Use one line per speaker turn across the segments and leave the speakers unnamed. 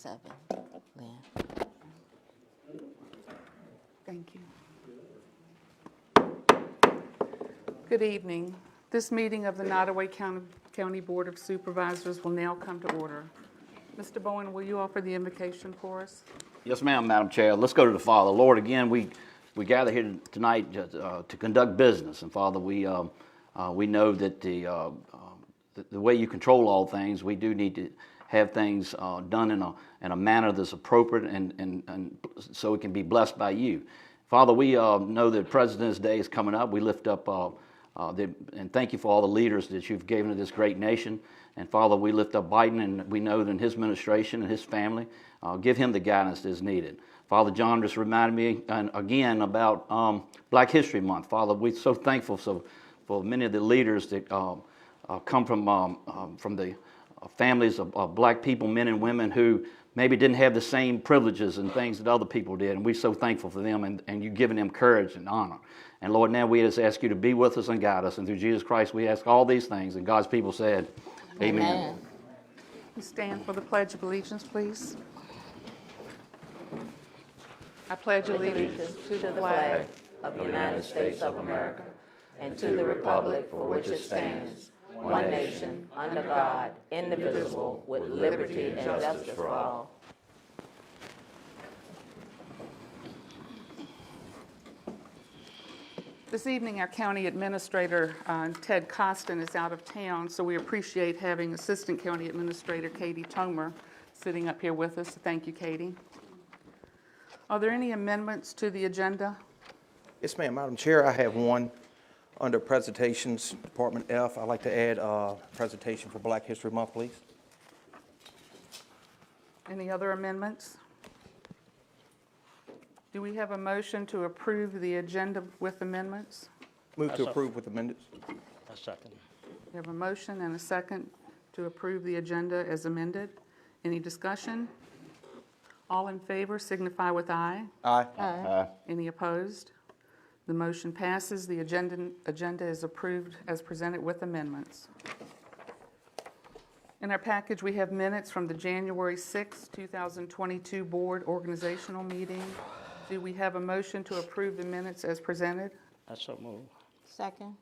7, Lynn.
Thank you. Good evening. This meeting of the Nottoway County Board of Supervisors will now come to order. Mr. Bowen, will you offer the invocation for us?
Yes, ma'am, Madam Chair. Let's go to the Father. Lord, again, we gather here tonight to conduct business. And Father, we know that the way you control all things, we do need to have things done in a manner that's appropriate and so it can be blessed by you. Father, we know that President's Day is coming up. We lift up and thank you for all the leaders that you've given to this great nation. And Father, we lift up Biden, and we know that in his administration and his family, give him the guidance that's needed. Father, John just reminded me again about Black History Month. Father, we're so thankful for many of the leaders that come from the families of black people, men and women who maybe didn't have the same privileges and things that other people did. And we're so thankful for them, and you've given them courage and honor. And Lord, now we just ask you to be with us and guide us. And through Jesus Christ, we ask all these things. And God's people said, Amen.
We stand for the Pledge of Allegiance, please. I pledge allegiance to the flag
of the United States of America and to the republic for which it stands, one nation, under God, indivisible, with liberty and justice for all.
This evening, our county administrator, Ted Costin, is out of town, so we appreciate having Assistant County Administrator Katie Tomer sitting up here with us. Thank you, Katie. Are there any amendments to the agenda?
Yes, ma'am. Madam Chair, I have one under presentations, Department F. I'd like to add a presentation for Black History Month, please.
Any other amendments? Do we have a motion to approve the agenda with amendments?
Move to approve with amendments.
A second.
We have a motion and a second to approve the agenda as amended. Any discussion? All in favor signify with aye.
Aye.
Any opposed? The motion passes. The agenda is approved as presented with amendments. In our package, we have minutes from the January 6, 2022 Board Organizational Meeting. Do we have a motion to approve the minutes as presented?
I so move.
Second.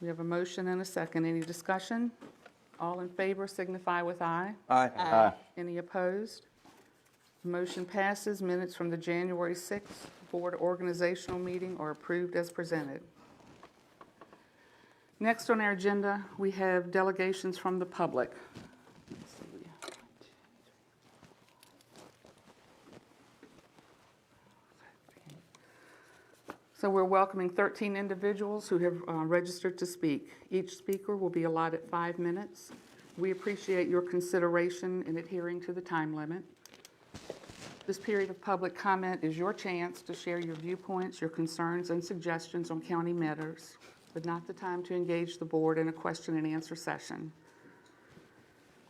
We have a motion and a second. Any discussion? All in favor signify with aye.
Aye.
Any opposed? The motion passes. Minutes from the January 6th Board Organizational Meeting are approved as presented. Next on our agenda, we have delegations from the public. So we're welcoming 13 individuals who have registered to speak. Each speaker will be allotted 5 minutes. We appreciate your consideration in adhering to the time limit. This period of public comment is your chance to share your viewpoints, your concerns, and suggestions on county matters, but not the time to engage the board in a question and answer session.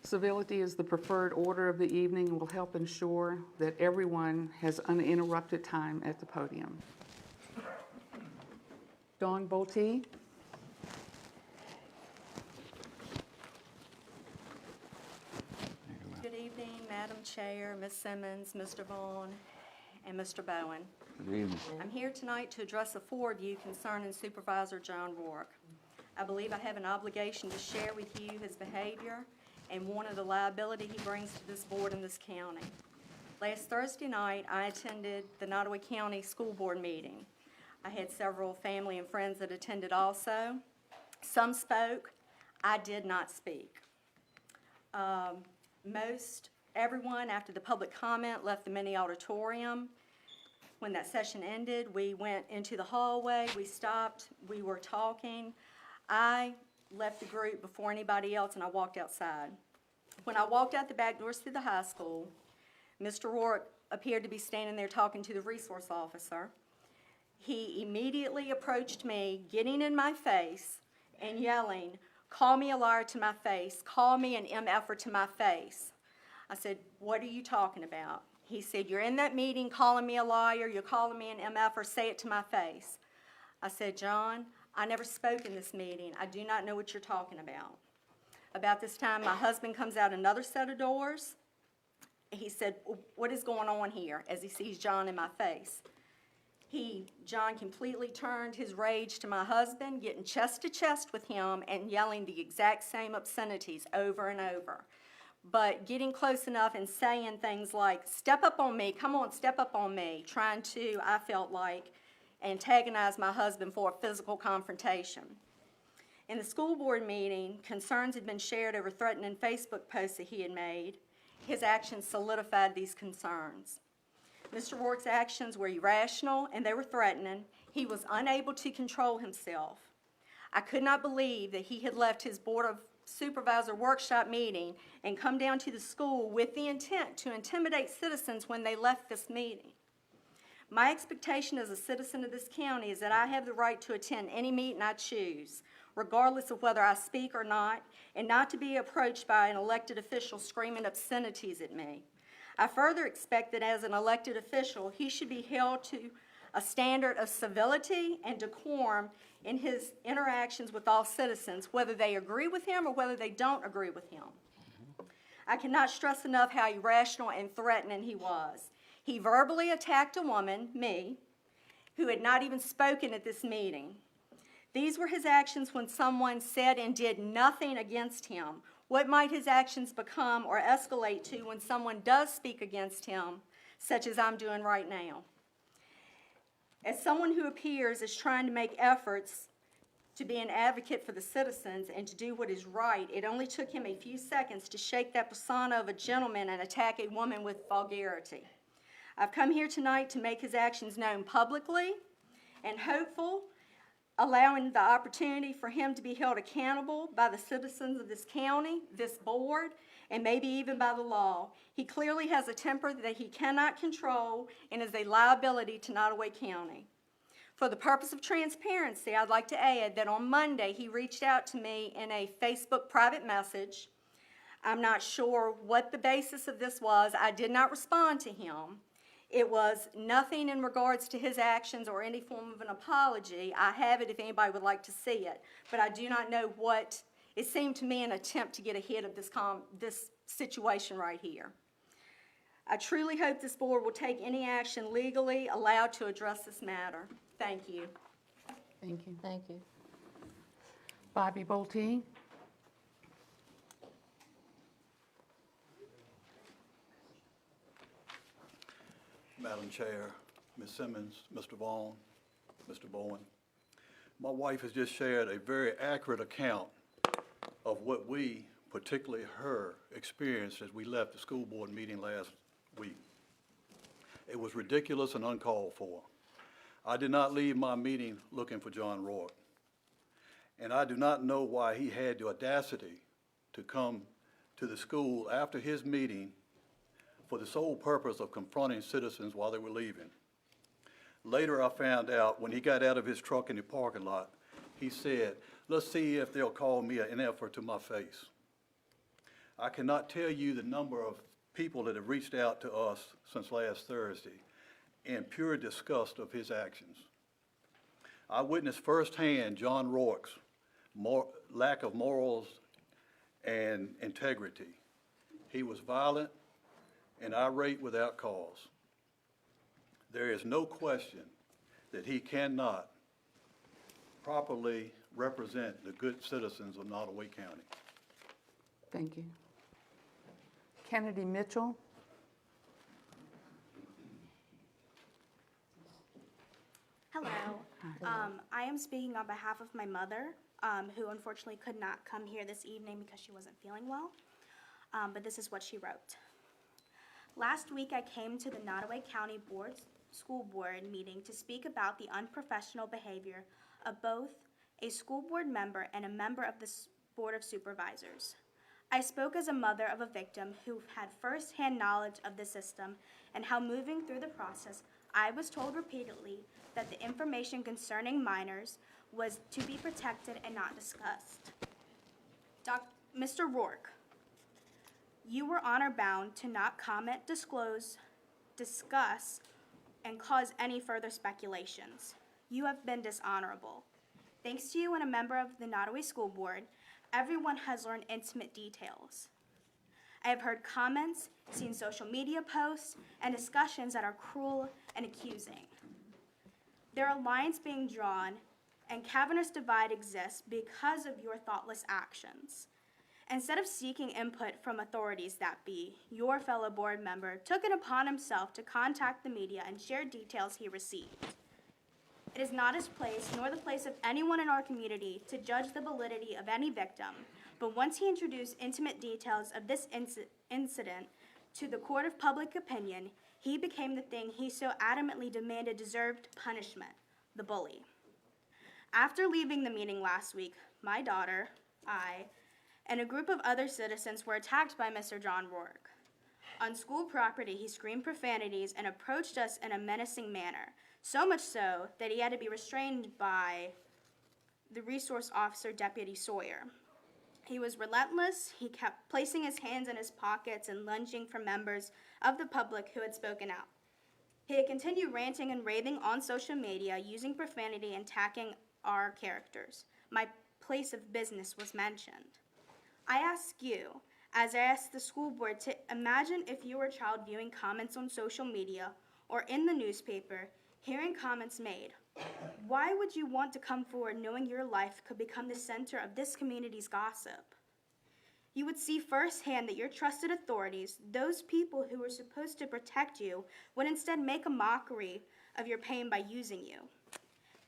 Civility is the preferred order of the evening and will help ensure that everyone has uninterrupted time at the podium. Dawn Bolte.
Good evening, Madam Chair, Ms. Simmons, Mr. Vaughn, and Mr. Bowen.
Good evening.
I'm here tonight to address the 4 of you concerning Supervisor John Rourke. I believe I have an obligation to share with you his behavior and one of the liability he brings to this board and this county. Last Thursday night, I attended the Nottoway County School Board meeting. I had several family and friends that attended also. Some spoke. I did not speak. Everyone, after the public comment, left the mini auditorium. When that session ended, we went into the hallway. We stopped. We were talking. I left the group before anybody else, and I walked outside. When I walked out the back doors to the high school, Mr. Rourke appeared to be standing there talking to the resource officer. He immediately approached me, getting in my face and yelling, "Call me a liar to my face. Call me an MFer to my face." I said, "What are you talking about?" He said, "You're in that meeting calling me a liar. You're calling me an MFer. Say it to my face." I said, "John, I never spoke in this meeting. I do not know what you're talking about." About this time, my husband comes out another set of doors. he said, "What is going on here?" as he sees John in my face. John completely turned his rage to my husband, getting chest to chest with him and yelling the exact same obscenities over and over. But getting close enough and saying things like, "Step up on me, come on, step up on me," trying to, I felt like, antagonize my husband for a physical confrontation. In the school board meeting, concerns had been shared over threatening Facebook posts that he had made. His actions solidified these concerns. Mr. Rourke's actions were irrational and they were threatening. He was unable to control himself. I could not believe that he had left his Board of Supervisor workshop meeting and come down to the school with the intent to intimidate citizens when they left this meeting. My expectation as a citizen of this county is that I have the right to attend any meeting I choose, regardless of whether I speak or not, and not to be approached by an elected official screaming obscenities at me. I further expect that as an elected official, he should be held to a standard of civility and decorum in his interactions with all citizens, whether they agree with him or whether they don't agree with him. I cannot stress enough how irrational and threatening he was. He verbally attacked a woman, me, who had not even spoken at this meeting. These were his actions when someone said and did nothing against him. What might his actions become or escalate to when someone does speak against him, such as I'm doing right now? As someone who appears as trying to make efforts to be an advocate for the citizens and to do what is right, it only took him a few seconds to shake that persona of a gentleman and attack a woman with vulgarity. I've come here tonight to make his actions known publicly and hopeful, allowing the opportunity for him to be held accountable by the citizens of this county, this board, and maybe even by the law. He clearly has a temper that he cannot control and is a liability to Nottoway County. For the purpose of transparency, I'd like to add that on Monday he reached out to me in a Facebook private message. I'm not sure what the basis of this was. I did not respond to him. It was nothing in regards to his actions or any form of an apology. I have it if anybody would like to see it, but I do not know what. It seemed to me an attempt to get ahead of this situation right here. I truly hope this board will take any action legally allowed to address this matter. Thank you.
Thank you.
Thank you.
Bobby Bolte.
Madam Chair, Ms. Simmons, Mr. Vaughn, Mr. Bowen. My wife has just shared a very accurate account of what we, particularly her, experienced as we left the school board meeting last week. It was ridiculous and uncalled for. I did not leave my meeting looking for John Rourke. And I do not know why he had the audacity to come to the school after his meeting for the sole purpose of confronting citizens while they were leaving. Later, I found out when he got out of his truck in the parking lot, he said, "Let's see if they'll call me an F-er to my face." I cannot tell you the number of people that have reached out to us since last Thursday in pure disgust of his actions. I witnessed firsthand John Rourke's lack of morals and integrity. He was violent and irate without cause. There is no question that he cannot properly represent the good citizens of Nottoway County.
Thank you. Kennedy Mitchell.
Hello. I am speaking on behalf of my mother, who unfortunately could not come here this evening because she wasn't feeling well. But this is what she wrote. Last week, I came to the Nottoway County School Board meeting to speak about the unprofessional behavior of both a school board member and a member of the Board of Supervisors. I spoke as a mother of a victim who had firsthand knowledge of the system and how moving through the process, I was told repeatedly that the information concerning minors was to be protected and not discussed. Mr. Rourke, you were honor-bound to not comment, disclose, discuss, and cause any further speculations. You have been dishonorable. Thanks to you and a member of the Nottoway School Board, everyone has learned intimate details. I have heard comments, seen social media posts, and discussions that are cruel and accusing. There are lines being drawn, and cavernous divide exists because of your thoughtless actions. Instead of seeking input from authorities that be, your fellow board member took it upon himself to contact the media and share details he received. It is not his place, nor the place of anyone in our community, to judge the validity of any victim, but once he introduced intimate details of this incident to the court of public opinion, he became the thing he so adamantly demanded deserved punishment, the bully. After leaving the meeting last week, my daughter, I, and a group of other citizens were attacked by Mr. John Rourke. On school property, he screamed profanities and approached us in a menacing manner, so much so that he had to be restrained by the resource officer, Deputy Sawyer. He was relentless. He kept placing his hands in his pockets and lunging for members of the public who had spoken out. He had continued ranting and raving on social media, using profanity and attacking our characters. My place of business was mentioned. I ask you, as I asked the school board, to imagine if you were a child viewing comments on social media or in the newspaper, hearing comments made. Why would you want to come forward knowing your life could become the center of this community's gossip? You would see firsthand that your trusted authorities, those people who were supposed to protect you, would instead make a mockery of your pain by using you.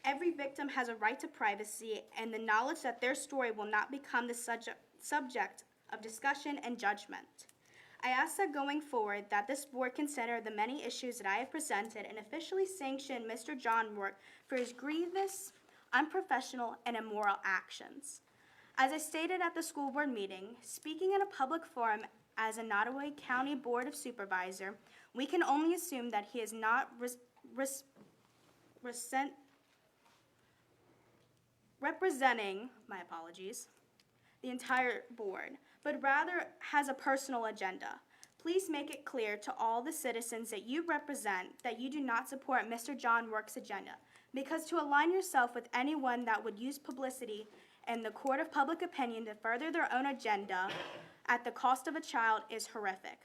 Every victim has a right to privacy and the knowledge that their story will not become the subject of discussion and judgment. I ask that going forward that this board consider the many issues that I have presented and officially sanction Mr. John Rourke for his grievous, unprofessional, and immoral actions. As I stated at the school board meeting, speaking in a public forum as a Nottoway County Board of Supervisor, we can only assume that he is not representing, the entire board, but rather has a personal agenda. Please make it clear to all the citizens that you represent that you do not support Mr. John Rourke's agenda, because to align yourself with anyone that would use publicity and the court of public opinion to further their own agenda at the cost of a child is horrific.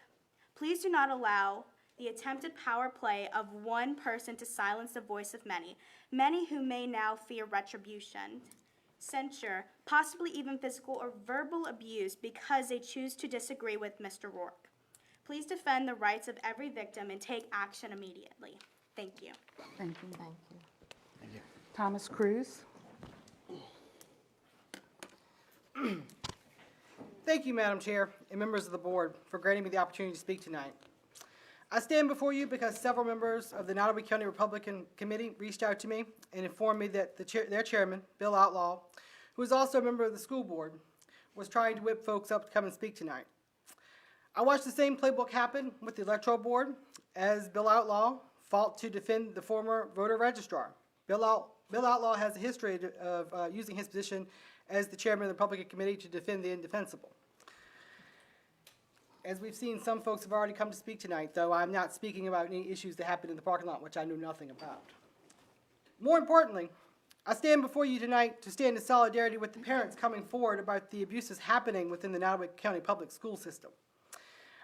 Please do not allow the attempted power play of one person to silence the voice of many, many who may now fear retribution, censure, possibly even physical or verbal abuse because they choose to disagree with Mr. Rourke. Please defend the rights of every victim and take action immediately. Thank you.
Thank you.
Thank you.
Thomas Cruz.
Thank you, Madam Chair and members of the board, for granting me the opportunity to speak tonight. I stand before you because several members of the Nottoway County Republican Committee reached out to me and informed me that their chairman, Bill Outlaw, who is also a member of the school board, was trying to whip folks up to come and speak tonight. I watched the same playbook happen with the electoral board as Bill Outlaw fought to defend the former voter registrar. Bill Outlaw has a history of using his position as the chairman of the Republican Committee to defend the indefensible. As we've seen, some folks have already come to speak tonight, though I'm not speaking about any issues that happened in the parking lot, which I knew nothing about. More importantly, I stand before you tonight to stand in solidarity with the parents coming forward about the abuses happening within the Nottoway County public school system.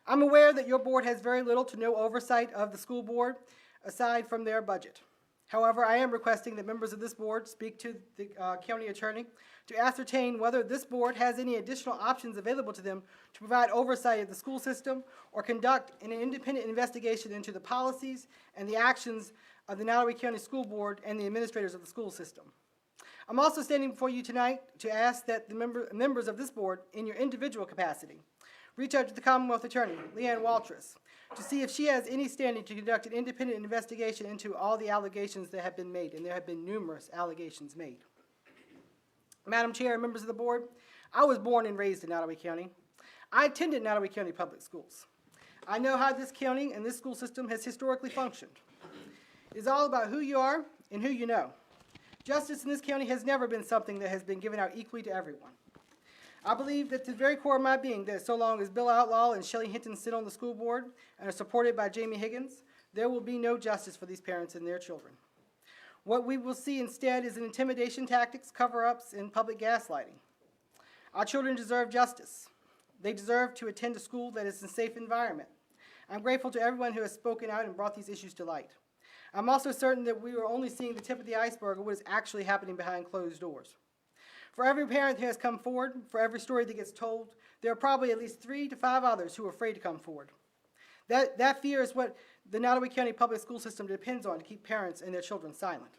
I'm aware that your board has very little to no oversight of the school board aside from their budget. However, I am requesting that members of this board speak to the county attorney to ascertain whether this board has any additional options available to them to provide oversight of the school system or conduct an independent investigation into the policies and the actions of the Nottoway County School Board and the administrators of the school system. I'm also standing before you tonight to ask that the members of this board, in your individual capacity, reach out to the Commonwealth Attorney, Leanne Waltress, to see if she has any standing to conduct an independent investigation into all the allegations that have been made, and there have been numerous allegations made. Madam Chair and members of the board, I was born and raised in Nottoway County. I attended Nottoway County Public Schools. I know how this county and this school system has historically functioned. It's all about who you are and who you know. Justice in this county has never been something that has been given out equally to everyone. I believe that the very core of my being that so long as Bill Outlaw and Shelley Hinton sit on the school board and are supported by Jamie Higgins, there will be no justice for these parents and their children. What we will see instead is an intimidation tactics, cover-ups, and public gaslighting. Our children deserve justice. They deserve to attend a school that is a safe environment. I'm grateful to everyone who has spoken out and brought these issues to light. I'm also certain that we are only seeing the tip of the iceberg of what is actually happening behind closed doors. For every parent who has come forward, for every story that gets told, there are probably at least 3 to 5 others who are afraid to come forward. That fear is what the Nottaway County public school system depends on to keep parents and their children silent.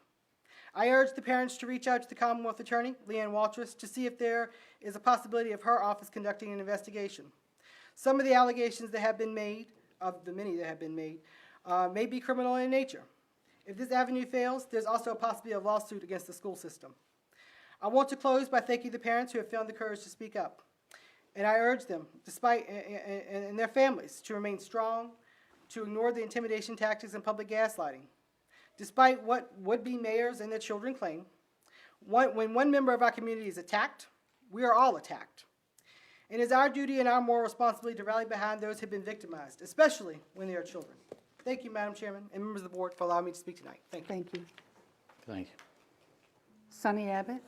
I urge the parents to reach out to the Commonwealth Attorney, Leanne Waltress, to see if there is a possibility of her office conducting an investigation. Some of the allegations that have been made, of the many that have been made, may be criminal in nature. If this avenue fails, there's also a possibility of lawsuit against the school system. I want to close by thanking the parents who have found the courage to speak up. And I urge them, despite and their families, to remain strong, to ignore the intimidation tactics and public gaslighting. Despite what would-be mayors and their children claim, when one member of our community is attacked, we are all attacked. It is our duty and our moral responsibility to rally behind those who have been victimized, especially when they are children. Thank you, Madam Chairman, and members of the board, for allowing me to speak tonight. Thank you.
Thank you.
Thank you.
Sonny Abbott.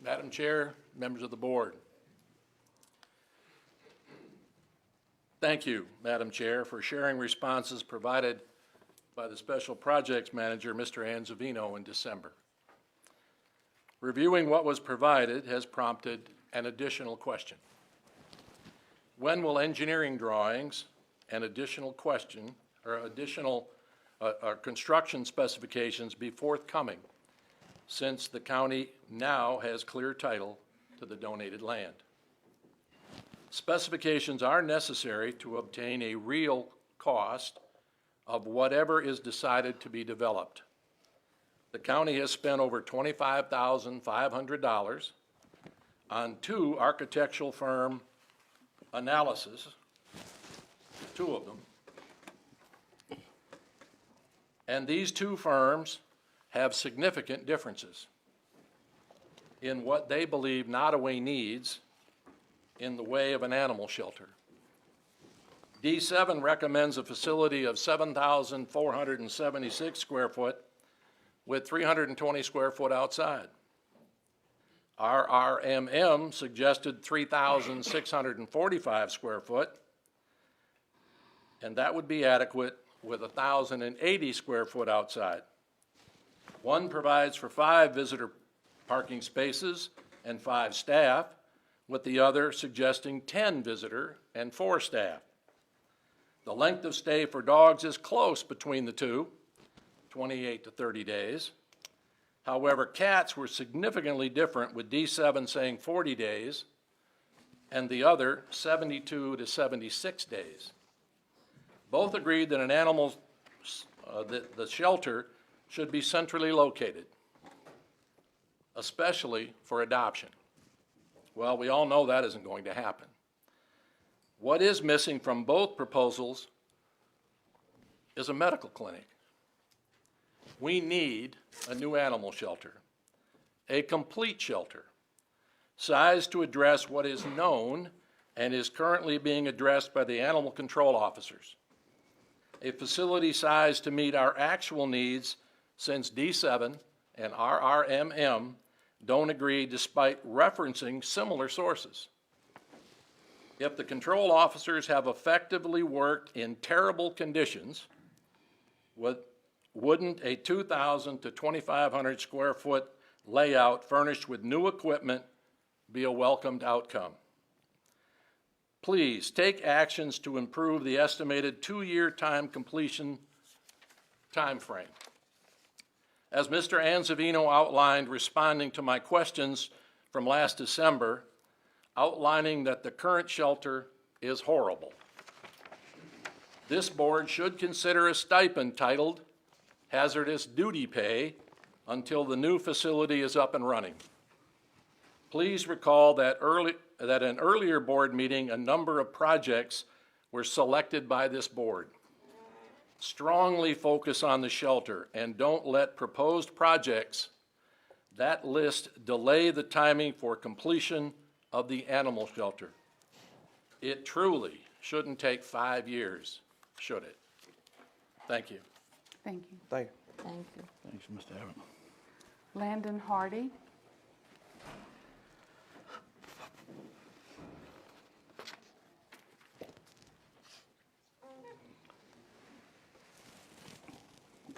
Madam Chair, members of the board. Thank you, Madam Chair, for sharing responses provided by the Special Projects Manager, Mr. Anzavino, in December. Reviewing what was provided has prompted an additional question. When will engineering drawings and additional construction specifications be forthcoming, since the county now has clear title to the donated land? Specifications are necessary to obtain a real cost of whatever is decided to be developed. The county has spent over $25,500 on 2 architectural firm analyses, 2 of them. And these 2 firms have significant differences in what they believe Nottaway needs in the way of an animal shelter. D7 recommends a facility of 7,476 square foot with 320 square foot outside. RRMM suggested 3,645 square foot, and that would be adequate with 1,080 square foot outside. One provides for 5 visitor parking spaces and 5 staff, with the other suggesting 10 visitor and 4 staff. The length of stay for dogs is close between the 2, 28 to 30 days. However, cats were significantly different, with D7 saying 40 days and the other 72 to 76 days. Both agreed that an animal, the shelter should be centrally located, especially for adoption. Well, we all know that isn't going to happen. What is missing from both proposals is a medical clinic. We need a new animal shelter, a complete shelter, sized to address what is known and is currently being addressed by the animal control officers. A facility sized to meet our actual needs, since D7 and RRMM don't agree despite referencing similar sources. If the control officers have effectively worked in terrible conditions, wouldn't a 2,000 to 2,500 square foot layout furnished with new equipment be a welcomed outcome? Please take actions to improve the estimated 2-year completion time frame. As Mr. Anzavino outlined, responding to my questions from last December, outlining that the current shelter is horrible. This board should consider a stipend titled hazardous duty pay until the new facility is up and running. Please recall that at an earlier board meeting, a number of projects were selected by this board. Strongly focus on the shelter and don't let proposed projects, that list, delay the timing for completion of the animal shelter. It truly shouldn't take 5 years should it. Thank you.
Thank you.
Thank you.
Thank you.
Thanks, Mr. Everett.
Landon Hardy.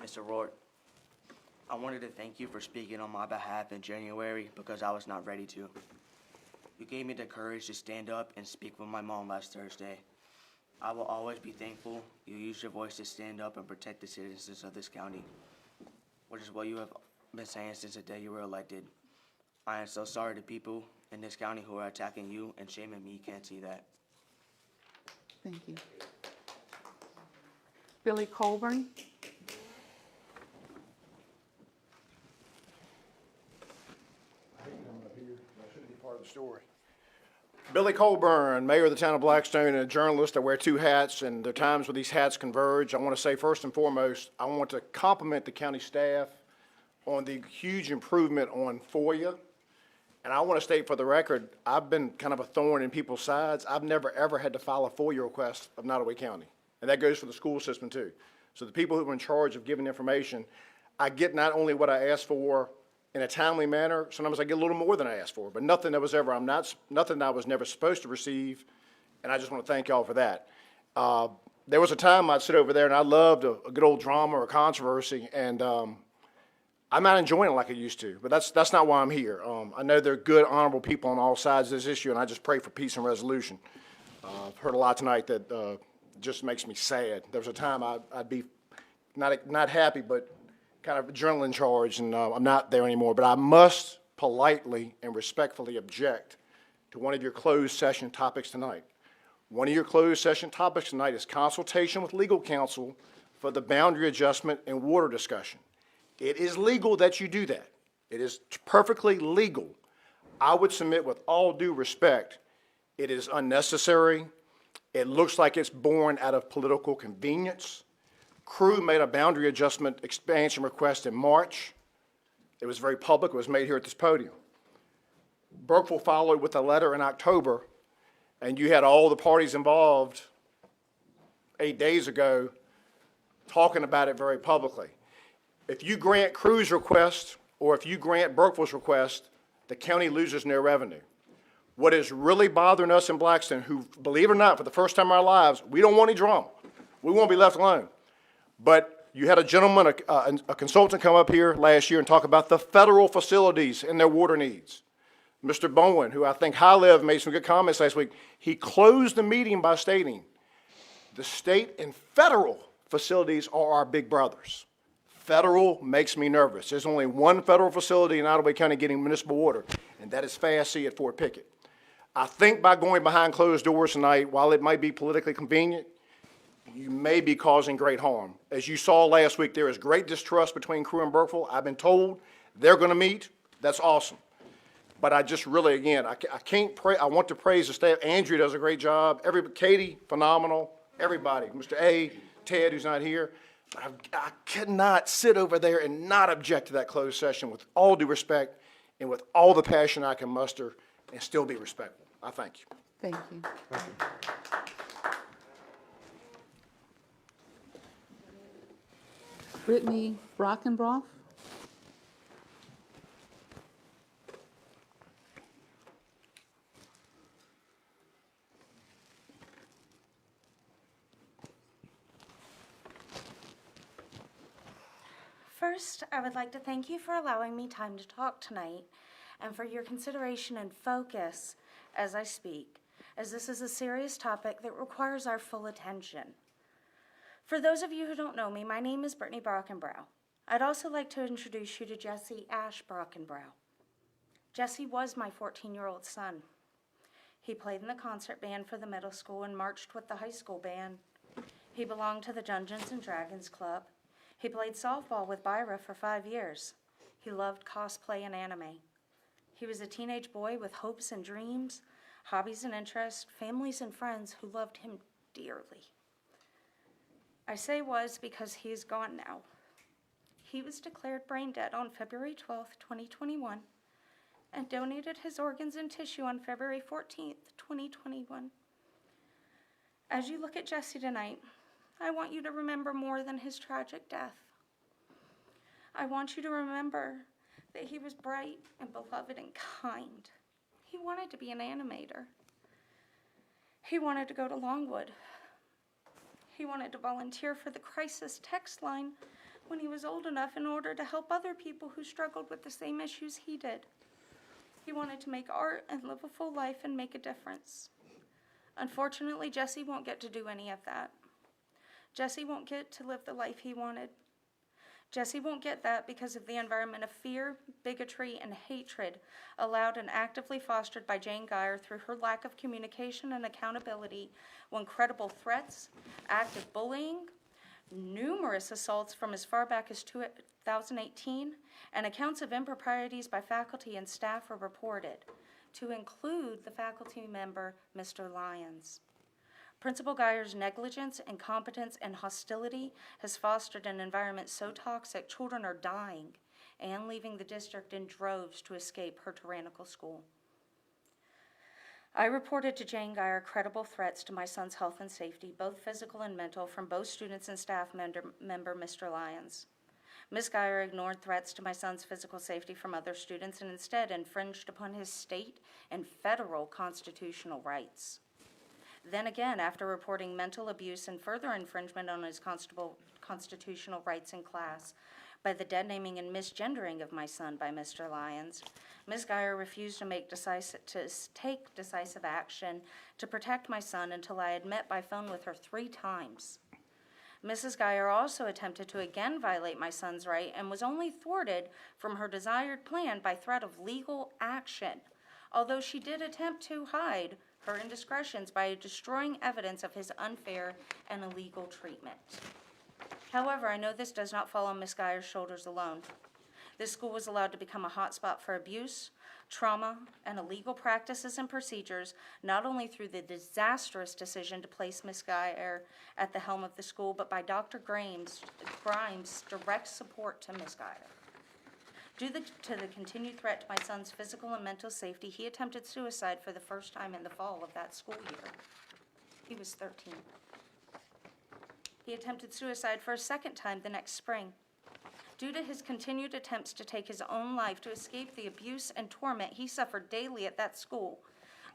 Mr. Rourke, I wanted to thank you for speaking on my behalf in January because I was not ready to. You gave me the courage to stand up and speak with my mom last Thursday. I will always be thankful you used your voice to stand up and protect the citizens of this county, which is what you have been saying since the day you were elected. I am so sorry to people in this county who are attacking you and shaming me can't see that.
Thank you. Billy Colburn.
Part of the story. Billy Colburn, mayor of the town of Blackstone, and a journalist. I wear two hats, and there are times where these hats converge. I want to say first and foremost, I want to compliment the county staff on the huge improvement on FOIA. And I want to state for the record, I've been kind of a thorn in people's sides. I've never, ever had to file a FOIA request of Nottoway County. And that goes for the school system, too. So the people who are in charge of giving information, I get not only what I asked for in a timely manner, sometimes I get a little more than I asked for, but nothing that I was never supposed to receive, and I just want to thank y'all for that. There was a time I'd sit over there and I loved a good old drama or controversy, and I'm not enjoying it like I used to, but that's not why I'm here. I know there are good, honorable people on all sides of this issue, and I just pray for peace and resolution. I've heard a lot tonight that just makes me sad. There was a time I'd be not happy, but kind of adrenaline charged, and I'm not there anymore. But I must politely and respectfully object to one of your closed session topics tonight. One of your closed session topics tonight is consultation with legal counsel for the boundary adjustment and water discussion. It is legal that you do that. It is perfectly legal. I would submit with all due respect, it is unnecessary. It looks like it's born out of political convenience. Crew made a boundary adjustment expansion request in March. It was very public. It was made here at this podium. Burkeville followed with a letter in October, and you had all the parties involved 8 days ago talking about it very publicly. If you grant Crew's request or if you grant Burkeville's request, the county loses no revenue. What is really bothering us in Blackstone, who, believe it or not, for the first time in our lives, we don't want any drama. We won't be left alone. But you had a gentleman, a consultant come up here last year and talk about the federal facilities and their water needs. Mr. Bowen, who I think highly of, made some good comments last week. He closed the meeting by stating, the state and federal facilities are our big brothers. Federal makes me nervous. There's only one federal facility in Nottoway County getting municipal water, and that is Fast C at Fort Pickett. I think by going behind closed doors tonight, while it might be politically convenient, you may be causing great harm. As you saw last week, there is great distrust between Crew and Burkeville. I've been told they're going to meet. That's awesome. But I just really, again, I can't pray. I want to praise the staff. Andrew does a great job. Katie, phenomenal. Everybody. Mr. A, Ted, who's not here. I could not sit over there and not object to that closed session with all due respect and with all the passion I can muster and still be respectful. I thank you.
Thank you. Brittany Brockenbrough.
First, I would like to thank you for allowing me time to talk tonight and for your consideration and focus as I speak, as this is a serious topic that requires our full attention. For those of you who don't know me, my name is Brittany Brockenbrough. I'd also like to introduce you to Jesse Ash Brockenbrough. Jesse was my 14-year-old son. He played in the concert band for the middle school and marched with the high school band. He belonged to the Dungeons and Dragons Club. He played softball with Byra for 5 years. He loved cosplay and anime. He was a teenage boy with hopes and dreams, hobbies and interests, families and friends who loved him dearly. I say was because he is gone now. He was declared brain dead on February 12th, 2021, and donated his organs and tissue on February 14th, 2021. As you look at Jesse tonight, I want you to remember more than his tragic death. I want you to remember that he was bright and beloved and kind. He wanted to be an animator. He wanted to go to Longwood. He wanted to volunteer for the crisis text line when he was old enough in order to help other people who struggled with the same issues he did. He wanted to make art and live a full life and make a difference. Unfortunately, Jesse won't get to do any of that. Jesse won't get to live the life he wanted. Jesse won't get that because of the environment of fear, bigotry, and hatred allowed and actively fostered by Jane Geyer through her lack of communication and accountability when credible threats, active bullying, numerous assaults from as far back as 2018, and accounts of improprieties by faculty and staff were reported, to include the faculty member, Mr. Lyons. Principal Geyer's negligence, incompetence, and hostility has fostered an environment so toxic children are dying and leaving the district in droves to escape her tyrannical school. I reported to Jane Geyer credible threats to my son's health and safety, both physical and mental, from both students and staff member Mr. Lyons. Ms. Geyer ignored threats to my son's physical safety from other students and instead infringed upon his state and federal constitutional rights. Then again, after reporting mental abuse and further infringement on his constitutional rights in class by the deadnaming and misgendering of my son by Mr. Lyons, Ms. Geyer refused to take decisive action to protect my son until I had met by phone with her 3 times. Mrs. Geyer also attempted to again violate my son's right and was only thwarted from her desired plan by threat of legal action, although she did attempt to hide her indiscretions by destroying evidence of his unfair and illegal treatment. However, I know this does not fall on Ms. Geyer's shoulders alone. This school was allowed to become a hotspot for abuse, trauma, and illegal practices and procedures, not only through the disastrous decision to place Ms. Geyer at the helm of the school, but by Dr. Grimes' direct support to Ms. Geyer. Due to the continued threat to my son's physical and mental safety, he attempted suicide for the first time in the fall of that school year. He was 13. He attempted suicide for a second time the next spring. Due to his continued attempts to take his own life to escape the abuse and torment he suffered daily at that school,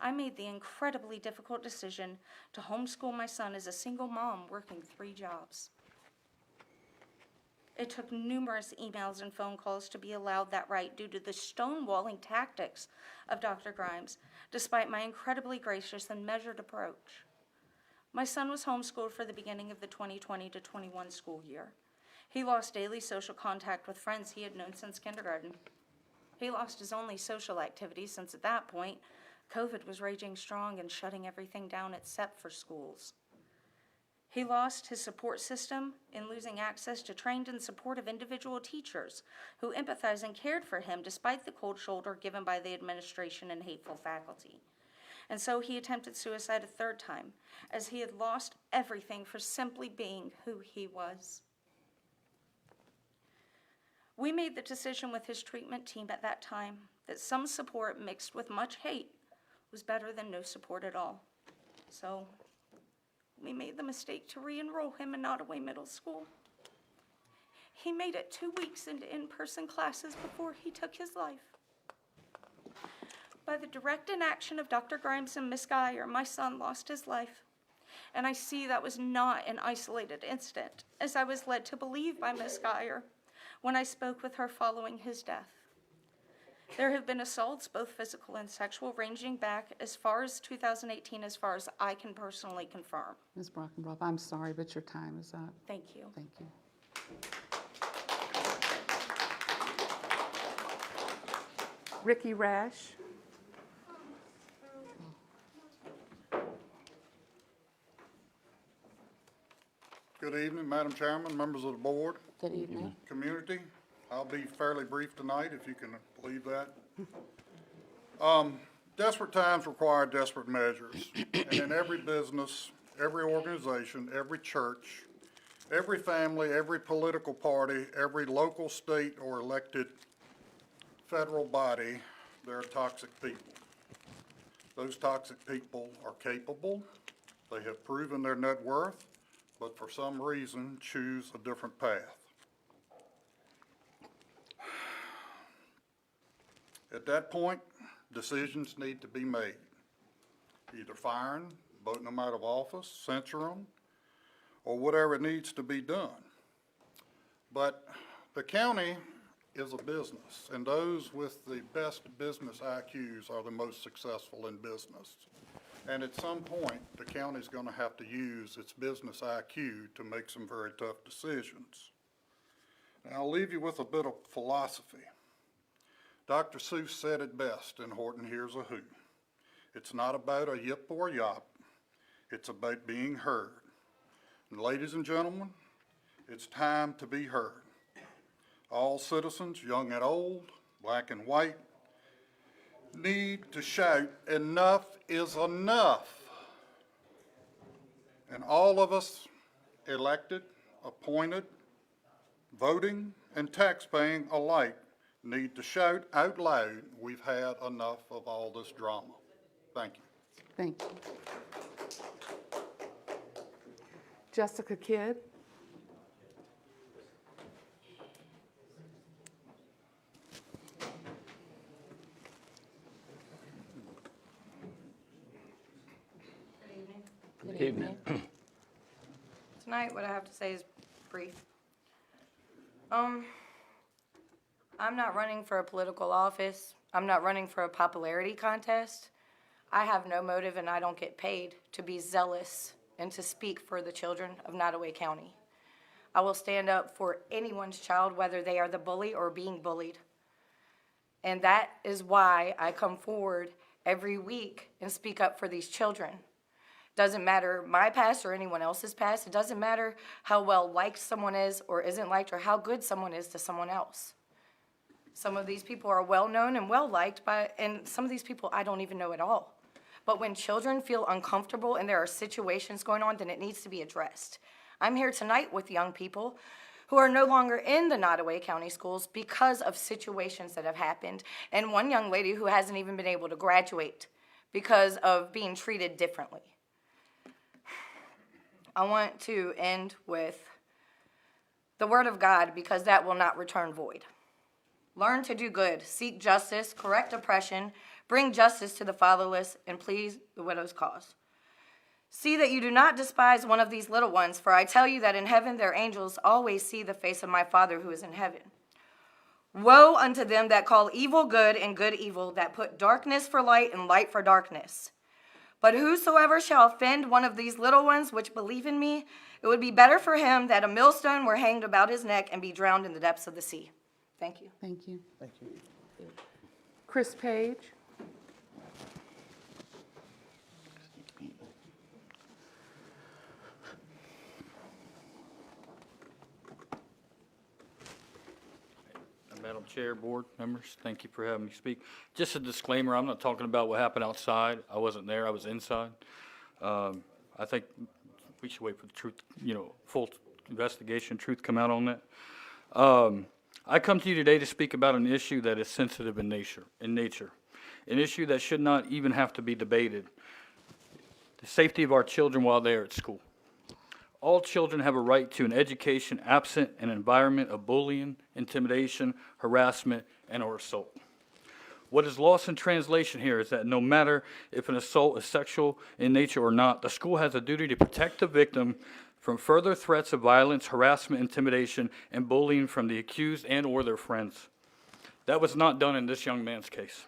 I made the incredibly difficult decision to homeschool my son as a single mom working 3 jobs. It took numerous emails and phone calls to be allowed that right due to the stonewalling tactics of Dr. Grimes, despite my incredibly gracious and measured approach. My son was homeschooled for the beginning of the 2020 to 21 school year. He lost daily social contact with friends he had known since kindergarten. He lost his only social activity since at that point, COVID was raging strong and shutting everything down except for schools. He lost his support system in losing access to trained and supportive individual teachers who empathized and cared for him despite the cold shoulder given by the administration and hateful faculty. And so he attempted suicide a 3rd time, as he had lost everything for simply being who he was. We made the decision with his treatment team at that time that some support mixed with much hate was better than no support at all. So we made the mistake to re-enroll him in Nottoway Middle School. He made it 2 weeks into in-person classes before he took his life. By the direct inaction of Dr. Grimes and Ms. Geyer, my son lost his life. And I see that was not an isolated incident, as I was led to believe by Ms. Geyer when I spoke with her following his death. There have been assaults, both physical and sexual, ranging back as far as 2018, as far as I can personally confirm.
Ms. Brockenbrough, I'm sorry, but your time is up.
Thank you.
Thank you. Ricky Rash.
Good evening, Madam Chairman, members of the board,
Good evening.
community. I'll be fairly brief tonight, if you can believe that. Desperate times require desperate measures. And in every business, every organization, every church, every family, every political party, every local, state, or elected federal body, there are toxic people. Those toxic people are capable. They have proven their net worth. but for some reason choose a different path. At that point, decisions need to be made. Either firing, voting them out of office, censure them, or whatever needs to be done. But the county is a business, and those with the best business IQs are the most successful in business. And at some point, the county's going to have to use its business IQ to make some very tough decisions. And I'll leave you with a bit of philosophy. Dr. Seuss said it best in Horton Hears a Who. It's not about a yip or a yop. It's about being heard. And ladies and gentlemen, it's time to be heard. All citizens, young and old, black and white, need to shout, enough is enough. And all of us, elected, appointed, voting, and taxpaying alike, need to shout out loud, we've had enough of all this drama. Thank you.
Thank you. Jessica Kidd.
Good evening.
Tonight, what I have to say is brief. I'm not running for a political office. I'm not running for a popularity contest. I have no motive and I don't get paid to be zealous and to speak for the children of Nottoway County. I will stand up for anyone's child, whether they are the bully or being bullied. And that is why I come forward every week and speak up for these children. Doesn't matter my past or anyone else's past. It doesn't matter how well liked someone is or isn't liked or how good someone is to someone else. Some of these people are well known and well liked and some of these people I don't even know at all. But when children feel uncomfortable and there are situations going on, then it needs to be addressed. I'm here tonight with young people who are no longer in the Nottoway County schools because of situations that have happened. And one young lady who hasn't even been able to graduate because of being treated differently. I want to end with the word of God because that will not return void. Learn to do good, seek justice, correct oppression, bring justice to the fatherless, and please the widow's cause. See that you do not despise one of these little ones, for I tell you that in heaven their angels always see the face of my Father who is in heaven. Woe unto them that call evil good and good evil, that put darkness for light and light for darkness. But whosoever shall offend one of these little ones which believe in me, it would be better for him that a millstone were hanged about his neck and be drowned in the depths of the sea. Thank you.
Thank you.
Thank you.
Chris Page.
Madam Chair, board members, thank you for having me speak. Just a disclaimer, I'm not talking about what happened outside. I wasn't there, I was inside. I think we should wait for the truth, full investigation, truth come out on that. I come to you today to speak about an issue that is sensitive in nature, an issue that should not even have to be debated. The safety of our children while they are at school. All children have a right to an education absent an environment of bullying, intimidation, harassment, and or assault. What is lost in translation here is that no matter if an assault is sexual in nature or not, the school has a duty to protect the victim from further threats of violence, harassment, intimidation, and bullying from the accused and or their friends. That was not done in this young man's case.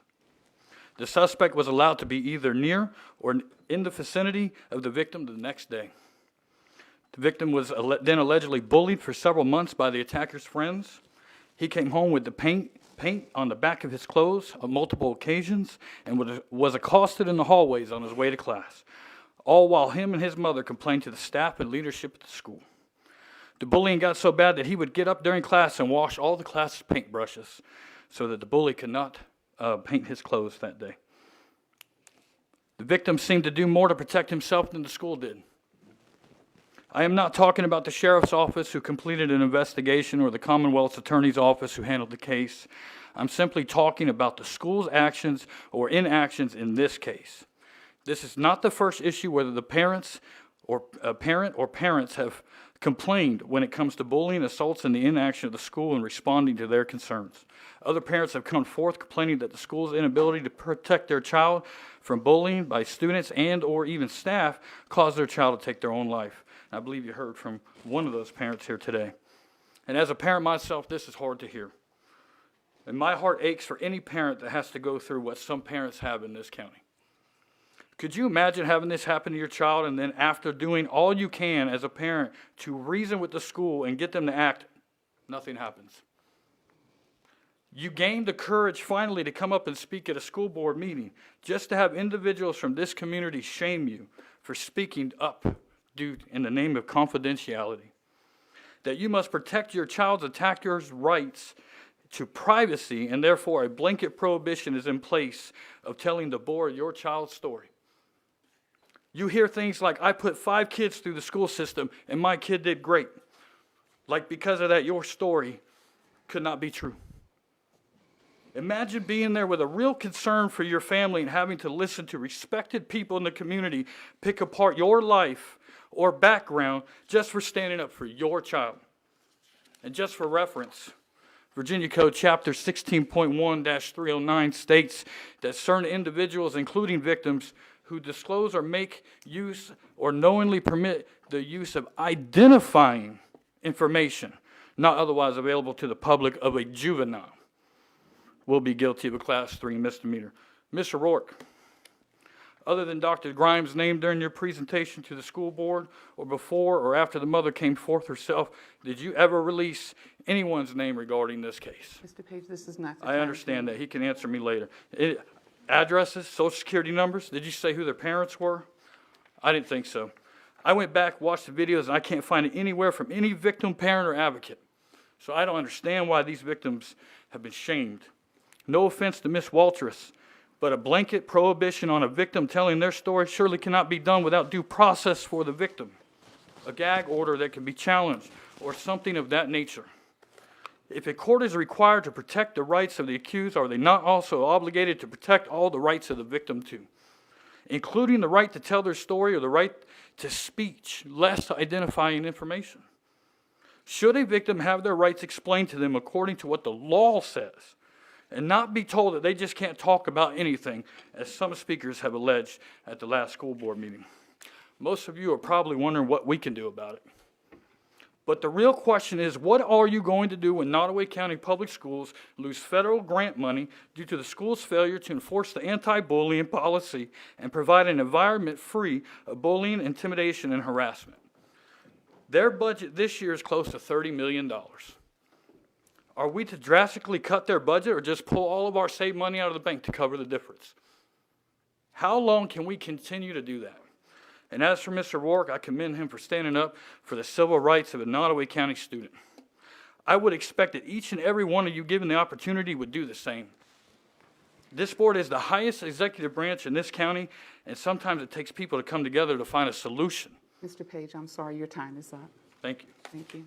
The suspect was allowed to be either near or in the vicinity of the victim the next day. The victim was then allegedly bullied for several months by the attacker's friends. He came home with the paint on the back of his clothes on multiple occasions and was accosted in the hallways on his way to class, all while him and his mother complained to the staff and leadership at the school. The bullying got so bad that he would get up during class and wash all the class's paintbrushes so that the bully could not paint his clothes that day. The victim seemed to do more to protect himself than the school did. I am not talking about the sheriff's office who completed an investigation or the Commonwealth's attorney's office who handled the case. I'm simply talking about the school's actions or inactions in this case. This is not the first issue whether the parents or a parent or parents have complained when it comes to bullying, assaults, and the inaction of the school in responding to their concerns. Other parents have come forth complaining that the school's inability to protect their child from bullying by students and or even staff caused their child to take their own life. And I believe you heard from one of those parents here today. And as a parent myself, this is hard to hear. And my heart aches for any parent that has to go through what some parents have in this county. Could you imagine having this happen to your child, and then after doing all you can as a parent to reason with the school and get them to act, nothing happens? You gained the courage finally to come up and speak at a school board meeting, just to have individuals from this community shame you for speaking up due in the name of confidentiality. That you must protect your child's attacker's rights to privacy, and therefore a blanket prohibition is in place of telling the board your child's story. You hear things like, I put 5 kids through the school system and my kid did great. Like because of that, your story could not be true. Imagine being there with a real concern for your family and having to listen to respected people in the community pick apart your life or background just for standing up for your child. And just for reference, Virginia Code Chapter 16.1-309 states that certain individuals, including victims, who disclose or make use or knowingly permit the use of identifying information not otherwise available to the public of a juvenile will be guilty of a Class 3 misdemeanor. Mr. Rourke, other than Dr. Grimes' name during your presentation to the school board or before or after the mother came forth herself, did you ever release anyone's name regarding this case?
Mr. Page, this is not the
I
time
understand
for-
that. He can answer me later. Addresses, social security numbers, did you say who their parents were? I didn't think so. I went back, watched the videos, and I can't find it anywhere from any victim, parent, or advocate. So I don't understand why these victims have been shamed. No offense to Miss Waltress, but a blanket prohibition on a victim telling their story surely cannot be done without due process for the victim. A gag order that can be challenged, or something of that nature. If a court is required to protect the rights of the accused, are they not also obligated to protect all the rights of the victim too, including the right to tell their story or the right to speech, less identifying information? Should a victim have their rights explained to them according to what the law says, and not be told that they just can't talk about anything, as some speakers have alleged at the last school board meeting? Most of you are probably wondering what we can do about it. But the real question is, what are you going to do when Nottoway County Public Schools lose federal grant money due to the school's failure to enforce the anti-bullying policy and provide an environment free of bullying, intimidation, and harassment? Their budget this year is close to $30 million. Are we to drastically cut their budget or just pull all of our saved money out of the bank to cover the difference? How long can we continue to do that? And as for Mr. Rourke, I commend him for standing up for the civil rights of a Nottoway County student. I would expect that each and every one of you, given the opportunity, would do the same. This board is the highest executive branch in this county, and sometimes it takes people to come together to find a solution.
Mr. Page, I'm sorry, your time is up.
Thank you.
Thank you.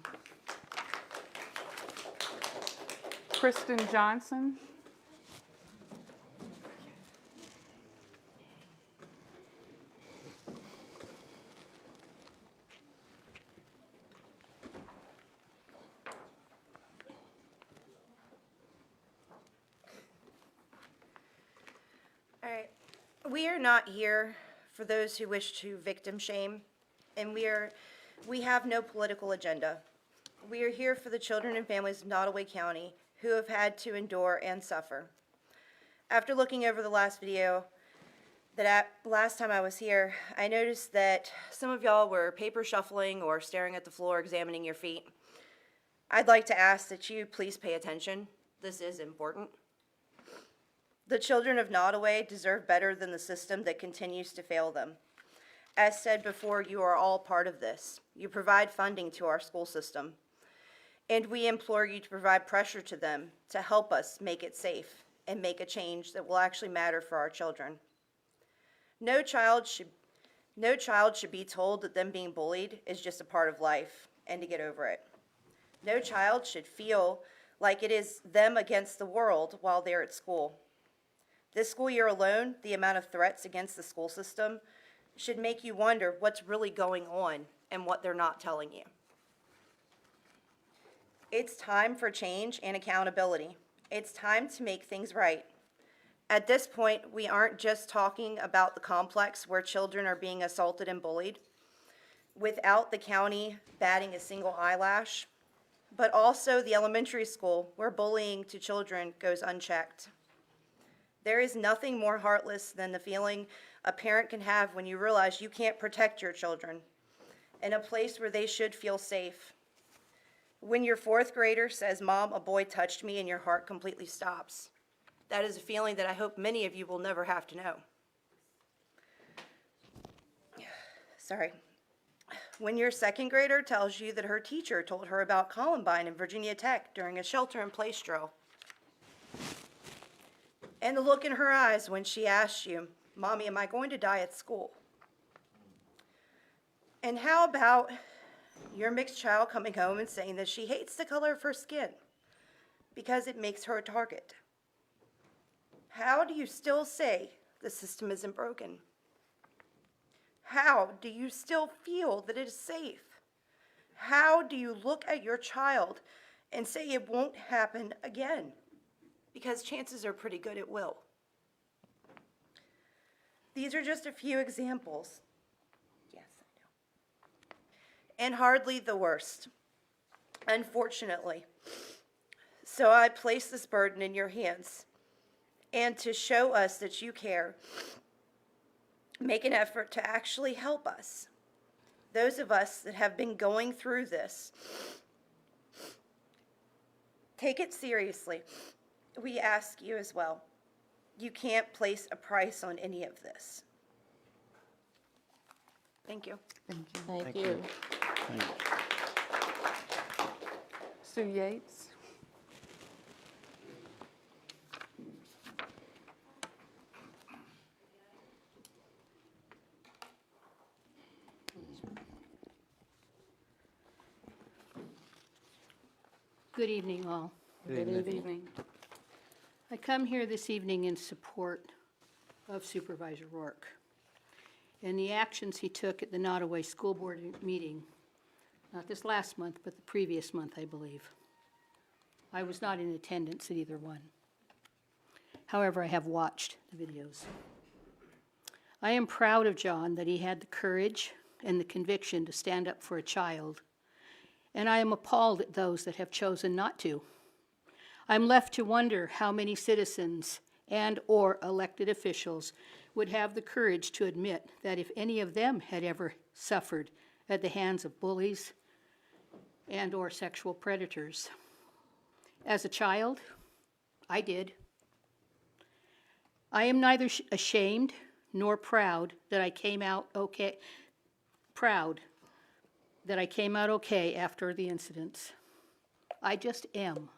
Kristen Johnson.
All right. We are not here for those who wish to victim shame, and we have no political agenda. We are here for the children and families of Nottoway County who have had to endure and suffer. After looking over the last video, last time I was here, I noticed that some of y'all were paper shuffling or staring at the floor, examining your feet. I'd like to ask that you please pay attention. This is important. The children of Nottoway deserve better than the system that continues to fail them. As said before, you are all part of this. You provide funding to our school system. And we implore you to provide pressure to them to help us make it safe and make a change that will actually matter for our children. No child should be told that them being bullied is just a part of life and to get over it. No child should feel like it is them against the world while they're at school. This school year alone, the amount of threats against the school system should make you wonder what's really going on and what they're not telling you. It's time for change and accountability. It's time to make things right. At this point, we aren't just talking about the complex where children are being assaulted and bullied without the county batting a single eyelash, but also the elementary school where bullying to children goes unchecked. There is nothing more heartless than the feeling a parent can have when you realize you can't protect your children in a place where they should feel safe. When your fourth grader says, "Mom, a boy touched me," and your heart completely stops. That is a feeling that I hope many of you will never have to know. Sorry. When your second grader tells you that her teacher told her about Columbine and Virginia Tech during a shelter-in-place drill. And the look in her eyes when she asks you, "Mommy, am I going to die at school?" And how about your mixed child coming home and saying that she hates the color of her skin because it makes her a target? How do you still say the system isn't broken? How do you still feel that it is safe? How do you look at your child and say it won't happen again? Because chances are pretty good it will. These are just a few examples. Yes, I know. And hardly the worst, unfortunately. So I place this burden in your hands. And to show us that you care, make an effort to actually help us. Those of us that have been going through this, take it seriously. We ask you as well. You can't place a price on any of this. Thank you.
Thank you.
Thank you.
Sue Yates.
Good evening, all.
Good evening.
I come here this evening in support of Supervisor Rourke and the actions he took at the Nottoway School Board meeting, not this last month, but the previous month, I believe. I was not in attendance at either one. However, I have watched the videos. I am proud of John that he had the courage and the conviction to stand up for a child, and I am appalled at those that have chosen not to. I'm left to wonder how many citizens and or elected officials would have the courage to admit that if any of them had ever suffered at the hands of bullies and or sexual predators. As a child, I did. I am neither ashamed nor proud that I came out okay after the incidents. I just am.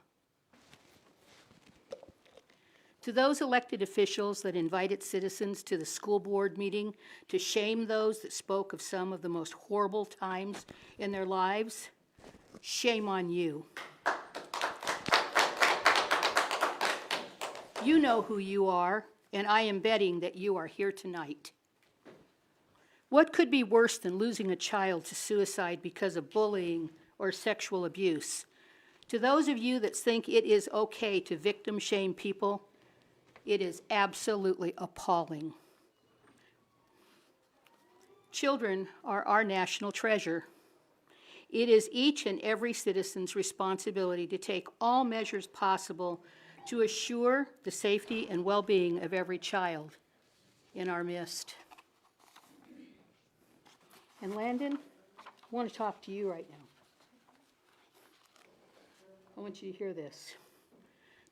To those elected officials that invited citizens to the school board meeting to shame those that spoke of some of the most horrible times in their lives, shame on you. You know who you are, and I am betting that you are here tonight. What could be worse than losing a child to suicide because of bullying or sexual abuse? To those of you that think it is okay to victim shame people, it is absolutely appalling. Children are our national treasure. It is each and every citizen's responsibility to take all measures possible to assure the safety and well-being of every child in our midst. And Landon, I want to talk to you right now. I want you to hear this.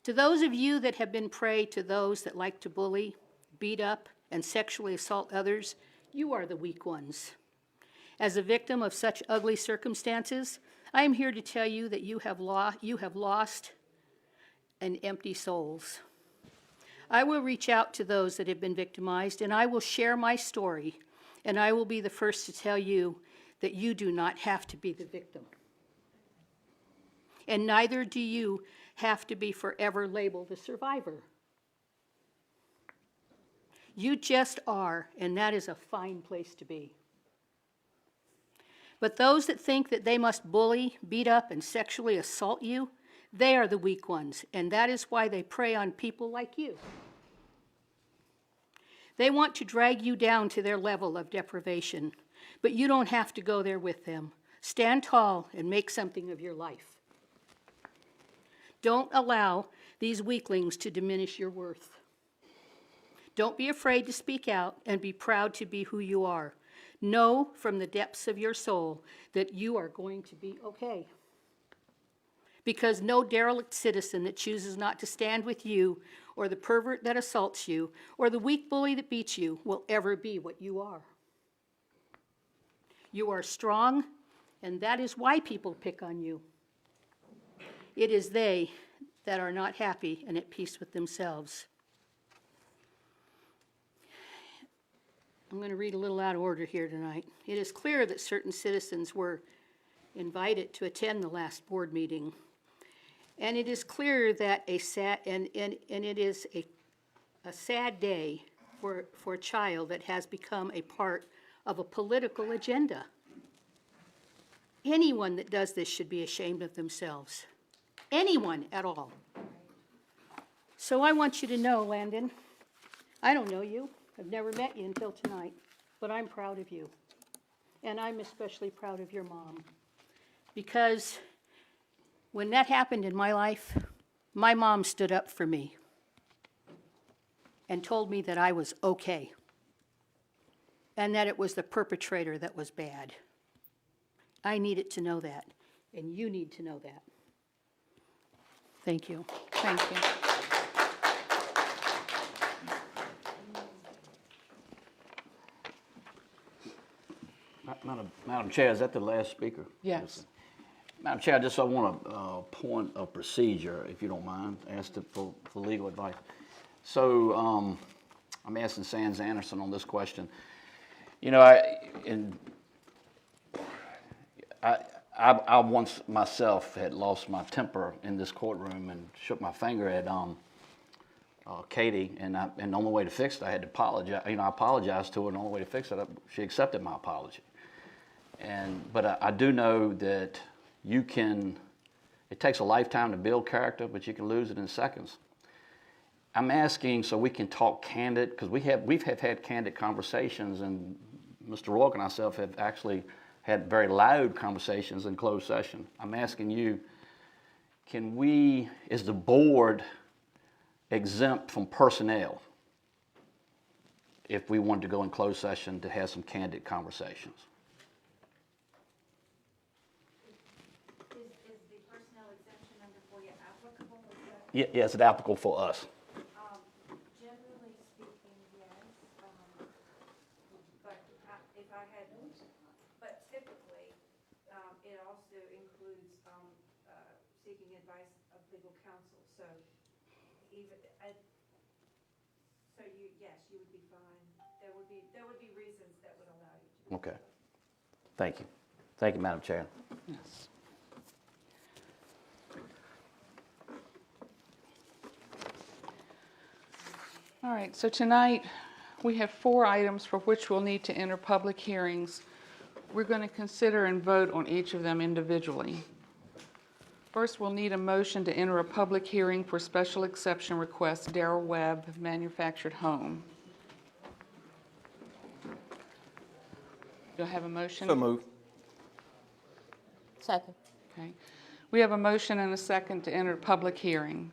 To those of you that have been prey to those that like to bully, beat up, and sexually assault others, you are the weak ones. As a victim of such ugly circumstances, I am here to tell you that you have lost and empty souls. I will reach out to those that have been victimized, and I will share my story, and I will be the first to tell you that you do not have to be the victim. And neither do you have to be forever labeled a survivor. You just are, and that is a fine place to be. But those that think that they must bully, beat up, and sexually assault you, they are the weak ones, and that is why they prey on people like you. They want to drag you down to their level of deprivation, but you don't have to go there with them. Stand tall and make something of your life. Don't allow these weaklings to diminish your worth. Don't be afraid to speak out and be proud to be who you are. Know from the depths of your soul that you are going to be okay. Because no derelict citizen that chooses not to stand with you, or the pervert that assaults you, or the weak bully that beats you, will ever be what you are. You are strong, and that is why people pick on you. It is they that are not happy and at peace with themselves. I'm going to read a little out of order here tonight. It is clear that certain citizens were invited to attend the last board meeting. And it is clear that it is a sad day for a child that has become a part of a political agenda. Anyone that does this should be ashamed of themselves. Anyone at all. So I want you to know, Landon, I don't know you. I've never met you until tonight, but I'm proud of you. And I'm especially proud of your mom. Because when that happened in my life, my mom stood up for me and told me that I was okay and that it was the perpetrator that was bad. I needed to know that, and you need to know that. Thank you.
Thank you.
Madam Chair, is that the last speaker?
Yes.
Madam Chair, I just want a point of procedure, if you don't mind, ask for legal advice. So I'm asking Sands Anderson on this question. You know, I once myself had lost my temper in this courtroom and shook my finger at Katie, and the only way to fix it, I had to apologize. You know, I apologized to her, and the only way to fix it, she accepted my apology. But I do know that it takes a lifetime to build character, but you can lose it in seconds. I'm asking so we can talk candid, because we've had candid conversations, and Mr. Rourke and I have actually had very loud conversations in closed session. I'm asking you, is the board exempt from personnel if we wanted to go in closed session to have some candid conversations?
Is the personnel exemption under FOIA applicable?
Yes, it's applicable for us.
Generally speaking, yes. But typically, it also includes seeking advice of legal counsel. So yes, you would be fine. There would be reasons that would allow you to.
Okay. Thank you. Thank you, Madam Chair.
Yes. All right, so tonight we have 4 items for which we'll need to enter public hearings. We're going to consider and vote on each of them individually. First, we'll need a motion to enter a public hearing for special exception request, Darrell Webb Manufactured Home. Do I have a motion?
So moved.
Second.
Okay. We have a motion and a second to enter public hearing.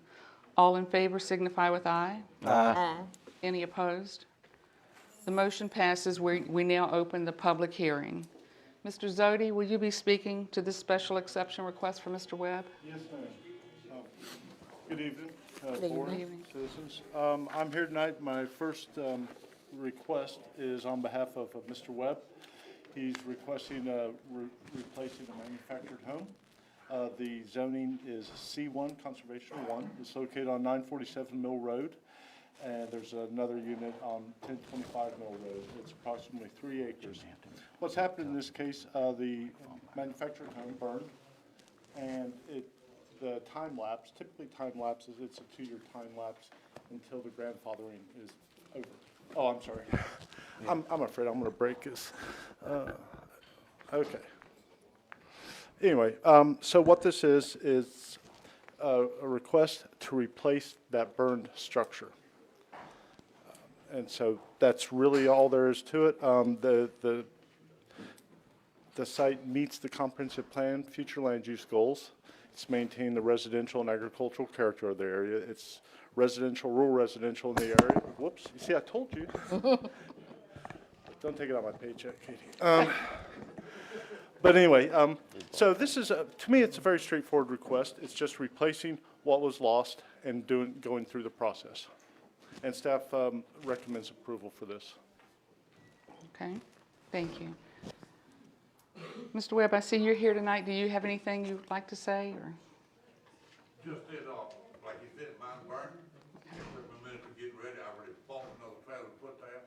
All in favor signify with aye.
Aye.
Any opposed? The motion passes. We now open the public hearing. Mr. Zodi, will you be speaking to this special exception request for Mr. Webb?
Yes, ma'am. Good evening,
Good
board,
evening.
citizens. I'm here tonight. My first request is on behalf of Mr. Webb. He's requesting replacing a manufactured home. The zoning is C1, Conservation 1. It's located on 947 Mill Road, and there's another unit on 1025 Mill Road. It's approximately 3 acres. What's happened in this case, the manufactured home burned, and the time lapse, typically time lapses, it's a 2-year time lapse until the grandfathering is over. Oh, I'm sorry. I'm afraid I'm gonna break this. Okay. Anyway, so what this is a request to replace that burned structure. And so that's really all there is to it. The site meets the comprehensive plan, future land use goals. It's maintained the residential and agricultural character of the area. It's residential, rural residential in the area. Whoops, you see, I told you. Don't take it out of my paycheck, Katie. But anyway, so this is, to me, it's a very straightforward request. It's just replacing what was lost and going through the process. And staff recommends approval for this.
Okay, thank you. Mr. Webb, I see you're here tonight. Do you have anything you'd like to say, or?
Just did, like you said, mine burned. It took me a minute to get ready. I already bought another trailer to put there.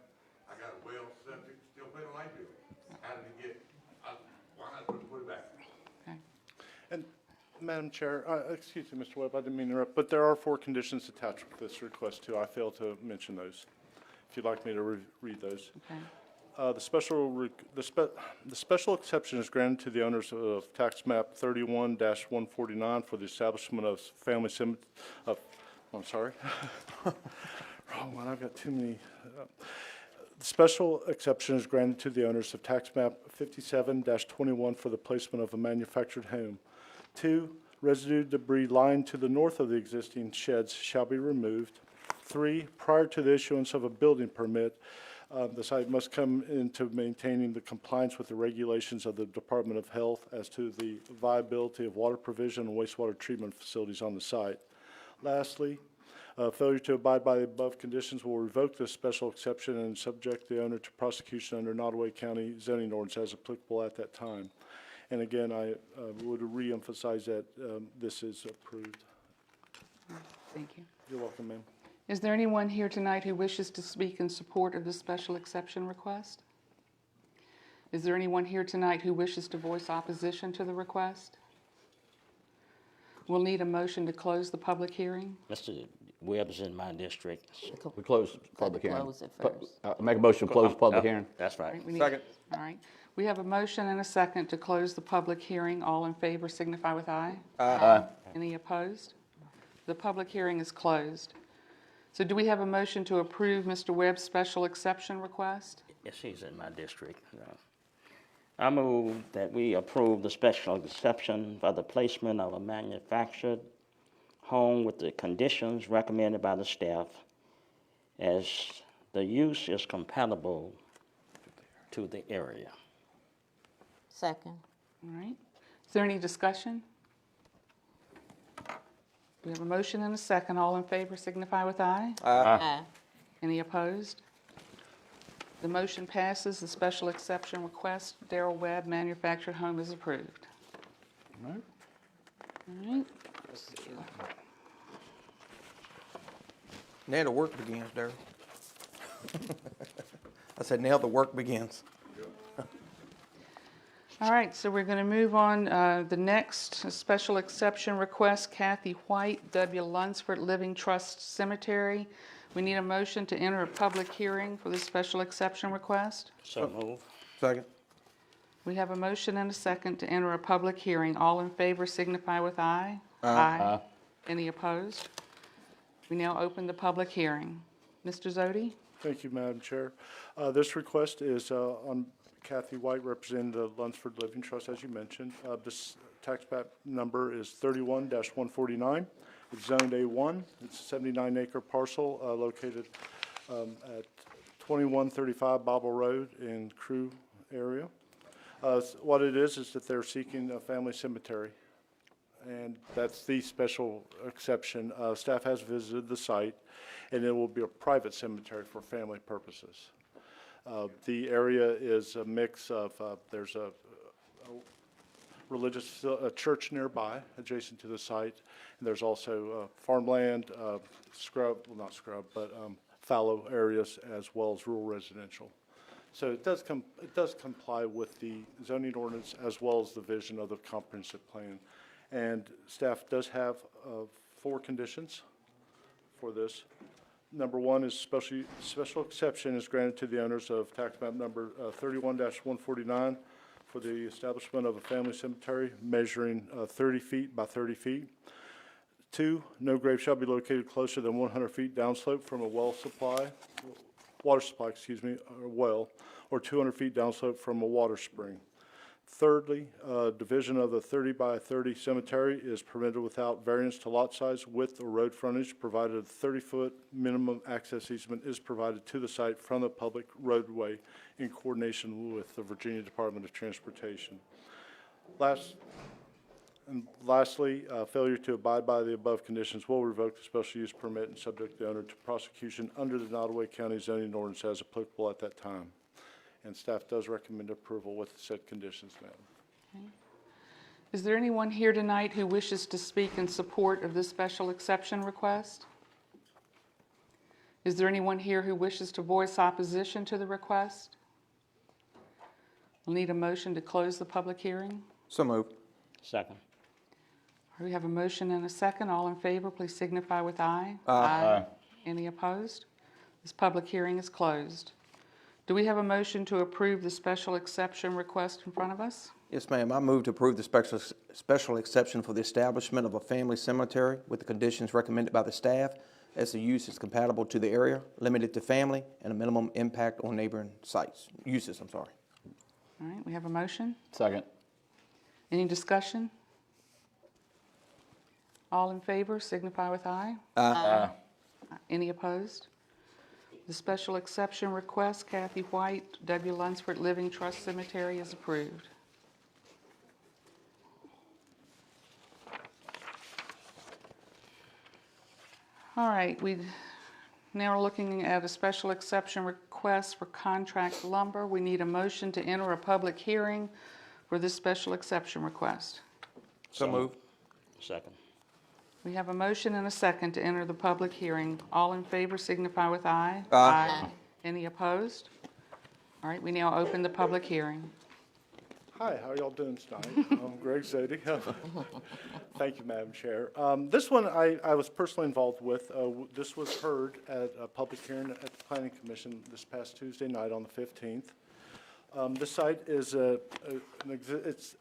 I got a well, septic, still paying a light bill. How did it get, why not put it back?
Okay.
And Madam Chair, excuse me, Mr. Webb, I didn't mean to interrupt, but there are 4 conditions attached with this request too. I failed to mention those. If you'd like me to read those. Okay. The special exception is granted to the owners of tax map 31-149 for the establishment of family I'm sorry. Wrong one, I've got too many. The special exception is granted to the owners of tax map 57-21 for the placement of a manufactured home. 2, residue debris lying to the north of the existing sheds shall be removed. 3, prior to the issuance of a building permit, the site must come into maintaining the compliance with the regulations of the Department of Health as to the viability of water provision and wastewater treatment facilities on the site. Lastly, failure to abide by the above conditions will revoke this special exception and subject the owner to prosecution under Nottoway County zoning ordinance as applicable at that time. And again, I would reemphasize that this is approved.
Thank you.
You're welcome, ma'am.
Is there anyone here tonight who wishes to speak in support of the special exception request? Is there anyone here tonight who wishes to voice opposition to the request? We'll need a motion to close the public hearing.
Mr. Webb is in my district.
We close the public hearing.
Close it first.
Make a motion to close the public hearing.
That's right.
Second. All right. We have a motion and a second to close the public hearing. All in favor signify with aye.
Aye.
Any opposed? The public hearing is closed. So do we have a motion to approve Mr. Webb's special exception request?
Yes, he's in my district. I move that we approve the special exception for the placement of a manufactured home with the conditions recommended by the staff as the use is compatible to the area.
Second.
All right. Is there any discussion? We have a motion and a second. All in favor signify with aye.
Aye.
Any opposed? The motion passes. The special exception request, Darrell Webb Manufactured Home, is approved.
All right.
All right.
Now the work begins, Darryl. I said, now the work begins.
All right, so we're going to move on. The next special exception request, Kathy White, W. Lunsford Living Trust Cemetery. We need a motion to enter a public hearing for the special exception request.
So move.
Second.
We have a motion and a second to enter a public hearing. All in favor signify with aye.
Aye.
Any opposed? We now open the public hearing. Mr. Zodi?
Thank you, Madam Chair. This request is on Kathy White, representing the Lunsford Living Trust, as you mentioned. This tax map number is 31-149. It's zoned A1. It's a 79-acre parcel located at 2135 Bobble Road in Crew area. What it is that they're seeking a family cemetery, and that's the special exception. Staff has visited the site, and it will be a private cemetery for family purposes. The area is a mix of, there's a religious church nearby, adjacent to the site, and there's also farmland, scrub, well not scrub, but fallow areas as well as rural residential. So it does comply with the zoning ordinance as well as the vision of the comprehensive plan. And staff does have 4 conditions for this. Number one is special exception is granted to the owners of tax map number 31-149 for the establishment of a family cemetery measuring 30 feet by 30 feet. 2, no grave shall be located closer than 100 feet downslope from a water supply, or well, or 200 feet downslope from a water spring. Thirdly, division of the 30 by 30 cemetery is permitted without variance to lot size, width, or road frontage, provided a 30-foot minimum access easement is provided to the site from the public roadway in coordination with the Virginia Department of Transportation. Lastly, failure to abide by the above conditions will revoke the special use permit and subject the owner to prosecution under the Nottaway County zoning ordinance as applicable at that time. And staff does recommend approval with said conditions, Madam.
Okay. Is there anyone here tonight who wishes to speak in support of this special exception request? Is there anyone here who wishes to voice opposition to the request? We'll need a motion to close the public hearing.
So moved.
Second.
We have a motion and a second. All in favor, please signify with aye.
Aye.
Any opposed? This public hearing is closed. Do we have a motion to approve the special exception request in front of us?
Yes, ma'am. I move to approve the special exception for the establishment of a family cemetery with the conditions recommended by the staff, as the use is compatible to the area, limited to family, and a minimum impact on neighboring uses. All
right, we have a motion.
Second.
Any discussion? All in favor, signify with aye.
Aye.
Any opposed? The special exception request, Kathy White, W. Lunsford Living Trust Cemetery, is approved. All right, we now are looking at a special exception request for contract lumber. We need a motion to enter a public hearing for this special exception request.
So moved.
Second.
We have a motion and a second to enter the public hearing. All in favor signify with aye.
Aye.
Any opposed? All right, we now open the public hearing.
Hi, how are y'all doing tonight? I'm Greg Zodi. Thank you, Madam Chair. This one I was personally involved with. This was heard at a public hearing at the Planning Commission this past Tuesday night on the 15th. The site is it's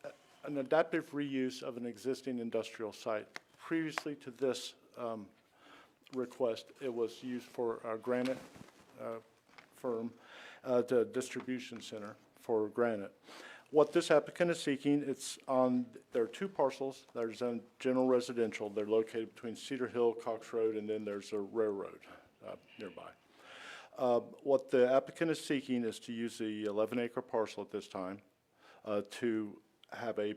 an adaptive reuse of an existing industrial site. Previously to this request, it was used for a granite firm, the distribution center for granite. What this applicant is seeking, there are two parcels. There's a general residential. They're located between Cedar Hill, Cox Road, and then there's a railroad nearby. What the applicant is seeking is to use the 11-acre parcel at this time to have a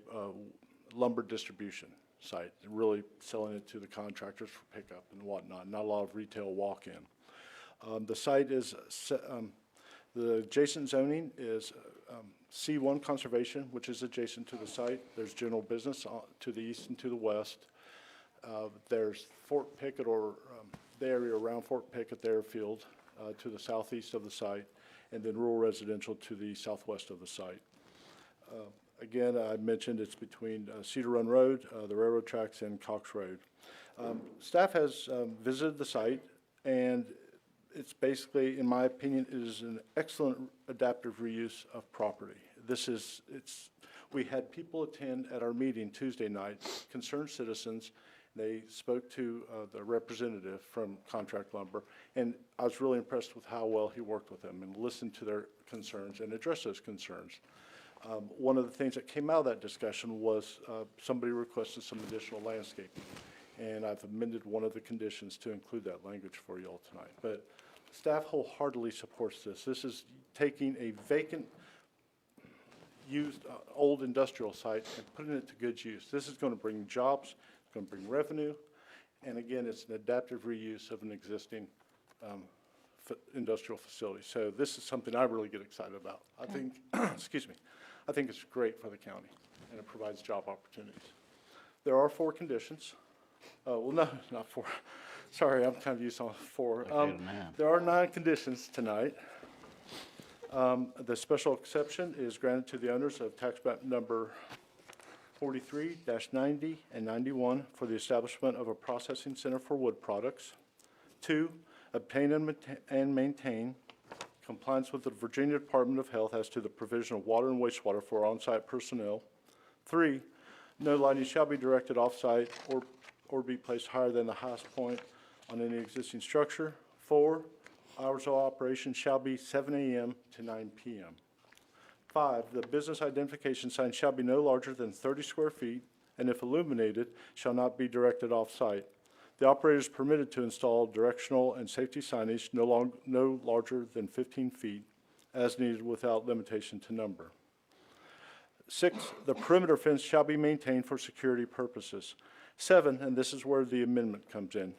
lumber distribution site, and really selling it to the contractors for pickup and whatnot. Not a lot of retail walk-in. The site is, the adjacent zoning is C1 conservation, which is adjacent to the site. There's general business to the east and to the west. There's Fort Pickett, or the area around Fort Pickett, the airfield, to the southeast of the site, and then rural residential to the southwest of the site. Again, I mentioned it's between Cedar Run Road, the railroad tracks, and Cox Road. Staff has visited the site, and it's basically, in my opinion, it is an excellent adaptive reuse of property. We had people attend at our meeting Tuesday night, concerned citizens. They spoke to the representative from Contract Lumber, and I was really impressed with how well he worked with them and listened to their concerns and addressed those concerns. One of the things that came out of that discussion was somebody requested some additional landscaping, and I've amended one of the conditions to include that language for you all tonight. But staff wholeheartedly supports this. This is taking a vacant, used, old industrial site and putting it to good use. This is going to bring jobs, it's going to bring revenue, and again, it's an adaptive reuse of an existing industrial facility. So this is something I really get excited about. I think, excuse me, I think it's great for the county, and it provides job opportunities. There are 4 conditions. Well, no, not 4. Sorry, I'm kind of used on 4. There are 9 conditions tonight. The special exception is granted to the owners of tax map number 43-90 and 91 for the establishment of a processing center for wood products. 2, obtain and maintain compliance with the Virginia Department of Health as to the provision of water and wastewater for on-site personnel. 3, no lighting shall be directed off-site or be placed higher than the highest point on any existing structure. 4, hours of operation shall be 7 a.m. to 9 p.m. 5, the business identification sign shall be no larger than 30 square feet, and if illuminated, shall not be directed off-site. The operator is permitted to install directional and safety signage no larger than 15 feet as needed without limitation to number. 6, the perimeter fence shall be maintained for security purposes. 7, and this is where the amendment comes in,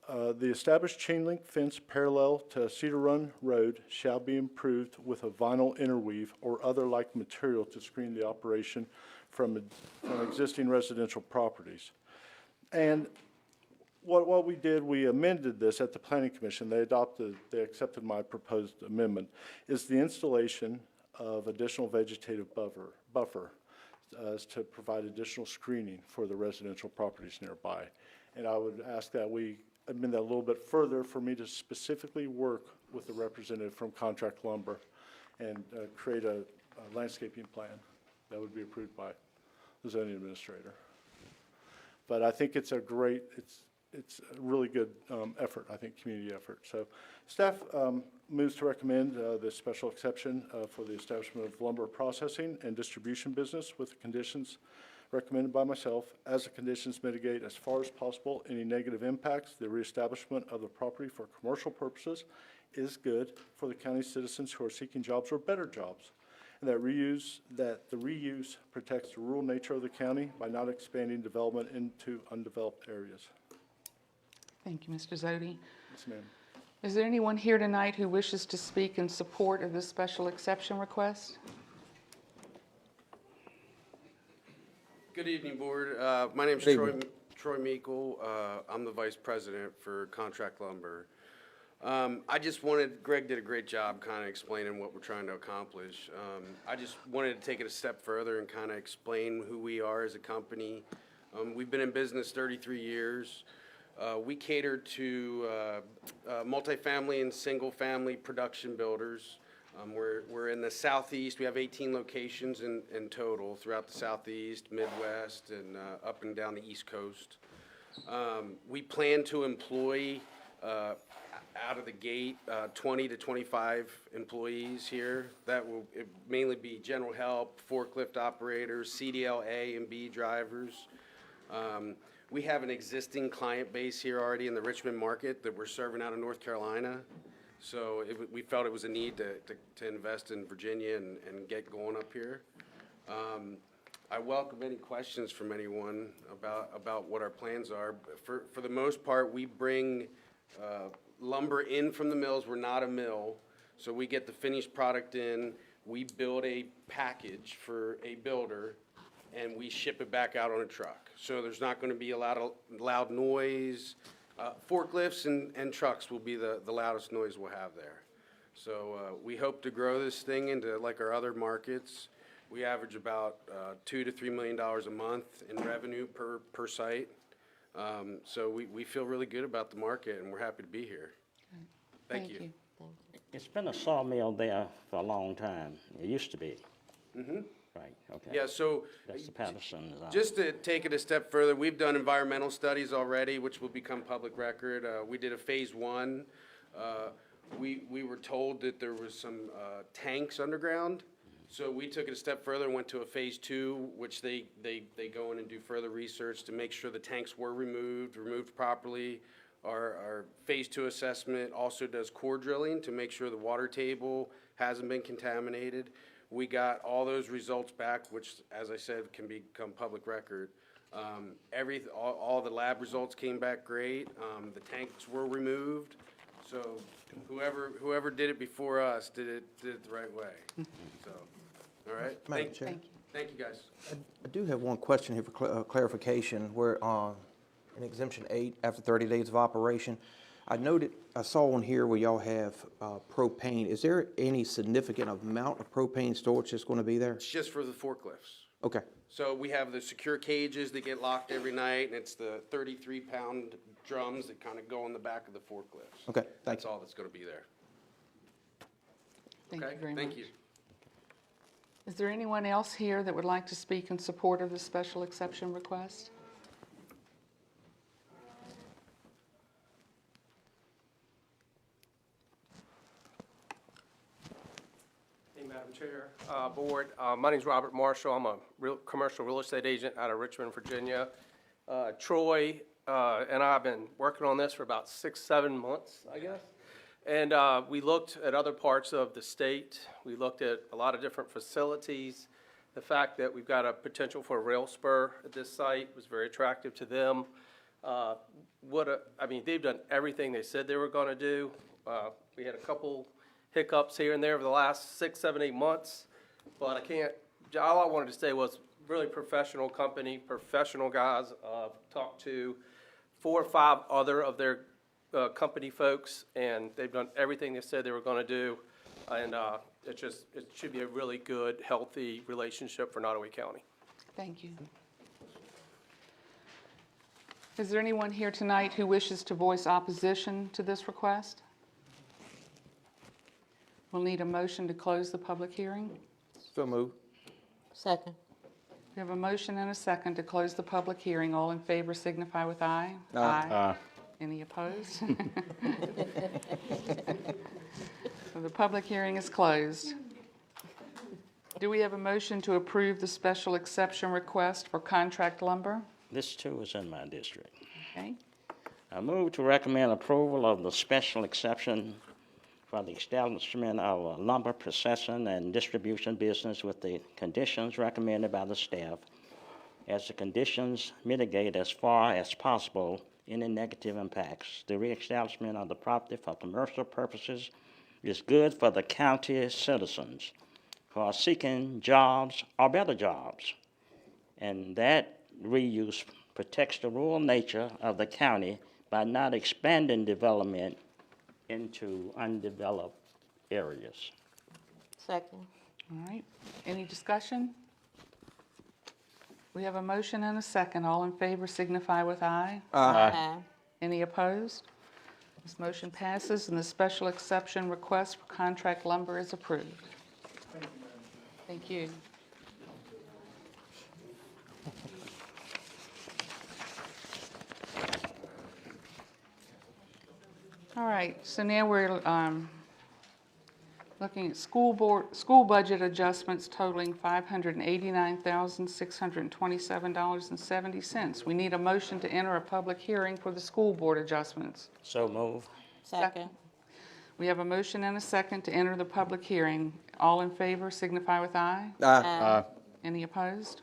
the established chain link fence parallel to Cedar Run Road shall be improved with a vinyl interweave or other like material to screen the operation from existing residential properties. And what we did, we amended this at the Planning Commission. They accepted my proposed amendment, is the installation of additional vegetative buffer to provide additional screening for the residential properties nearby. And I would ask that we amend that a little bit further for me to specifically work with the representative from Contract Lumber and create a landscaping plan that would be approved by the zoning administrator. But I think it's a great, it's a really good effort, I think, community effort. So staff moves to recommend the special exception for the establishment of lumber processing and distribution business with the conditions recommended by myself. As the conditions mitigate as far as possible any negative impacts, the reestablishment of the property for commercial purposes is good for the county citizens who are seeking jobs or better jobs. And that the reuse protects the rural nature of the county by not expanding development into undeveloped areas.
Thank you, Mr. Zodi.
Yes, ma'am.
Is there anyone here tonight who wishes to speak in support of this special exception request?
Good evening, Board. My name is Troy Meikle. I'm the Vice President for Contract Lumber. Greg did a great job kind of explaining what we're trying to accomplish. I just wanted to take it a step further and kind of explain who we are as a company. We've been in business 33 years. We cater to multifamily and single-family production builders. We're in the Southeast. We have 18 locations in total throughout the Southeast, Midwest, and up and down the East Coast. We plan to employ out of the gate 20 to 25 employees here. That will mainly be general help, forklift operators, CDL A and B drivers. We have an existing client base here already in the Richmond market that we're serving out of North Carolina. So we felt it was a need to invest in Virginia and get going up here. I welcome any questions from anyone about what our plans are. For the most part, we bring lumber in from the mills. We're not a mill, so we get the finished product in. We build a package for a builder, and we ship it back out on a truck. So there's not going to be a lot of loud noise. Forklifts and trucks will be the loudest noise we'll have there. So we hope to grow this thing into like our other markets. We average about $2 to $3 million a month in revenue per site. So we feel really good about the market, and we're happy to be here. Thank you.
It's been a sawmill there for a long time. It used to be.
Mm-hmm.
Right, okay.
Yeah, so
That's the Patterson design.
just to take it a step further, we've done environmental studies already, which will become public record. We did a phase 1. We were told that there was some tanks underground. So we took it a step further and went to a phase 2, which they go in and do further research to make sure the tanks were removed properly. Our phase 2 assessment also does core drilling to make sure the water table hasn't been contaminated. We got all those results back, which, as I said, can become public record. All the lab results came back great. The tanks were removed. So whoever did it before us did it the right way. So, all right.
Madam Chair.
Thank you, guys.
I do have one question here for clarification. Where in Exemption 8, after 30 days of operation, I saw on here where y'all have propane. Is there any significant amount of propane storage that's going to be there?
It's just for the forklifts.
Okay.
So we have the secure cages that get locked every night, and it's the 33-pound drums that kind of go on the back of the forklifts.
Okay, thank
That's all that's going to be there.
Thank
Okay?
you very much.
Thank you.
Is there anyone else here that would like to speak in support of the special exception request?
Hey, Madam Chair, Board. My name's Robert Marshall. I'm a commercial real estate agent out of Richmond, Virginia. Troy and I have been working on this for about 6-7 months, I guess. And we looked at other parts of the state. We looked at a lot of different facilities. The fact that we've got a potential for a rail spur at this site was very attractive to them. I mean, they've done everything they said they were going to do. We had a couple hiccups here and there over the last 6, 7, 8 months, but all I wanted to say was really professional company, professional guys. Talked to 4 or 5 other of their company folks, and they've done everything they said they were going to do, and it should be a really good, healthy relationship for Nottoway County.
Thank you. Is there anyone here tonight who wishes to voice opposition to this request? We'll need a motion to close the public hearing.
So move.
Second.
We have a motion and a second to close the public hearing. All in favor signify with aye.
Aye.
Any opposed? So the public hearing is closed. Do we have a motion to approve the special exception request for contract lumber?
This too is in my district.
Okay.
I move to recommend approval of the special exception for the establishment of a lumber processing and distribution business with the conditions recommended by the staff, as the conditions mitigate as far as possible any negative impacts. The reestablishment of the property for commercial purposes is good for the county citizens who are seeking jobs or better jobs, and that reuse protects the rural nature of the county by not expanding development into undeveloped areas.
Second.
All right. Any discussion? We have a motion and a second. All in favor signify with aye.
Aye.
Any opposed? This motion passes and the special exception request for contract lumber is approved. Thank you. All right, so now we're looking at school budget adjustments totaling $589,627.70. We need a motion to enter a public hearing for the school board adjustments.
So move.
Second.
We have a motion and a second to enter the public hearing. All in favor signify with aye.
Aye.
Any opposed?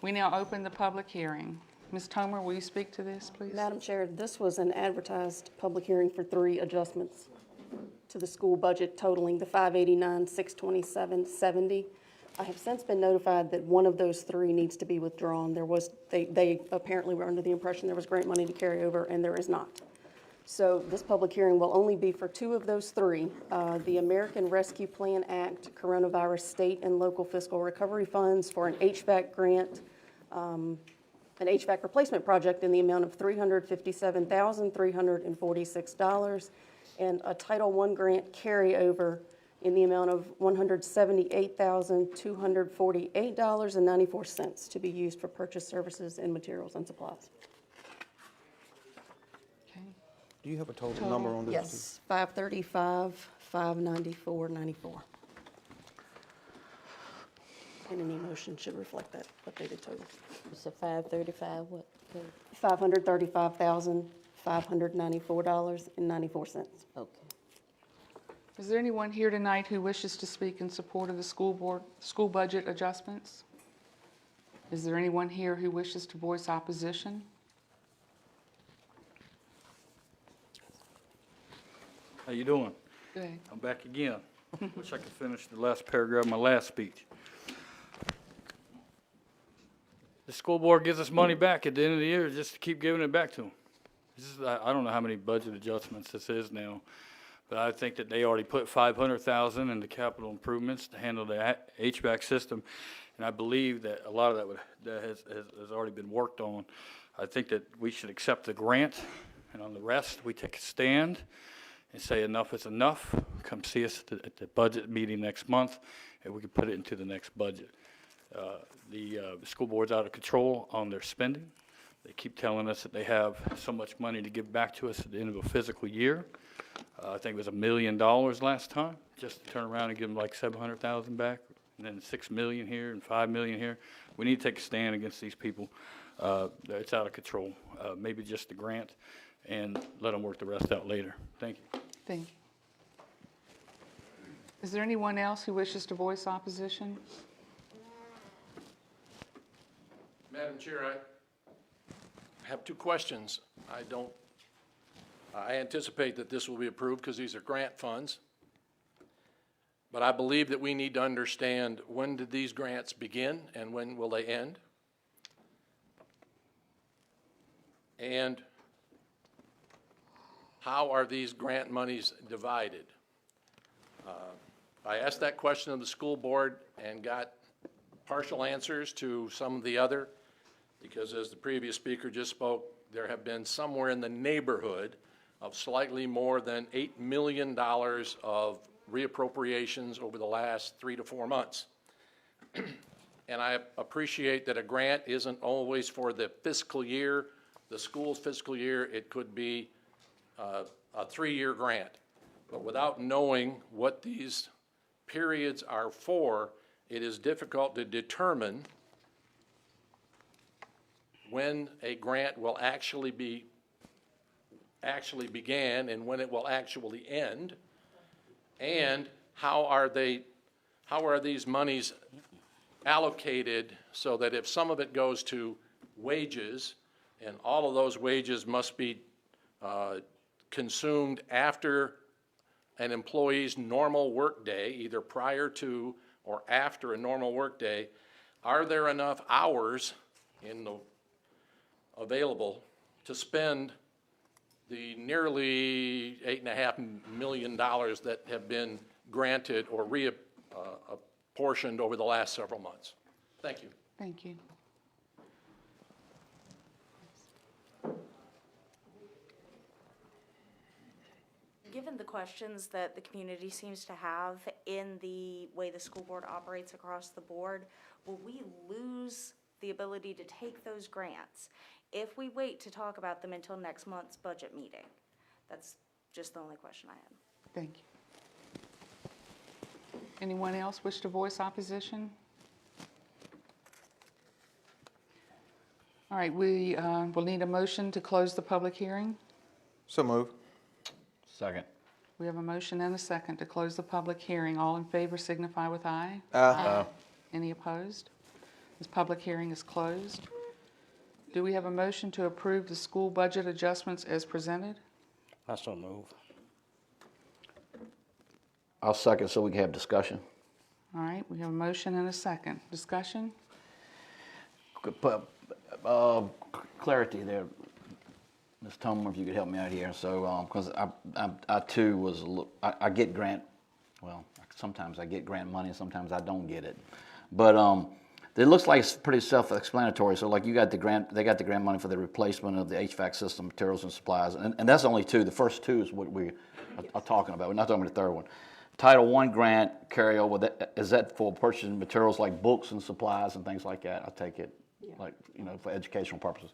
We now open the public hearing. Ms. Tomer, will you speak to this, please?
Madam Chair, this was an advertised public hearing for 3 adjustments to the school budget totaling the $589,627.70. I have since been notified that one of those 3 needs to be withdrawn. They apparently were under the impression there was grant money to carry over, and there is not. So this public hearing will only be for 2 of those 3. The American Rescue Plan Act, Coronavirus State and Local Fiscal Recovery Funds for an HVAC grant, an HVAC replacement project in the amount of $357,346, and a Title I grant carryover in the amount of $178,248.94 to be used for purchase services and materials and supplies.
Do you have a total number on this?
Yes, 535, 594.94. And any motion should reflect that updated total.
It's a 535, what?
$535,594.94.
Okay.
Is there anyone here tonight who wishes to speak in support of the school budget adjustments? Is there anyone here who wishes to voice opposition?
How you doing?
Good.
I'm back again. Wish I could finish the last paragraph of my last speech. The school board gives us money back at the end of the year just to keep giving it back to them. I don't know how many budget adjustments this is now, But I think that they already put $500,000 into capital improvements to handle the HVAC system. And I believe that a lot of that has already been worked on. I think that we should accept the grant, and on the rest, we take a stand and say enough is enough. Come see us at the budget meeting next month, and we can put it into the next budget. The school board's out of control on their spending. They keep telling us that they have so much money to give back to us at the end of a fiscal year. I think it was $1 million last time, just to turn around and give them like $700,000 back, and then $6 million here and $5 million here. We need to take a stand against these people. It's out of control. Maybe just the grant, and let them work the rest out later. Thank you.
Thank you. Is there anyone else who wishes to voice opposition?
Madam Chair, I have two questions. I anticipate that this will be approved because these are grant funds. But I believe that we need to understand, when did these grants begin and when will they end? And how are these grant monies divided? I asked that question of the school board and got partial answers to some of the other, because as the previous speaker just spoke, there have been somewhere in the neighborhood of slightly more than $8 million of reappropriations over the last 3 to 4 months. And I appreciate that a grant isn't always for the fiscal year, the school's fiscal year. It could be a 3-year grant. But without knowing what these periods are for, it is difficult to determine when a grant will actually began and when it will actually end, and how are these monies allocated so that if some of it goes to wages, and all of those wages must be consumed after an employee's normal workday, either prior to or after a normal workday, are there enough hours available to spend the nearly $8.5 million that have been granted or reapportioned over the last several months? Thank you.
Thank you.
Given the questions that the community seems to have in the way the school board operates across the board, will we lose the ability to take those grants if we wait to talk about them until next month's budget meeting? That's just the only question I had.
Thank you. Anyone else wish to voice opposition? All right, we will need a motion to close the public hearing.
So move.
Second.
We have a motion and a second to close the public hearing. All in favor signify with aye.
Aye.
Any opposed? This public hearing is closed. Do we have a motion to approve the school budget adjustments as presented?
I so move.
I'll second so we can have discussion.
All right, we have a motion and a second. Discussion?
Clarity there, Ms. Tomer, if you could help me out here. So, because I too was a little, I get grant, well, sometimes I get grant money, sometimes I don't get it. But it looks like it's pretty self-explanatory. So like you got the grant, they got the grant money for the replacement of the HVAC system, materials and supplies. And that's only two. The first two is what we are talking about. We're not talking about the third one. Title I grant carryover, is that for purchasing materials like books and supplies and things like that? I take it, like, you know, for educational purposes.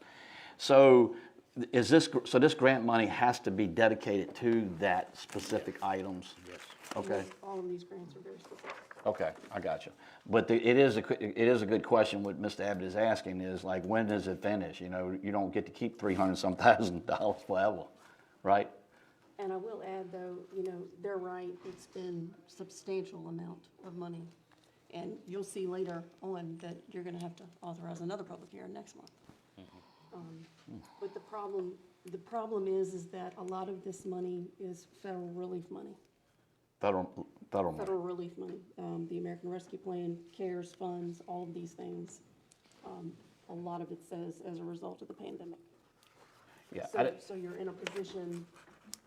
So this grant money has to be dedicated to that specific items? Yes. Okay.
All of these grants are very specific.
Okay, I got you. But it is a good question. What Mr. Abbott is asking is, like, when does it finish? You know, you don't get to keep $300-some thousand forever, right?
And I will add, though, you know, they're right. It's been a substantial amount of money. And you'll see later on that you're going to have to authorize another public hearing next month. But the problem is that a lot of this money is federal relief money.
Federal money.
Federal relief money. The American Rescue Plan, CARES funds, all of these things. A lot of it says as a result of the pandemic.
Yeah.
So you're in a position,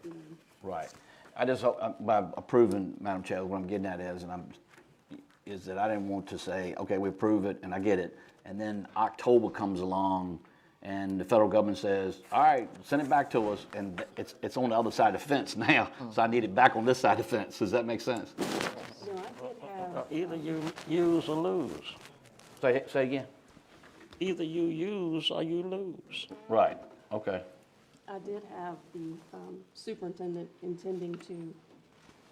you know.
Right. I just hope, by approving, Madam Chair, what I'm getting at is that I didn't want to say, okay, we approve it, and I get it, and then October comes along, and the federal government says, all right, send it back to us, and it's on the other side of the fence now, so I need it back on this side of the fence. Does that make sense?
No, I did have,
Either you use or lose.
Say again?
Either you use or you lose.
Right, okay.
I did have the superintendent intending to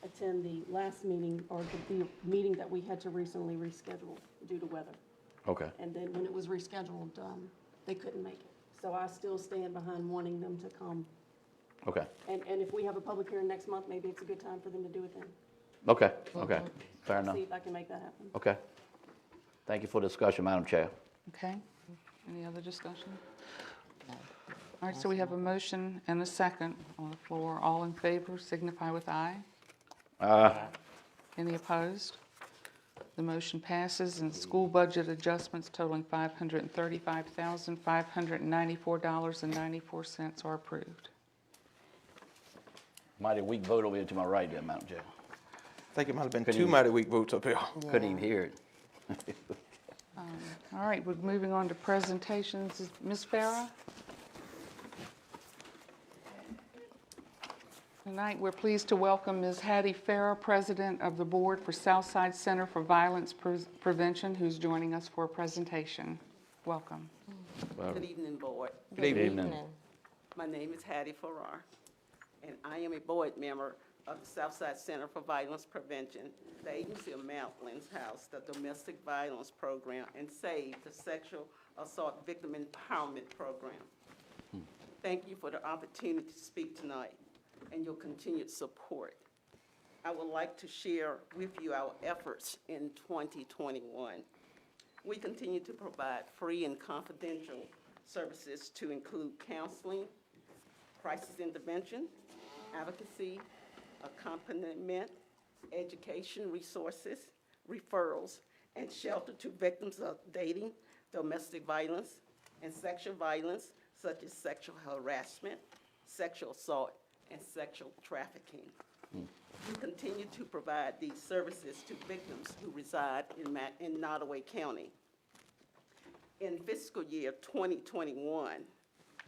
attend the last meeting, or the meeting that we had to recently reschedule due to weather.
Okay.
And then when it was rescheduled, they couldn't make it. So I still stand behind wanting them to come.
Okay.
And if we have a public hearing next month, maybe it's a good time for them to do it then.
Okay, okay, fair enough.
See if I can make that happen.
Okay. Thank you for the discussion, Madam Chair.
Okay. Any other discussion? All right, so we have a motion and a second on the floor. All in favor signify with aye. Any opposed? The motion passes, and school budget adjustments totaling $535,594.94 are approved.
Mighty weak vote over here to my right there, Madam Chair.
I think it might have been two mighty weak votes up here.
Couldn't even hear it.
All right, we're moving on to presentations. Ms. Farah? Tonight, we're pleased to welcome Ms. Hattie Farah, President of the Board for Southside Center for Violence Prevention, who's joining us for a presentation. Welcome.
Good evening, Board.
Good evening.
My name is Hattie Farrar, and I am a board member of the Southside Center for Violence Prevention, the agency of Madeleine's House, the Domestic Violence Program, and SAVE, the Sexual Assault Victim Empowerment Program. Thank you for the opportunity to speak tonight and your continued support. I would like to share with you our efforts in 2021. We continue to provide free and confidential services to include counseling, crisis intervention, advocacy, accompaniment, education resources, referrals, and shelter to victims of dating, domestic violence, and sexual violence, such as sexual harassment, sexual assault, and sexual trafficking. We continue to provide these services to victims who reside in Nottoway County. In fiscal year 2021,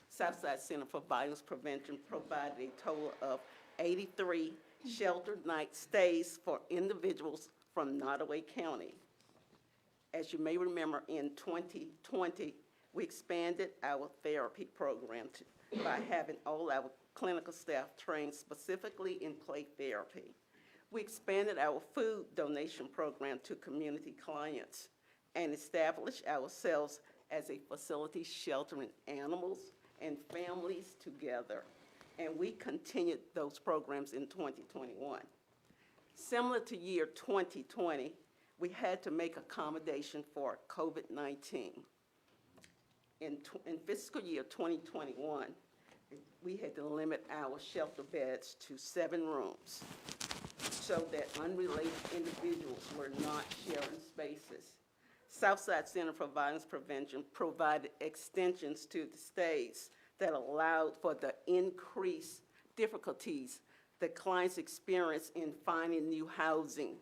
Southside Center for Violence Prevention provided a total of 83 sheltered night stays for individuals from Nottoway County. As you may remember, in 2020, we expanded our therapy program by having all our clinical staff trained specifically in play therapy. We expanded our food donation program to community clients and established ourselves as a facility sheltering animals and families together. And we continued those programs in 2021. Similar to year 2020, we had to make accommodation for COVID-19. In fiscal year 2021, we had to limit our shelter beds to 7 rooms so that unrelated individuals were not sharing spaces. Southside Center for Violence Prevention provided extensions to the stays that allowed for the increased difficulties that clients experience in finding new housing.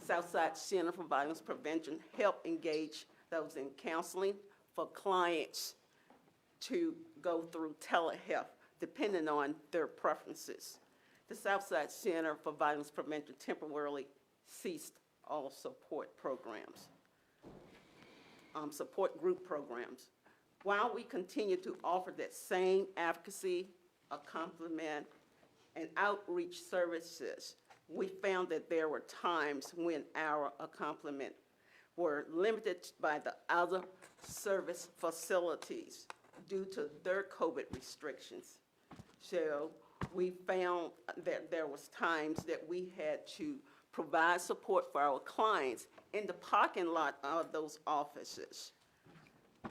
Southside Center for Violence Prevention helped engage those in counseling for clients to go through telehealth, depending on their preferences. The Southside Center for Violence Prevention temporarily ceased all support programs, support group programs. While we continue to offer that same advocacy, accompaniment, and outreach services, we found that there were times when our accompaniment were limited by the other service facilities due to their COVID restrictions. So we found that there was times that we had to provide support for our clients in the parking lot of those offices.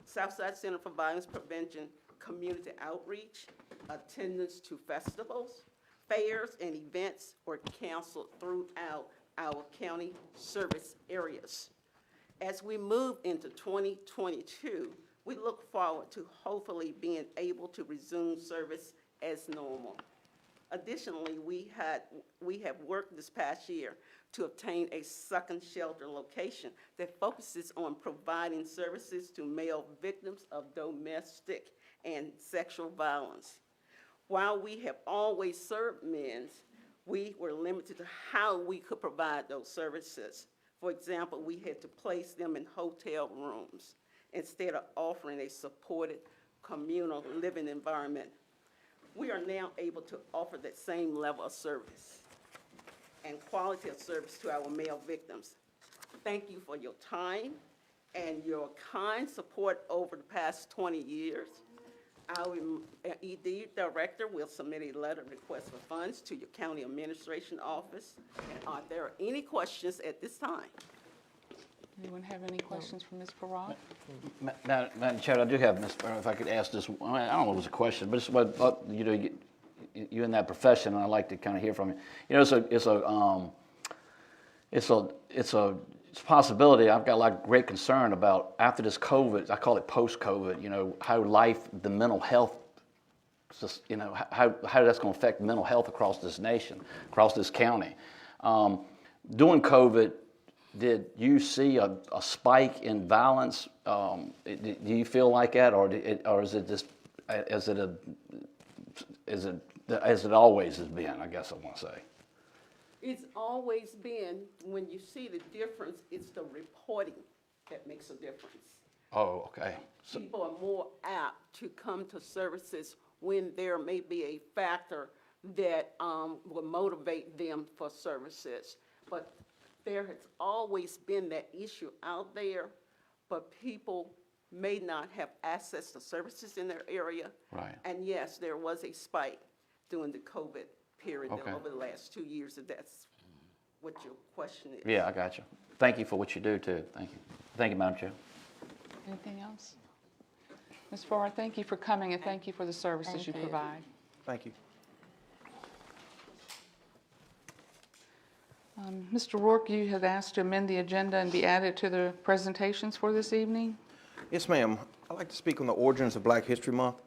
Southside Center for Violence Prevention community outreach, attendance to festivals, fairs, and events were canceled throughout our county service areas. As we move into 2022, we look forward to hopefully being able to resume service as normal. Additionally, we have worked this past year to obtain a second shelter location that focuses on providing services to male victims of domestic and sexual violence. While we have always served men, we were limited to how we could provide those services. For example, we had to place them in hotel rooms instead of offering a supported communal living environment. We are now able to offer that same level of service and quality of service to our male victims. Thank you for your time and your kind support over the past 20 years. Our ED director will submit a letter of request for funds to your county administration office. And are there any questions at this time?
Anyone have any questions for Ms. Farrar?
Madam Chair, I do have, Ms. Farrar, if I could ask this, I don't know if it was a question, but it's what, you know, you're in that profession, and I'd like to kind of hear from you. You know, it's a possibility. I've got a lot of great concern about after this COVID, I call it post-COVID, you know, how the mental health, just, you know, how that's going to affect mental health across this nation, across this county. During COVID, did you see a spike in violence? Do you feel like that, or is it just as it always has been? I guess I want to say.
It's always been, when you see the difference, it's the reporting that makes a difference.
Oh, okay.
People are more apt to come to services when there may be a factor that will motivate them for services. But there has always been that issue out there, but people may not have access to services in their area.
Right.
And yes, there was a spike during the COVID period
Okay.
over the last 2 years, if that's what your question is.
Yeah, I got you. Thank you for what you do, too. Thank you. Thank you, Madam Chair.
Anything else? Ms. Farrar, thank you for coming, and thank you for the services you provide.
Thank you.
Mr. Rourke, you have asked to amend the agenda and be added to the presentations for this evening.
Yes, ma'am. I'd like to speak on the origins of Black History Month.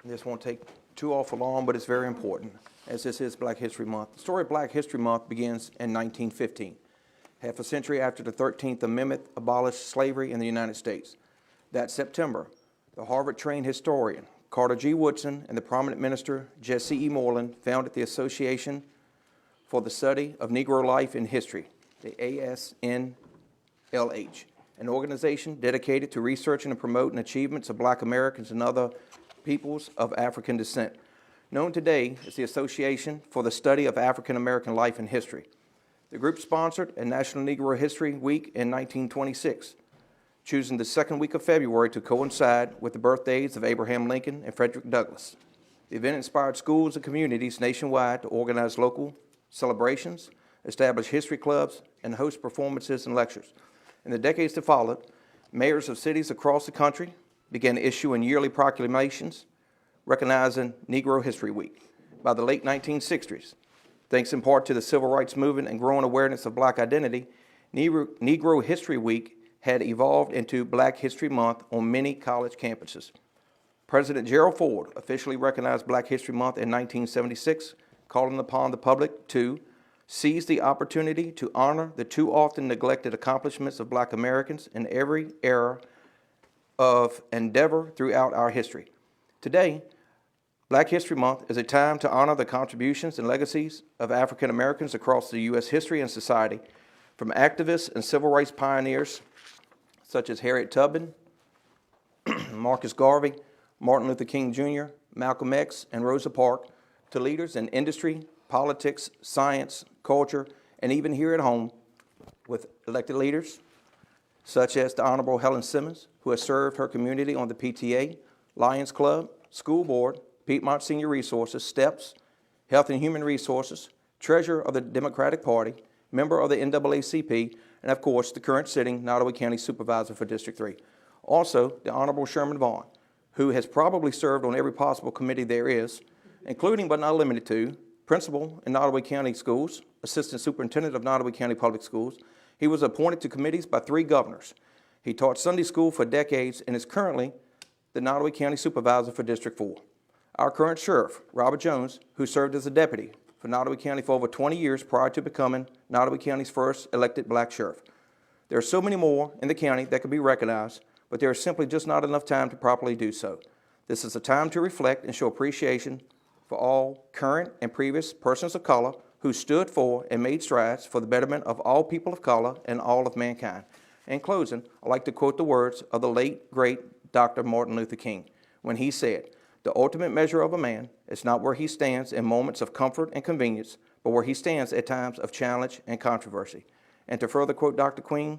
This won't take too awful long, but it's very important, as this is Black History Month. The story of Black History Month begins in 1915, half a century after the 13th Amendment abolished slavery in the United States. That September, the Harvard-trained historian Carter G. Woodson and the prominent minister Jesse E. Moreland founded the Association for the Study of Negro Life and History, the ASNLH, an organization dedicated to researching and promoting achievements of Black Americans and other peoples of African descent, known today as the Association for the Study of African American Life and History. The group sponsored a National Negro History Week in 1926, choosing the second week of February to coincide with the birthdays of Abraham Lincoln and Frederick Douglass. The event inspired schools and communities nationwide to organize local celebrations, establish history clubs, and host performances and lectures. In the decades that followed, mayors of cities across the country began issuing yearly proclamations recognizing Negro History Week. By the late 1960s, thanks in part to the civil rights movement and growing awareness of Black identity, Negro History Week had evolved into Black History Month on many college campuses. President Gerald Ford officially recognized Black History Month in 1976, calling upon the public to seize the opportunity to honor the too often neglected accomplishments of Black Americans in every era of endeavor throughout our history. Today, Black History Month is a time to honor the contributions and legacies of African Americans across the U.S. history and society, from activists and civil rights pioneers such as Harriet Tubman, Marcus Garvey, Martin Luther King Jr., Malcolm X, and Rosa Parks, to leaders in industry, politics, science, culture, and even here at home with elected leaders such as the Honorable Helen Simmons, who has served her community on the PTA, Lions Club, School Board, Piedmont Senior Resources, STEPS, Health and Human Resources, Treasurer of the Democratic Party, member of the NAACP, and of course, the current sitting Nottaway County Supervisor for District 3. Also, the Honorable Sherman Vaughn, who has probably served on every possible committee there is, including but not limited to Principal in Nottaway County Schools, Assistant Superintendent of Nottaway County Public Schools. He was appointed to committees by 3 governors. He taught Sunday school for decades and is currently the Nottaway County Supervisor for District 4. Our current sheriff, Robert Jones, who served as a deputy for Nottaway County for over 20 years prior to becoming Nottaway County's first elected black sheriff. There are so many more in the county that could be recognized, but there is simply just not enough time to properly do so. This is a time to reflect and show appreciation for all current and previous persons of color who stood for and made strides for the betterment of all people of color and all of mankind. In closing, I'd like to quote the words of the late, great Dr. Martin Luther King when he said, "The ultimate measure of a man is not where he stands in moments of comfort and convenience, but where he stands at times of challenge and controversy." And to further quote Dr. King,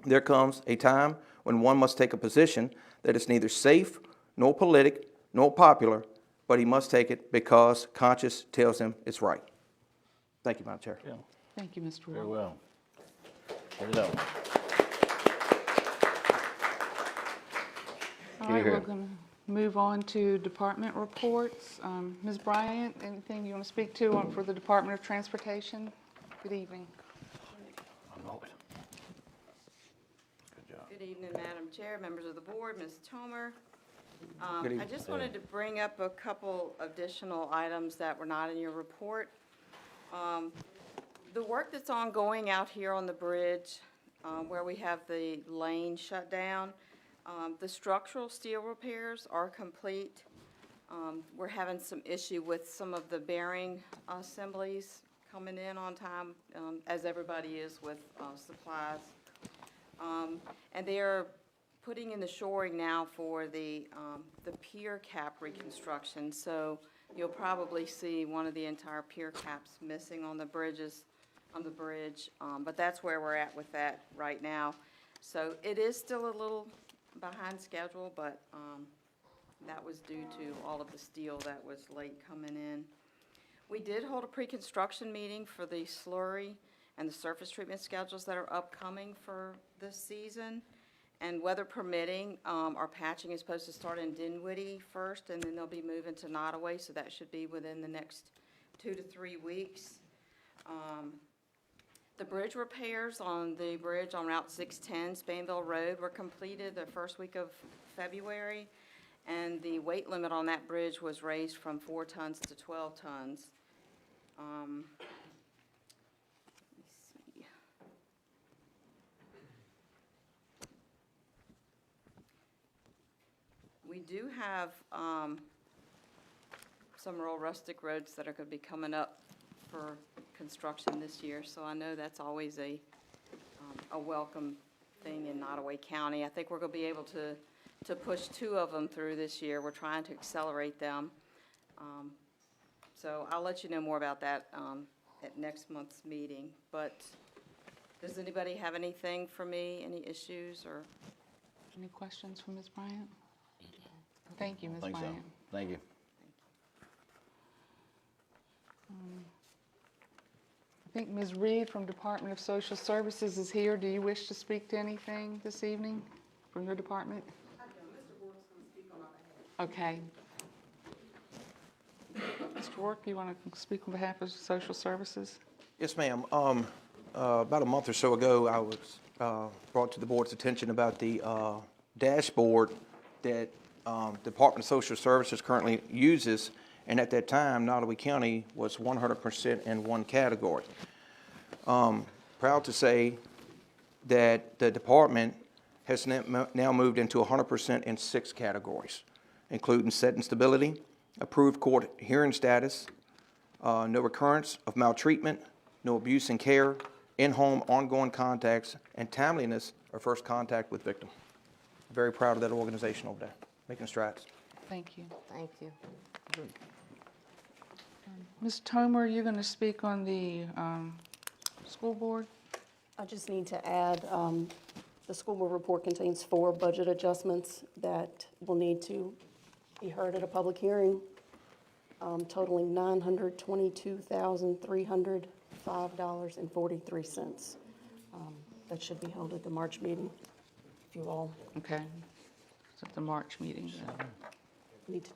there comes a time when one must take a position that is neither safe, nor politic, nor popular, but he must take it because conscience tells him it's right. Thank you, Madam Chair.
Thank you, Mr.
Very
Wall.
well. Very well.
All right, we're going to move on to department reports. Ms. Bryant, anything you want to speak to for the Department of Transportation? Good evening.
Good evening, Madam Chair, members of the board, Ms. Tomer.
Good evening.
I just wanted to bring up a couple additional items that were not in your report. The work that's ongoing out here on the bridge, where we have the lane shut down, the structural steel repairs are complete. We're having some issue with some of the bearing assemblies coming in on time, as everybody is with supplies. And they are putting in the shoring now for the pier cap reconstruction. So you'll probably see one of the entire pier caps missing on the bridge. But that's where we're at with that right now. So it is still a little behind schedule, but that was due to all of the steel that was late coming in. We did hold a pre-construction meeting for the slurry and the surface treatment schedules that are upcoming for this season. And weather permitting, our patching is supposed to start in Dinwiddie first, and then they'll be moving to Nottaway, so that should be within the next 2 to 3 weeks. The bridge repairs on the bridge on Route 610, Spainville Road, were completed the first week of February, and the weight limit on that bridge was raised from 4 tons to 12 tons. Let me see. We do have some rural rustic roads that are going to be coming up for construction this year, so I know that's always a welcome thing in Nottaway County. I think we're going to be able to push 2 of them through this year. We're trying to accelerate them. So I'll let you know more about that at next month's meeting. But does anybody have anything for me, any issues or?
Any questions from Ms. Bryant? Thank you, Ms.
I think so.
Bryant.
Thank you.
I think Ms. Reed from Department of Social Services is here. Do you wish to speak to anything this evening from your department?
I do. Mr. Ward's going to speak on our behalf.
Okay. Mr. Work, you want to speak on behalf of Social Services?
Yes, ma'am. About a month or so ago, I was brought to the board's attention about the dashboard that Department of Social Services currently uses, and at that time, Nottaway County was 100% in one category. Proud to say that the department has now moved into 100% in 6 categories, including set and stability, approved court hearing status, no recurrence of maltreatment, no abuse in care, in-home ongoing contacts, and timeliness of first contact with victim. Very proud of that organization over there, making strides.
Thank you.
Thank you.
Ms. Tomer, you're going to speak on the school board?
I just need to add, the school board report contains 4 budget adjustments that will need to be heard at a public hearing, totaling $922,305.43. That should be held at the March meeting, if you all
Okay. It's at the March meeting.
need to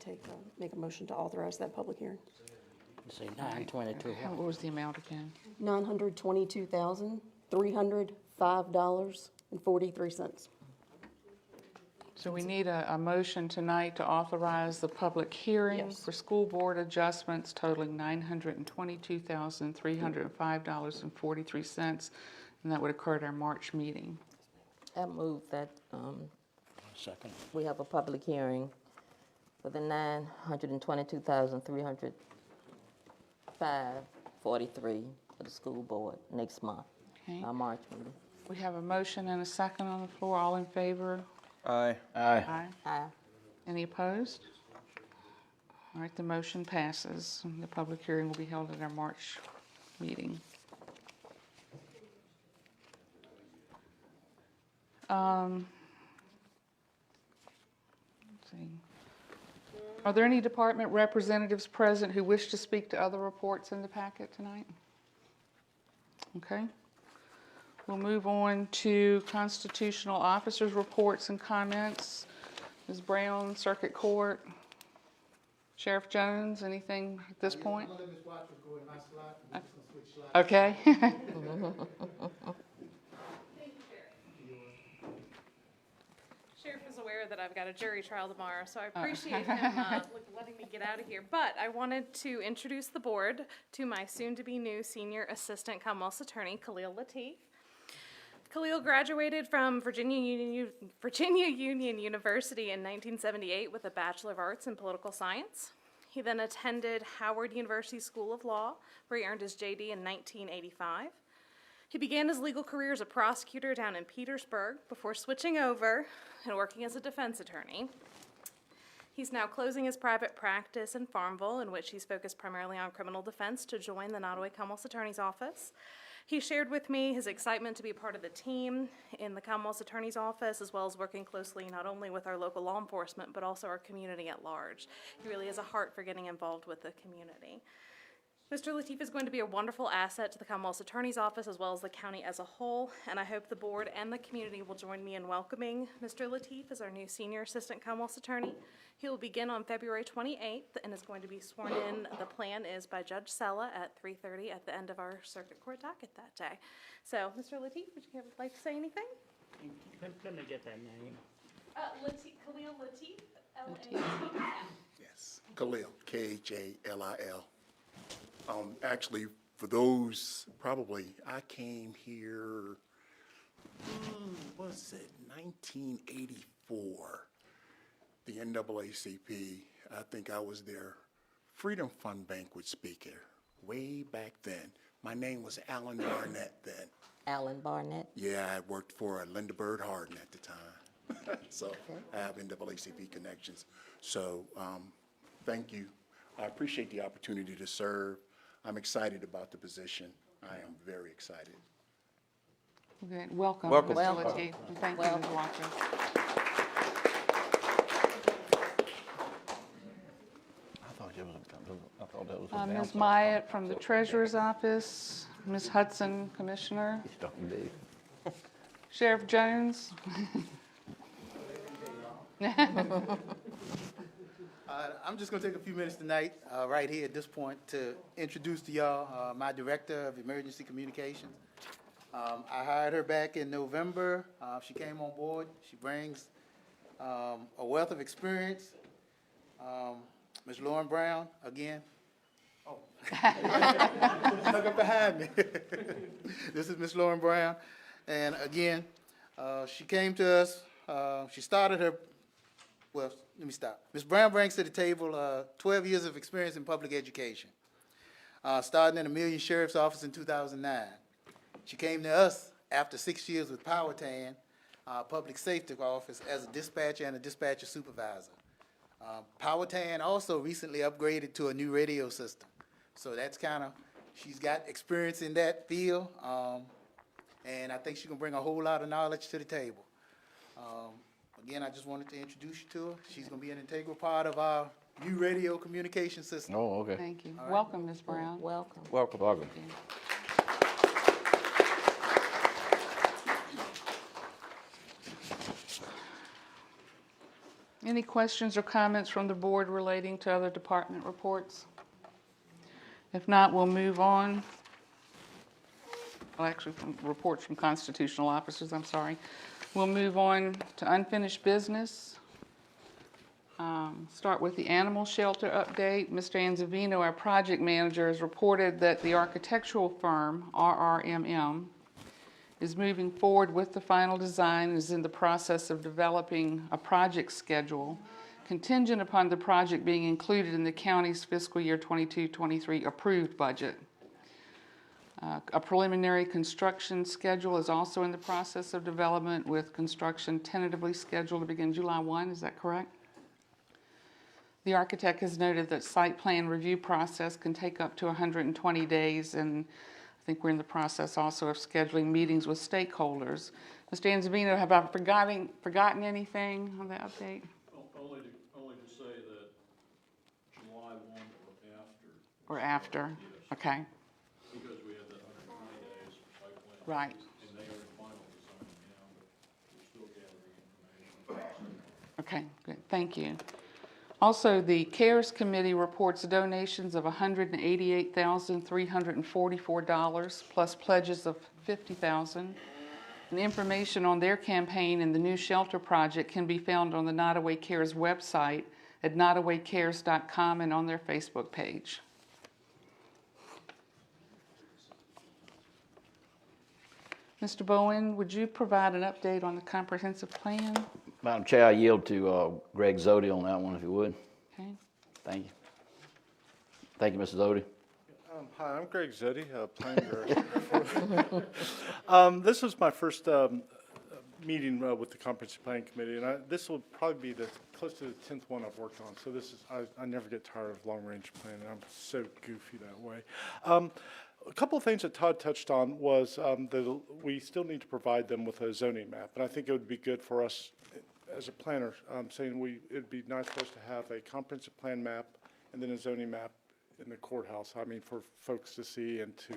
make a motion to authorize that public hearing.
Say 922.
What was the amount again?
$922,305.43.
So we need a motion tonight to authorize the public hearing
Yes.
for school board adjustments totaling $922,305.43, and that would occur at our March meeting.
I move that
Second.
we have a public hearing for the $922,305.43 for the school board next month,
Okay.
our March meeting.
We have a motion and a second on the floor. All in favor?
Aye.
Aye.
Aye.
Any opposed? All right, the motion passes. And the public hearing will be held at our March meeting. Let's see. Are there any department representatives present who wish to speak to other reports in the packet tonight? Okay. We'll move on to constitutional officers' reports and comments. Ms. Brown, Circuit Court. Sheriff Jones, anything at this point? Okay.
Sheriff is aware that I've got a jury trial tomorrow, so I appreciate him letting me get out of here. But I wanted to introduce the board to my soon-to-be new senior assistant Commonwealth Attorney, Khalil Latif. Khalil graduated from Virginia Union University in 1978 with a Bachelor of Arts in Political Science. He then attended Howard University School of Law, where he earned his JD in 1985. He began his legal career as a prosecutor down in Petersburg before switching over and working as a defense attorney. He's now closing his private practice in Farmville, in which he's focused primarily on criminal defense, to join the Nottoway Commonwealth Attorney's Office. He shared with me his excitement to be part of the team in the Commonwealth Attorney's Office, as well as working closely not only with our local law enforcement, but also our community at large. He really has a heart for getting involved with the community. Mr. Latif is going to be a wonderful asset to the Commonwealth Attorney's Office as well as the county as a whole, and I hope the board and the community will join me in welcoming Mr. Latif as our new Senior Assistant Commonwealth Attorney. He will begin on February 28th and is going to be sworn in. The plan is by Judge Sella at 3:30 at the end of our circuit court docket that day. So, Mr. Latif, would you like to say anything?
Let me get that name.
Khalil Latif, L-A-T-I-F.
Yes, Khalil, Khalil. Actually, for those, probably, I came here, what was it, 1984, the NAACP. I think I was their Freedom Fund banquet speaker way back then. My name was Alan Barnett then.
Alan Barnett?
Yeah, I worked for Linda Bird Harden at the time. So I have NAACP connections. So thank you. I appreciate the opportunity to serve. I'm excited about the position. I am very excited.
Okay, welcome,
Welcome.
Mr. Latif, and thank you, Ms. Walker.
I thought that was
Ms. Myatt from the Treasurer's Office, Ms. Hudson, Commissioner.
He's talking to Dave.
Sheriff Jones.
I'm just going to take a few minutes tonight, right here at this point, to introduce to y'all my Director of Emergency Communications. I hired her back in November. She came on board. She brings a wealth of experience. Ms. Lauren Brown, again. Oh, snuck up behind me. This is Ms. Lauren Brown. And again, she came to us. She started her, well, let me stop. Ms. Brown brings to the table 12 years of experience in public education, starting in the Million Sheriff's Office in 2009. She came to us after 6 years with Powhatan Public Safety Office as a dispatcher and a dispatcher supervisor. Powhatan also recently upgraded to a new radio system. So that's kind of, she's got experience in that field, and I think she can bring a whole lot of knowledge to the table. Again, I just wanted to introduce you to her. She's going to be an integral part of our new radio communication system.
Oh, okay.
Thank you.
All right.
Welcome, Ms. Brown.
Welcome.
Welcome. Welcome.
Any questions or comments from the board relating to other department reports? If not, we'll move on. well, actually, reports from constitutional officers, I'm sorry. We'll move on to unfinished business. Start with the animal shelter update. Mr. Anzavino, our project manager, has reported that the architectural firm, RRMM, is moving forward with the final design and is in the process of developing a project schedule contingent upon the project being included in the county's fiscal year 22-23 approved budget. A preliminary construction schedule is also in the process of development, with construction tentatively scheduled to begin July 1. Is that correct? The architect has noted that site plan review process can take up to 120 days, and I think we're in the process also of scheduling meetings with stakeholders. Mr. Anzavino, have I forgotten anything on the update?
Only to say that July 1
Or after?
Yes.
Okay.
Because we have that 120 days for site plan.
Right.
And they are in final design now, but we're still gathering information.
Okay, good. Thank you. Also, the CARES Committee reports donations of $188,344 plus pledges of $50,000. And information on their campaign and the new shelter project can be found on the Nottoway Cares website at nottowaycares.com and on their Facebook page. Mr. Bowen, would you provide an update on the comprehensive plan?
Madam Chair, I yield to Greg Zodi on that one, if you would.
Okay.
Thank you. Thank you, Mr. Zodi.
Hi, I'm Greg Zodi, planning director. This was my first meeting with the Comprehensive Planning Committee, and this will probably be close to the 10th one I've worked on. So this is, I never get tired of long-range planning. I'm so goofy that way. A couple of things that Todd touched on was that we still need to provide them with a zoning map, and I think it would be good for us as a planner, saying it'd be nice for us to have a comprehensive plan map and then a zoning map in the courthouse. I mean, for folks to see and to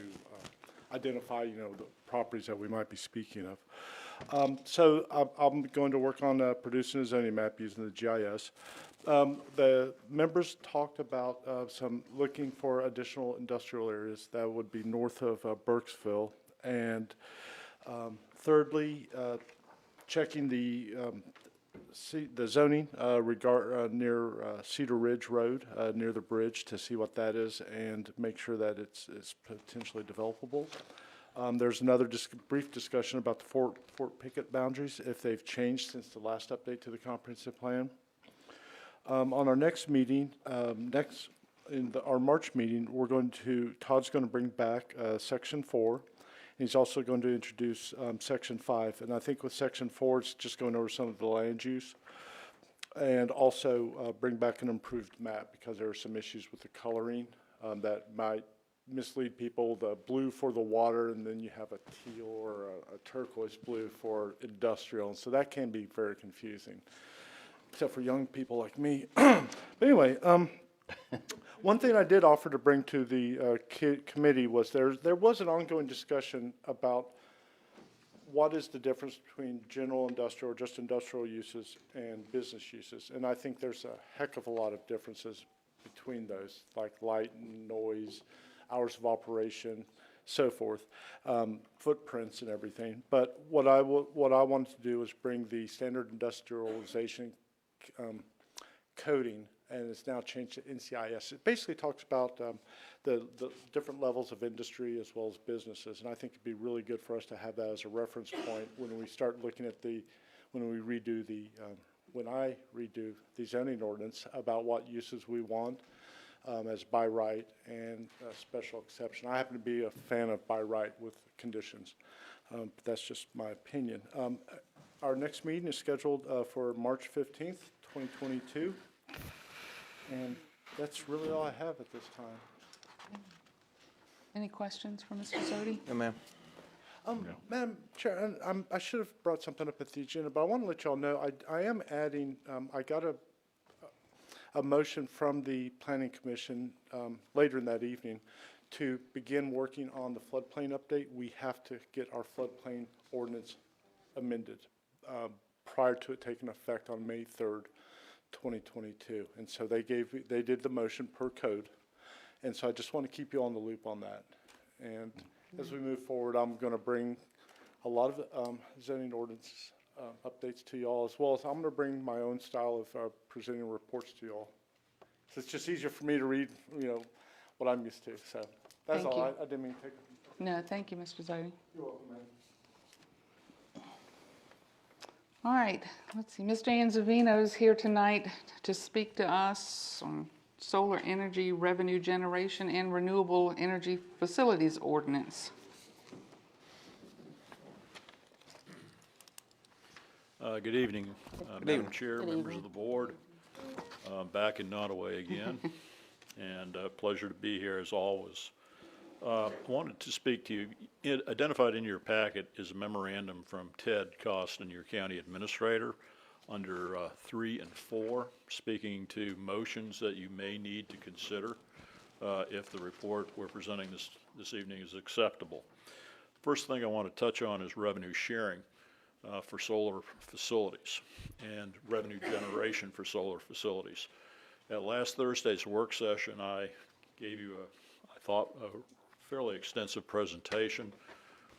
identify, the properties that we might be speaking of. So I'm going to work on producing a zoning map using the GIS. The members talked about looking for additional industrial areas that would be north of Burkesville, and thirdly, checking the zoning near Cedar Ridge Road, near the bridge, to see what that is and make sure that it's potentially developable. There's another brief discussion about the Fort Pickett boundaries, if they've changed since the last update to the comprehensive plan. On our next meeting, our March meeting, Todd's going to bring back Section 4. He's also going to introduce Section 5, and I think with Section 4, it's just going over some of the land use, and also bring back an improved map, because there are some issues with the coloring that might mislead people. The blue for the water, and then you have a teal or a turquoise blue for industrial, and so that can be very confusing, except for young people like me. But anyway, one thing I did offer to bring to the committee was there was an ongoing discussion about what is the difference between general industrial, or just industrial uses, and business uses. And I think there's a heck of a lot of differences between those, like light and noise, hours of operation, so forth, footprints and everything. But what I wanted to do was bring the standard industrialization coding, and it's now changed to NCIS. It basically talks about the different levels of industry as well as businesses, and I think it'd be really good for us to have that as a reference point when we start looking at when I redo the zoning ordinance about what uses we want as by right and special exception. I happen to be a fan of by right with conditions, but that's just my opinion. Our next meeting is scheduled for March 15th, 2022. And that's really all I have at this time.
Any questions for Mr. Zodi?
No, ma'am.
Madam Chair, I should have brought something up at the agenda, but I want to let y'all know I am adding, I got a motion from the Planning Commission later in that evening to begin working on the floodplain update. We have to get our floodplain ordinance amended prior to it taking effect on May 3rd. 2022, and so they did the motion per code, and so I just want to keep you on the loop on that. And as we move forward, I'm going to bring a lot of zoning ordinance updates to y'all, as well as I'm going to bring my own style of presenting reports to y'all. So it's just easier for me to read, what I'm used to. So that's
Thank
all.
you.
I didn't mean to take.
No, thank you, Mr. Zodi.
You're welcome, ma'am.
All right, let's see, Mr. Anzavino is here tonight to speak to us on solar energy revenue generation and renewable energy facilities ordinance.
Good evening, Madam Chair,
Good
members
evening.
of the board. Back in Nottoway again, and pleasure to be here as always. I wanted to speak to you. Identified in your packet is a memorandum from Ted Costin, your county administrator, under 3 and 4, speaking to motions that you may need to consider if the report we're presenting this evening is acceptable. First thing I want to touch on is revenue sharing for solar facilities and revenue generation for solar facilities. At last Thursday's work session, I gave you I thought, a fairly extensive presentation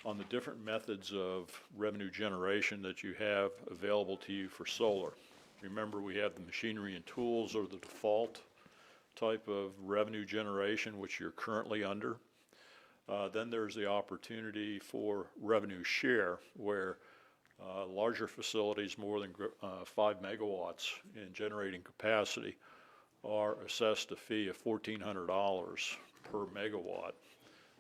on the different methods of revenue generation that you have available to you for solar. Remember, we have the machinery and tools are the default type of revenue generation which you're currently under. Then there's the opportunity for revenue share, where larger facilities more than 5 megawatts in generating capacity are assessed a fee of $1,400 per megawatt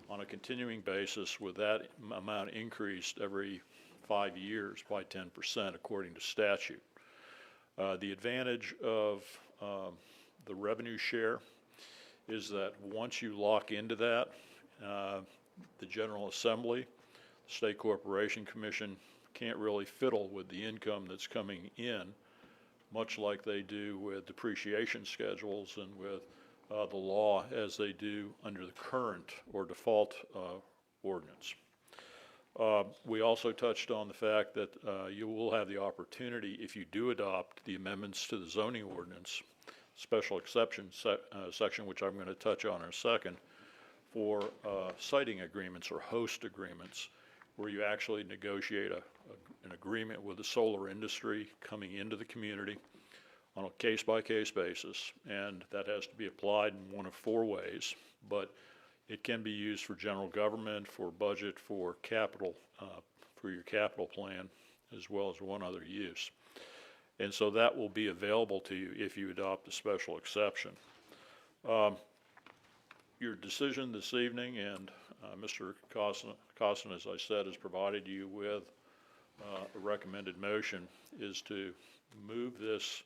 on a continuing basis, with that amount increased every 5 years by 10% according to statute. The advantage of the revenue share is that once you lock into that, the General Assembly, State Corporation Commission can't really fiddle with the income that's coming in, much like they do with depreciation schedules and with the law as they do under the current or default ordinance. We also touched on the fact that you will have the opportunity, if you do adopt the amendments to the zoning ordinance, special exception section, which I'm going to touch on in a second, for siting agreements or host agreements, where you actually negotiate an agreement with the solar industry coming into the community on a case-by-case basis, and that has to be applied in one of 4 ways, but it can be used for general government, for budget, for capital, for your capital plan, as well as one other use. And so that will be available to you if you adopt a special exception. Your decision this evening, and Mr. Costin, as I said, has provided you with a recommended motion, is to move this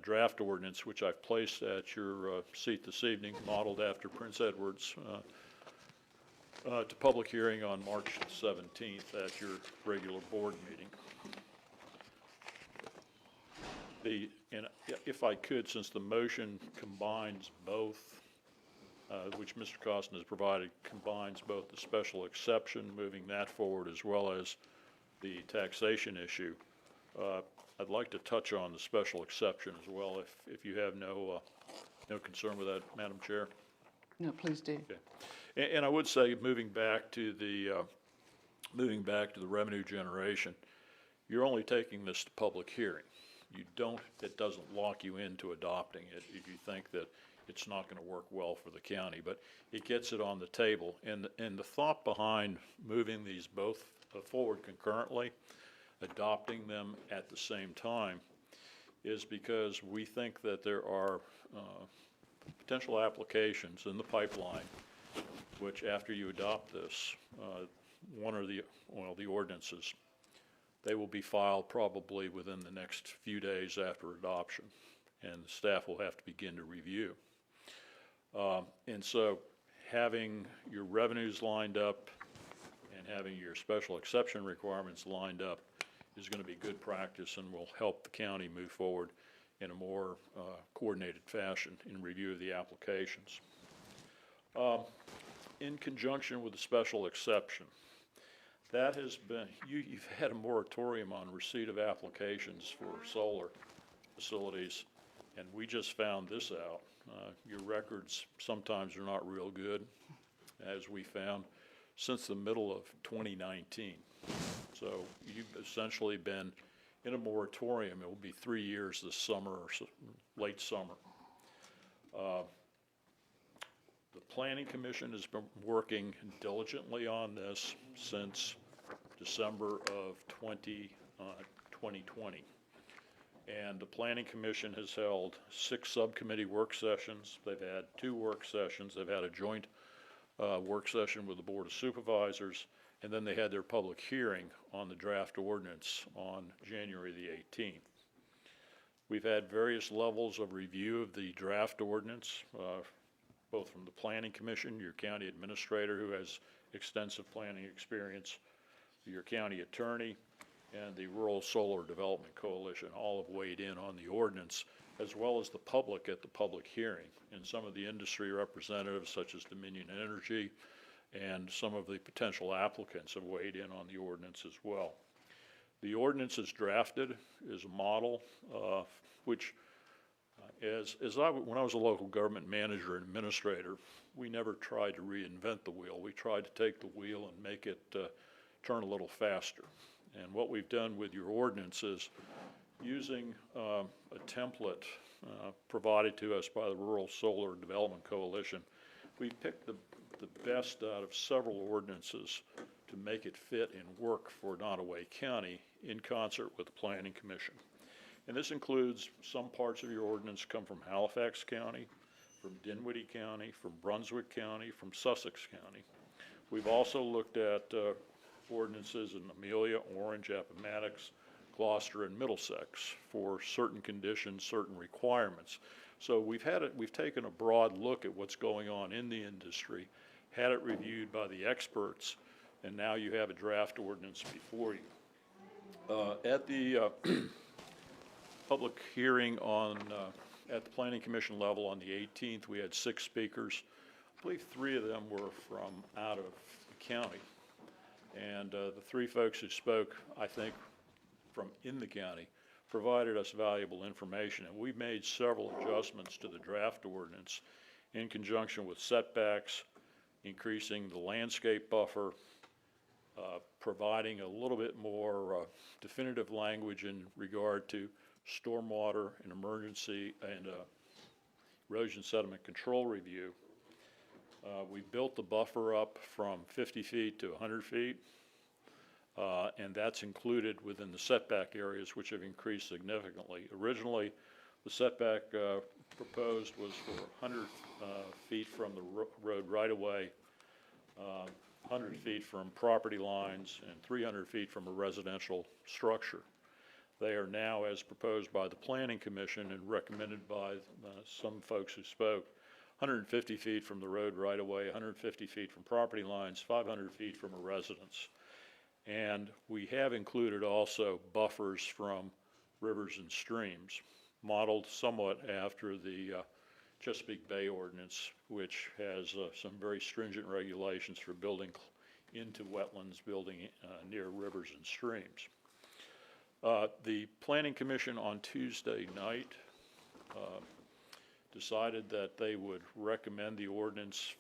draft ordinance, which I've placed at your seat this evening, modeled after Prince Edward's, to public hearing on March 17th at your regular board meeting. And if I could, since the motion combines both, which Mr. Costin has provided, combines both the special exception, moving that forward, as well as the taxation issue, I'd like to touch on the special exception as well, if you have no concern with that, Madam Chair.
No, please do.
Okay. And I would say, moving back to the revenue generation, you're only taking this to public hearing. It doesn't lock you into adopting it if you think that it's not going to work well for the county, but it gets it on the table. And the thought behind moving these both forward concurrently, adopting them at the same time, is because we think that there are potential applications in the pipeline which, after you adopt this, the ordinances, they will be filed probably within the next few days after adoption, and the staff will have to begin to review. And so having your revenues lined up and having your special exception requirements lined up is going to be good practice and will help the county move forward in a more coordinated fashion in review of the applications. In conjunction with the special exception, that has been, you've had a moratorium on receipt of applications for solar facilities, and we just found this out. Your records sometimes are not real good, as we found. since the middle of 2019. So you've essentially been in a moratorium. It will be 3 years this summer or late summer. The Planning Commission has been working diligently on this since December of 2020. And the Planning Commission has held 6 subcommittee work sessions. They've had 2 work sessions. They've had a joint work session with the Board of Supervisors, and then they had their public hearing on the draft ordinance on January the 18th. We've had various levels of review of the draft ordinance, both from the Planning Commission, your county administrator who has extensive planning experience, your county attorney, and the Rural Solar Development Coalition all have weighed in on the ordinance, as well as the public at the public hearing. And some of the industry representatives, such as Dominion Energy, and some of the potential applicants have weighed in on the ordinance as well. The ordinance as drafted is a model which, when I was a local government manager and administrator, we never tried to reinvent the wheel. We tried to take the wheel and make it turn a little faster. And what we've done with your ordinance is using a template provided to us by the Rural Solar Development Coalition. We picked the best out of several ordinances to make it fit and work for Nottoway County in concert with the Planning Commission. And this includes some parts of your ordinance come from Halifax County, from Dinwiddie County, from Brunswick County, from Sussex County. We've also looked at ordinances in Amelia, Orange, Appomattox, Gloucester, and Middlesex for certain conditions, certain requirements. So we've taken a broad look at what's going on in the industry, had it reviewed by the experts, and now you have a draft ordinance before you. At the public hearing at the Planning Commission level on the 18th, we had 6 speakers. I believe 3 of them were from out of the county. And the 3 folks who spoke, I think, from in the county, provided us valuable information. And we made several adjustments to the draft ordinance in conjunction with setbacks, increasing the landscape buffer, providing a little bit more definitive language in regard to stormwater and emergency and erosion sediment control review. We built the buffer up from 50 feet to 100 feet, and that's included within the setback areas, which have increased significantly. Originally, the setback proposed was for 100 feet from the road right-of-way, 100 feet from property lines, and 300 feet from a residential structure. They are now, as proposed by the Planning Commission and recommended by some folks who spoke, 150 feet from the road right-of-way, 150 feet from property lines, 500 feet from a residence. And we have included also buffers from rivers and streams, modeled somewhat after the Chesapeake Bay Ordinance, which has some very stringent regulations for building into wetlands, building near rivers and streams. The Planning Commission on Tuesday night decided that they would recommend the ordinance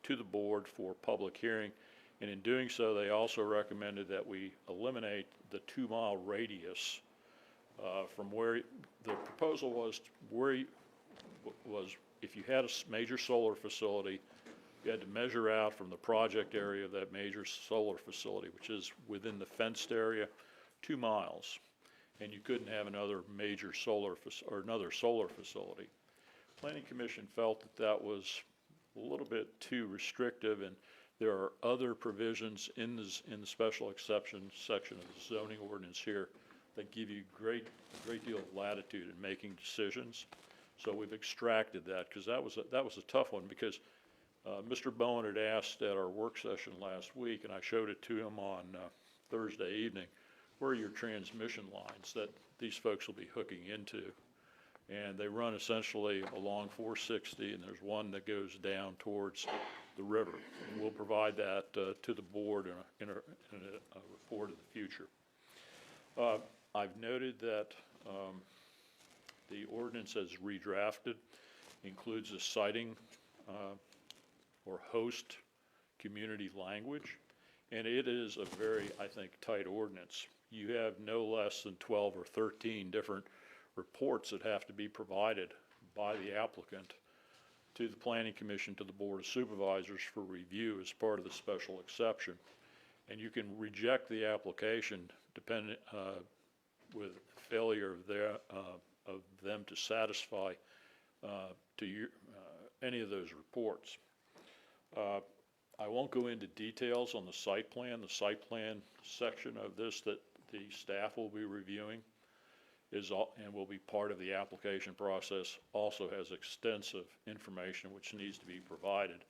to the board for public hearing, and in doing so, they also recommended that we eliminate the 2-mile radius from where the proposal was. If you had a major solar facility, you had to measure out from the project area of that major solar facility, which is within the fenced area, 2 miles, and you couldn't have another major solar facility. Planning Commission felt that that was a little bit too restrictive, and there are other provisions in the special exception section of the zoning ordinance here that give you a great deal of latitude in making decisions. So we've extracted that, because that was a tough one, because Mr. Bowen had asked at our work session last week, and I showed it to him on Thursday evening, where are your transmission lines that these folks will be hooking into? And they run essentially along 460, and there's one that goes down towards the river. And we'll provide that to the board in a report in the future. I've noted that the ordinance as redrafted includes a siting or host community language, and it is a very, I think, tight ordinance. You have no less than 12 or 13 different reports that have to be provided by the applicant to the Planning Commission, to the Board of Supervisors for review as part of the special exception. And you can reject the application depending with failure of them to satisfy any of those reports. I won't go into details on the site plan. The site plan section of this that the staff will be reviewing and will be part of the application process also has extensive information which needs to be provided.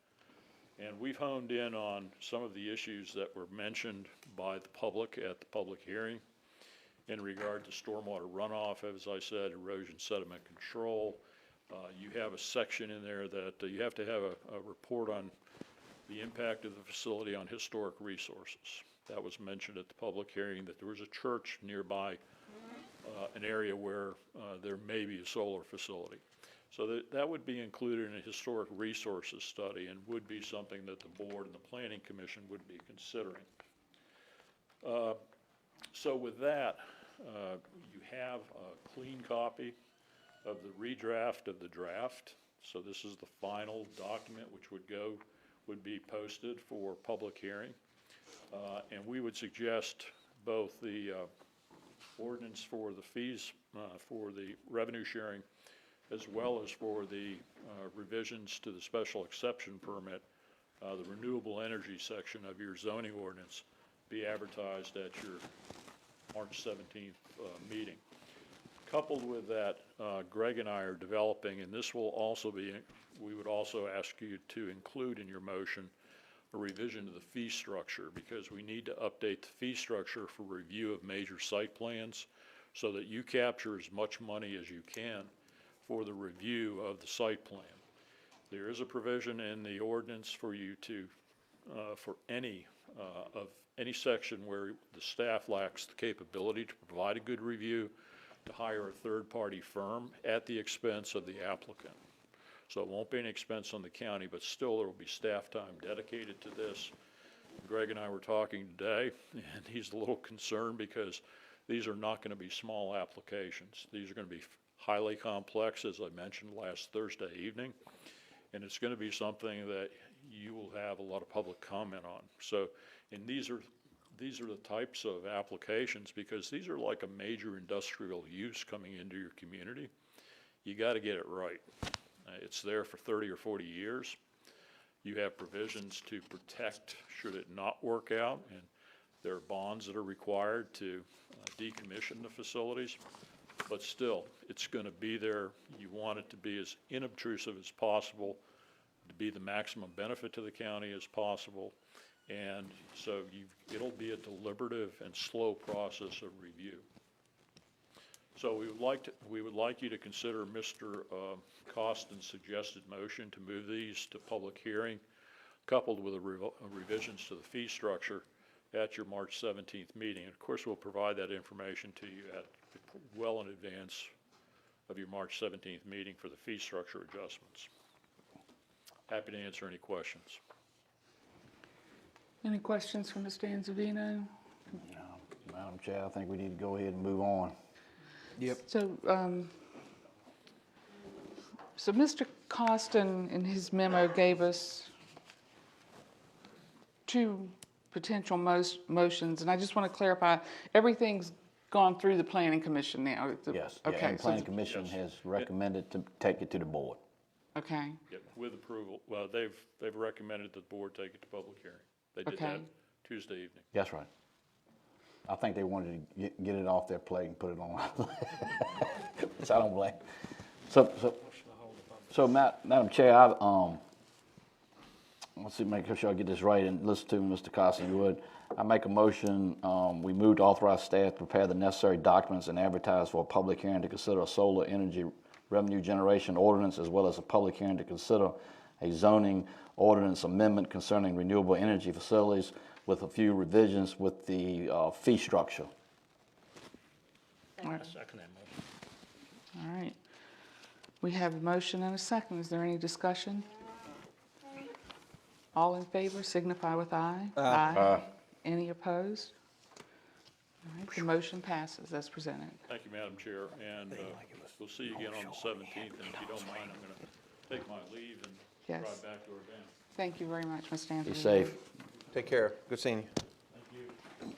And we've honed in on some of the issues that were mentioned by the public at the public hearing in regard to stormwater runoff, as I said, erosion sediment control. You have a section in there that you have to have a report on the impact of the facility on historic resources. That was mentioned at the public hearing, that there was a church nearby an area where there may be a solar facility. So that would be included in a historic resources study and would be something that the board and the Planning Commission would be considering. So with that, you have a clean copy of the redraft of the draft. So this is the final document which would be posted for public hearing. And we would suggest both the ordinance for the fees for the revenue sharing as well as for the revisions to the special exception permit, the renewable energy section of your zoning ordinance be advertised at your March 17th meeting. Coupled with that, Greg and I are developing, and this will also be, we would also ask you to include in your motion a revision to the fee structure, because we need to update the fee structure for review of major site plans so that you capture as much money as you can for the review of the site plan. There is a provision in the ordinance for you to, for any section where the staff lacks the capability to provide a good review, to hire a third-party firm at the expense of the applicant. So it won't be an expense on the county, but still there will be staff time dedicated to this. Greg and I were talking today, and he's a little concerned because these are not going to be small applications. These are going to be highly complex, as I mentioned last Thursday evening, and it's going to be something that you will have a lot of public comment on. So, and these are the types of applications, because these are like a major industrial use coming into your community. You got to get it right. It's there for 30 or 40 years. You have provisions to protect should it not work out, and there are bonds that are required to decommission the facilities. But still, it's going to be there. You want it to be as inobtrusive as possible, to be the maximum benefit to the county as possible. And so it'll be a deliberative and slow process of review. So we would like you to consider Mr. Costin's suggested motion to move these to public hearing, coupled with revisions to the fee structure at your March 17th meeting. And of course, we'll provide that information to you well in advance of your March 17th meeting for the fee structure adjustments. Happy to answer any questions.
Any questions for Mr. Anzavino?
No, Madam Chair, I think we need to go ahead and move on.
Yep.
So, so Mr. Costin in his memo gave us two potential motions, and I just want to clarify, everything's gone through the Planning Commission now?
Yes.
Okay.
Yeah, and the Planning Commission has recommended to take it to the board.
Okay.
Yep, with approval. Well, they've recommended that the board take it to public hearing. They did that Tuesday evening.
That's right. I think they wanted to get it off their plate and put it on. Which I don't blame. So Madam Chair, let's see, make sure I get this right and listen to Mr. Costin, you would. I make a motion, we move to authorize staff to prepare the necessary documents and advertise for a public hearing to consider a solar energy revenue generation ordinance, as well as a public hearing to consider a zoning ordinance amendment concerning renewable energy facilities with a few revisions with the fee structure.
I second that motion.
All right. We have a motion and a second. Is there any discussion? All in favor signify with aye.
Aye.
Any opposed? All right, the motion passes as presented.
Thank you, Madam Chair, and we'll see you again on the 17th, and if you don't mind, I'm going to take my leave and
Yes.
drive back to Urbana.
Thank you very much, Mr. Anthony.
Be safe.
Take care. Good seeing you.
Thank you.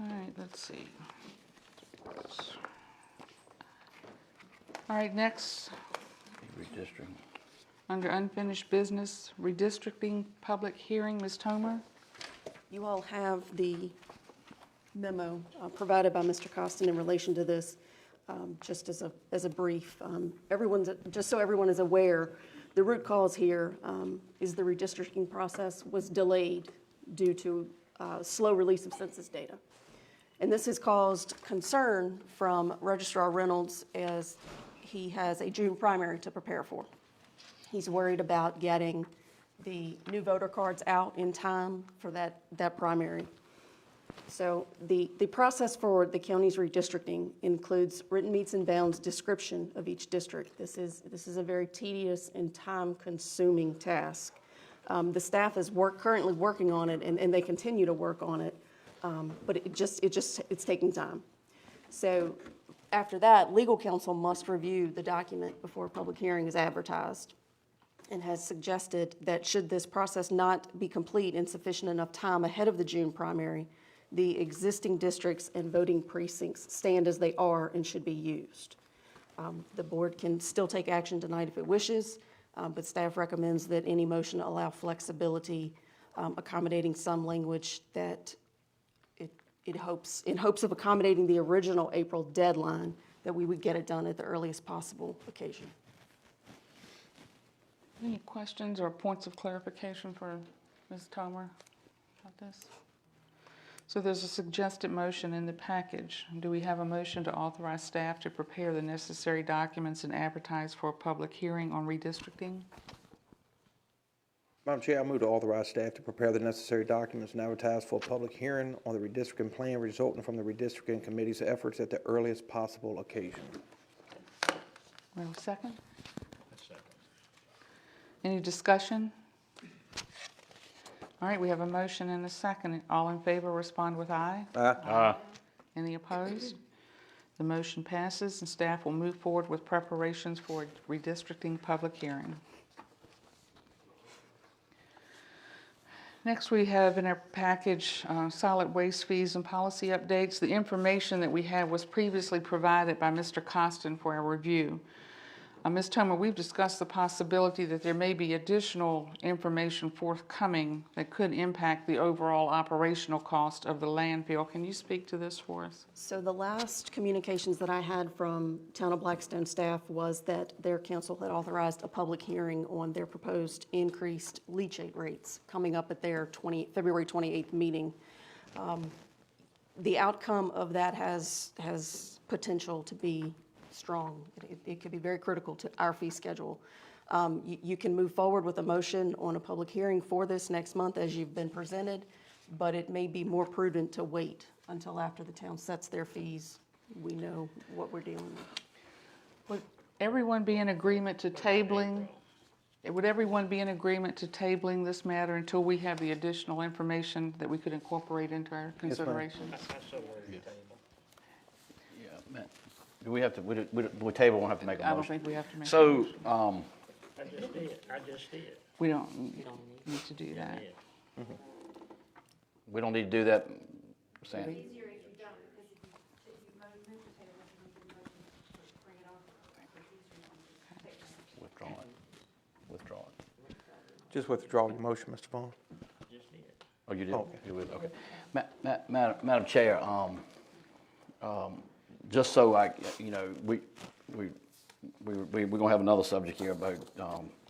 All right, let's see. All right, next,
Redistricting.
under unfinished business, redistricting public hearing, Ms. Tomer?
You all have the memo provided by Mr. Costin in relation to this, just as a brief. Just so everyone is aware, the root cause here is the redistricting process was delayed due to slow release of census data. And this has caused concern from Registrar Reynolds as he has a June primary to prepare for. He's worried about getting the new voter cards out in time for that primary. So the process for the county's redistricting includes written meets and bounds description of each district. This is a very tedious and time-consuming task. The staff is currently working on it, and they continue to work on it, but it's taking time. So after that, legal counsel must review the document before a public hearing is advertised, and has suggested that should this process not be complete in sufficient enough time ahead of the June primary, the existing districts and voting precincts stand as they are and should be used. The board can still take action tonight if it wishes, but staff recommends that any motion allow flexibility, accommodating some language that in hopes of accommodating the original April deadline, that we would get it done at the earliest possible occasion.
Any questions or points of clarification for Ms. Tomer about this? So there's a suggested motion in the package. Do we have a motion to authorize staff to prepare the necessary documents and advertise for a public hearing on redistricting?
Madam Chair, I move to authorize staff to prepare the necessary documents and advertise for a public hearing on the redistricting plan resulting from the redistricting committee's efforts at the earliest possible occasion.
We have a second? Any discussion? All right, we have a motion and a second. All in favor respond with aye.
Aye.
Any opposed? The motion passes, and staff will move forward with preparations for a redistricting public hearing. Next, we have in our package solid waste fees and policy updates. The information that we had was previously provided by Mr. Costin for our review. Ms. Tomer, we've discussed the possibility that there may be additional information forthcoming that could impact the overall operational cost of the landfill. Can you speak to this for us?
So the last communications that I had from Town of Blackstone staff was that their council had authorized a public hearing on their proposed increased leachate rates coming up at their February 28th meeting. The outcome of that has potential to be strong. It could be very critical to our fee schedule. You can move forward with a motion on a public hearing for this next month as you've been presented, but it may be more prudent to wait until after the town sets their fees. We know what we're dealing with.
Would everyone be in agreement to tabling? Would everyone be in agreement to tabling this matter until we have the additional information that we could incorporate into our considerations?
Yeah, Matt. Do we have to, we table won't have to make a motion?
I don't think we have to make a
So,
motion.
I just did.
We don't need to do that.
we don't need to do that, Sandy?
It's easier if you don't, because if you move to table, you can bring it on.
Withdraw it.
Just withdraw your motion, Mr. Vaughn.
Oh, you did?
Oh, okay.
You would, okay. Madam Chair, just so we're gonna have another subject here about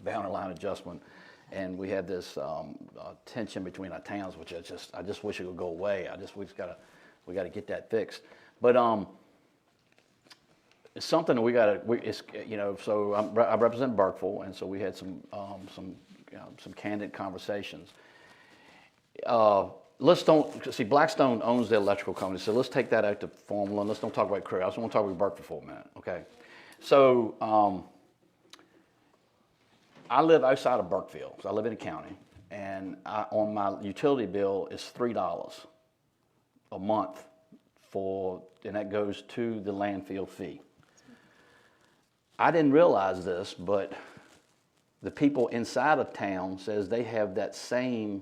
boundary line adjustment, and we had this tension between our towns, which I just wish it would go away. We gotta get that fixed. But it's something that I represent Burkeville, and so we had some candid conversations. Blackstone owns the electrical company, so let's take that out to formula, and let's don't talk about Craig. I just want to talk about Burkeville for a minute, okay? So I live outside of Burkeville, so I live in the county, and on my utility bill is $3 a month and that goes to the landfill fee. I didn't realize this, but the people inside of town says they have that same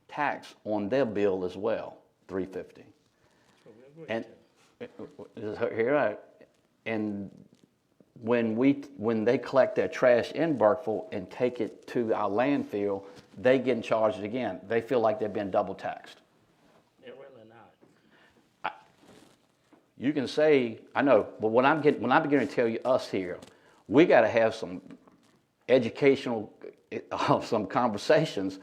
tax on their bill as well, $3.50. And here, and when they collect their trash in Burkeville and take it to our landfill, they get charged again. They feel like they're being double taxed.
They're really not.
You can say, I know, but when I'm beginning to tell you us here, we got to have some educational, some conversations,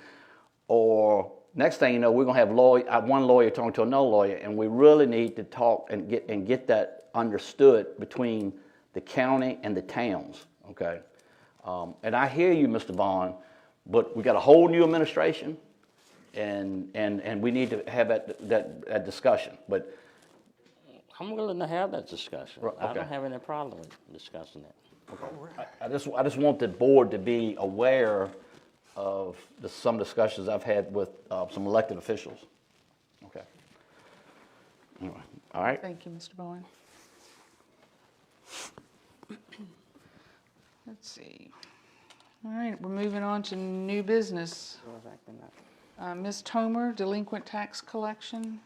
or next thing you know, we're gonna have one lawyer talking to another lawyer, and we really need to talk and get that understood between the county and the towns. Okay, and I hear you, Mr. Vaughn, but we got a whole new administration, and we need to have that discussion. But
I'm willing to have that discussion.
Okay.
I don't have any problem with discussing it.
I just want the board to be aware of some discussions I've had with some elected officials. Okay. Anyway, all right.
Thank you, Mr. Bowen. Let's see. All right, we're moving on to new business. Ms. Tomer, delinquent tax collection.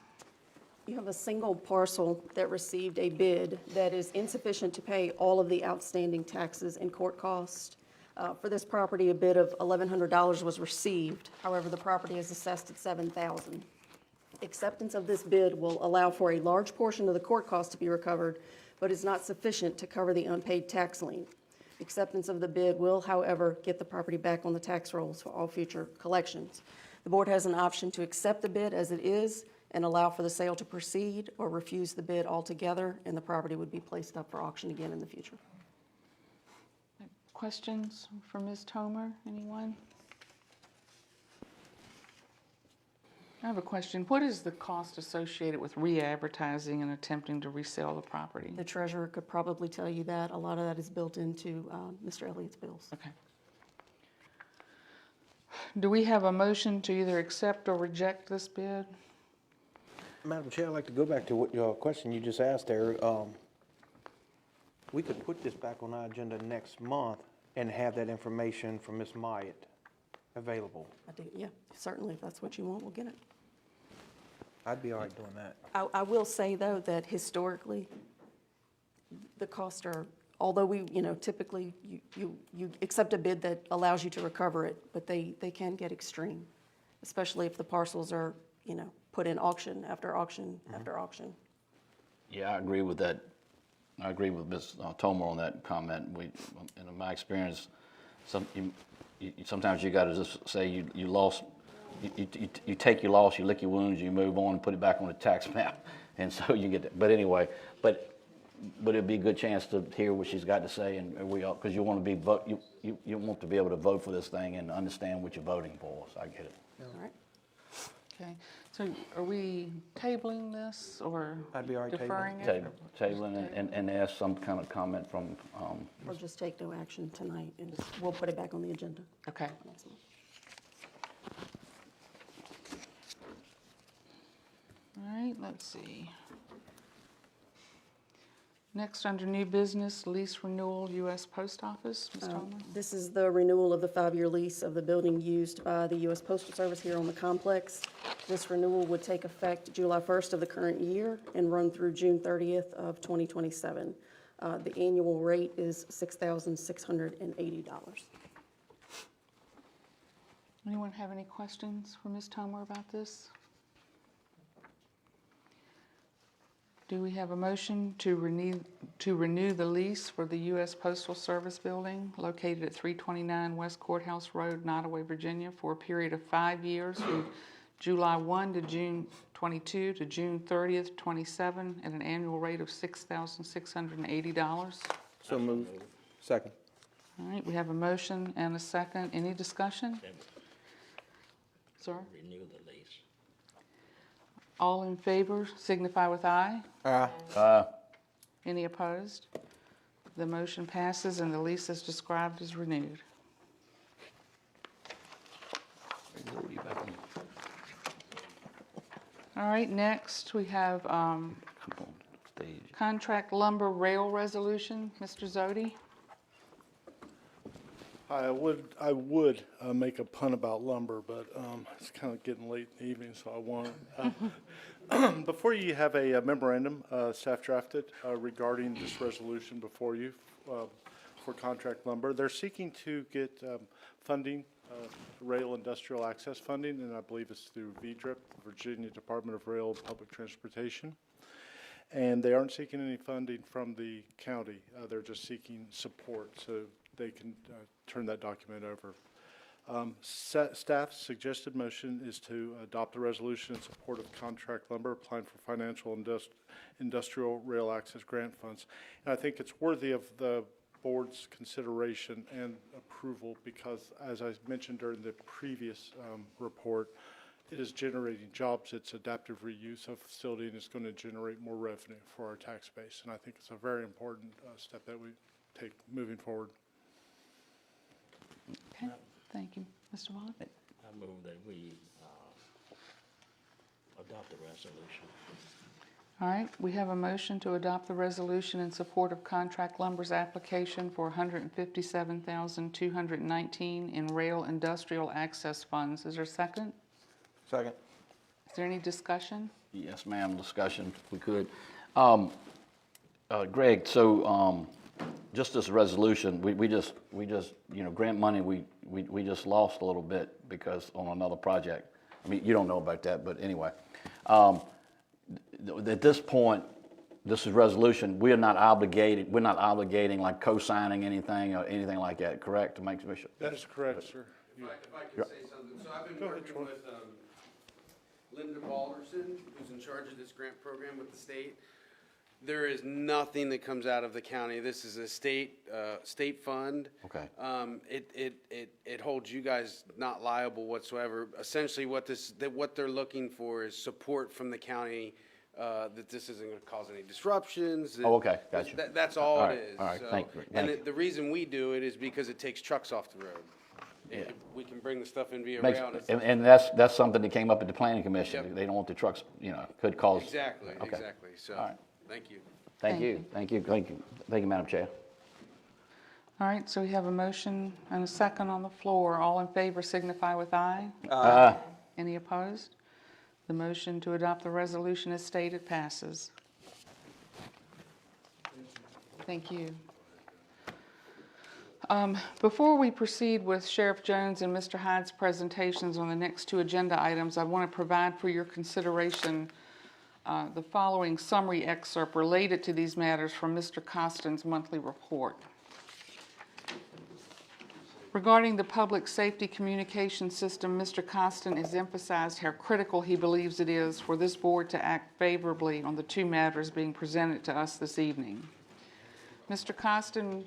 You have a single parcel that received a bid that is insufficient to pay all of the outstanding taxes and court costs. For this property, a bid of $1,100 was received. However, the property is assessed at $7,000. Acceptance of this bid will allow for a large portion of the court costs to be recovered, but is not sufficient to cover the unpaid tax lien. Acceptance of the bid will, however, get the property back on the tax rolls for all future collections. The board has an option to accept the bid as it is and allow for the sale to proceed, or refuse the bid altogether, and the property would be placed up for auction again in the future.
Questions for Ms. Tomer? Anyone? I have a question. What is the cost associated with re-advertising and attempting to resell the property?
The treasurer could probably tell you that. A lot of that is built into Mr. Elliott's bills.
Okay. Do we have a motion to either accept or reject this bid?
Madam Chair, I'd like to go back to what your question you just asked there. We could put this back on our agenda next month and have that information from Ms. Myatt available.
I do, yeah, certainly, if that's what you want, we'll get it.
I'd be all right doing that.
I will say, though, that historically, the costs are, although we, typically, you accept a bid that allows you to recover it, but they can get extreme, especially if the parcels are, put in auction after auction after auction.
Yeah, I agree with that. I agree with Ms. Tomer on that comment. In my experience, sometimes you got to just say you lost. You take your loss, you lick your wounds, you move on and put it back on the tax map, and so you get that. But anyway, but it'd be a good chance to hear what she's got to say, and we all, because you want to be you want to be able to vote for this thing and understand what you're voting for. So I get it.
All right.
Okay, so are we tabling this or
I'd be all right
deferring it?
Tabling and ask some kind of comment from.
We'll just take no action tonight, and we'll put it back on the agenda.
Okay.
Next month.
All right, let's see. Next, under new business, lease renewal, U.S. Post Office. Ms. Tomer?
This is the renewal of the 5-year lease of the building used by the U.S. Postal Service here on the complex. This renewal would take effect July 1st of the current year and run through June 30th of 2027. The annual rate is $6,680.
Anyone have any questions for Ms. Tomer about this? Do we have a motion to renew the lease for the U.S. Postal Service building located at 329 West Courthouse Road, Nottoway, Virginia, for a period of 5 years from July 1 to June 22 to June 30th, 27, at an annual rate of $6,680?
So moved. Second.
All right, we have a motion and a second. Any discussion? Sir?
Renew the lease.
All in favor signify with aye.
Aye.
Any opposed? The motion passes and the lease as described is renewed. All right, next we have contract lumber rail resolution. Mr. Zodi?
I would make a pun about lumber, but it's kind of getting late in the evening, so I won't. Before you have a memorandum staff drafted regarding this resolution before you for contract lumber. They're seeking to get funding, rail industrial access funding, and I believe it's through VDRIP, Virginia Department of Rail and Public Transportation. And they aren't seeking any funding from the county. They're just seeking support so they can turn that document over. Staff's suggested motion is to adopt the resolution in support of contract lumber applying for financial industrial rail access grant funds. And I think it's worthy of the board's consideration and approval because, as I mentioned during the previous report, it is generating jobs. It's adaptive reuse of facility, and it's going to generate more revenue for our tax base. And I think it's a very important step that we take moving forward.
Okay, thank you. Mr. Wallace?
I move that we adopt the resolution.
All right, we have a motion to adopt the resolution in support of Contract Lumber's application for $157,219 in rail industrial access funds. Is there a second?
Second.
Is there any discussion?
Yes, ma'am, discussion, if we could. Greg, so just this resolution, we just, grant money, we just lost a little bit because on another project. I mean, you don't know about that, but anyway. At this point, this is resolution, we're not obligating like co-signing anything or anything like that, correct, to make submission?
That is correct, sir.
If I can say something, so I've been working with Linda Balderson, who's in charge of this grant program with the state. There is nothing that comes out of the county. This is a state fund.
Okay.
It holds you guys not liable whatsoever. Essentially, what they're looking for is support from the county that this isn't going to cause any disruptions.
Oh, okay, gotcha.
That's all
All right,
it is.
all right,
So,
thank you.
And the reason we do it is because it takes trucks off the road.
Yeah.
We can bring the stuff in via
Makes-
rail.
And that's something that came up at the planning commission.
Yep.
They don't want the trucks, could cause.
Exactly,
Okay.
exactly. So,
All right.
thank you.
Thank you, Madam Chair.
All right, so we have a motion and a second on the floor. All in favor signify with aye.
Aye.
Any opposed? The motion to adopt the resolution as stated passes. Thank you. Before we proceed with Sheriff Jones and Mr. Hyde's presentations on the next two agenda items, I want to provide for your consideration the following summary excerpt related to these matters from Mr. Costin's monthly report. Regarding the public safety communication system, Mr. Costin has emphasized how critical he believes it is for this board to act favorably on the two matters being presented to us this evening. Mr. Costin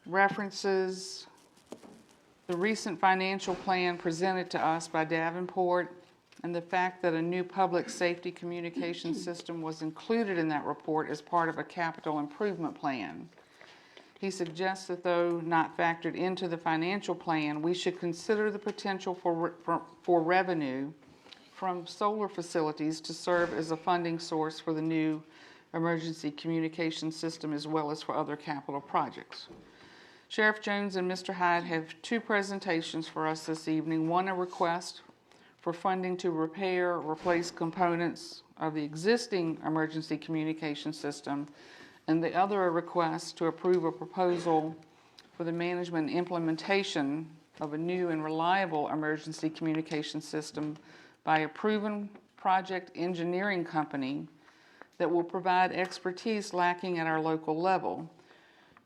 references the recent financial plan presented to us by Davenport and the fact that a new public safety communication system was included in that report as part of a capital improvement plan. He suggests that though not factored into the financial plan, we should consider the potential for revenue from solar facilities to serve as a funding source for the new emergency communication system as well as for other capital projects. Sheriff Jones and Mr. Hyde have two presentations for us this evening. One, a request for funding to repair or replace components of the existing emergency communication system, and the other, a request to approve a proposal for the management and implementation of a new and reliable emergency communication system by a proven project engineering company that will provide expertise lacking at our local level.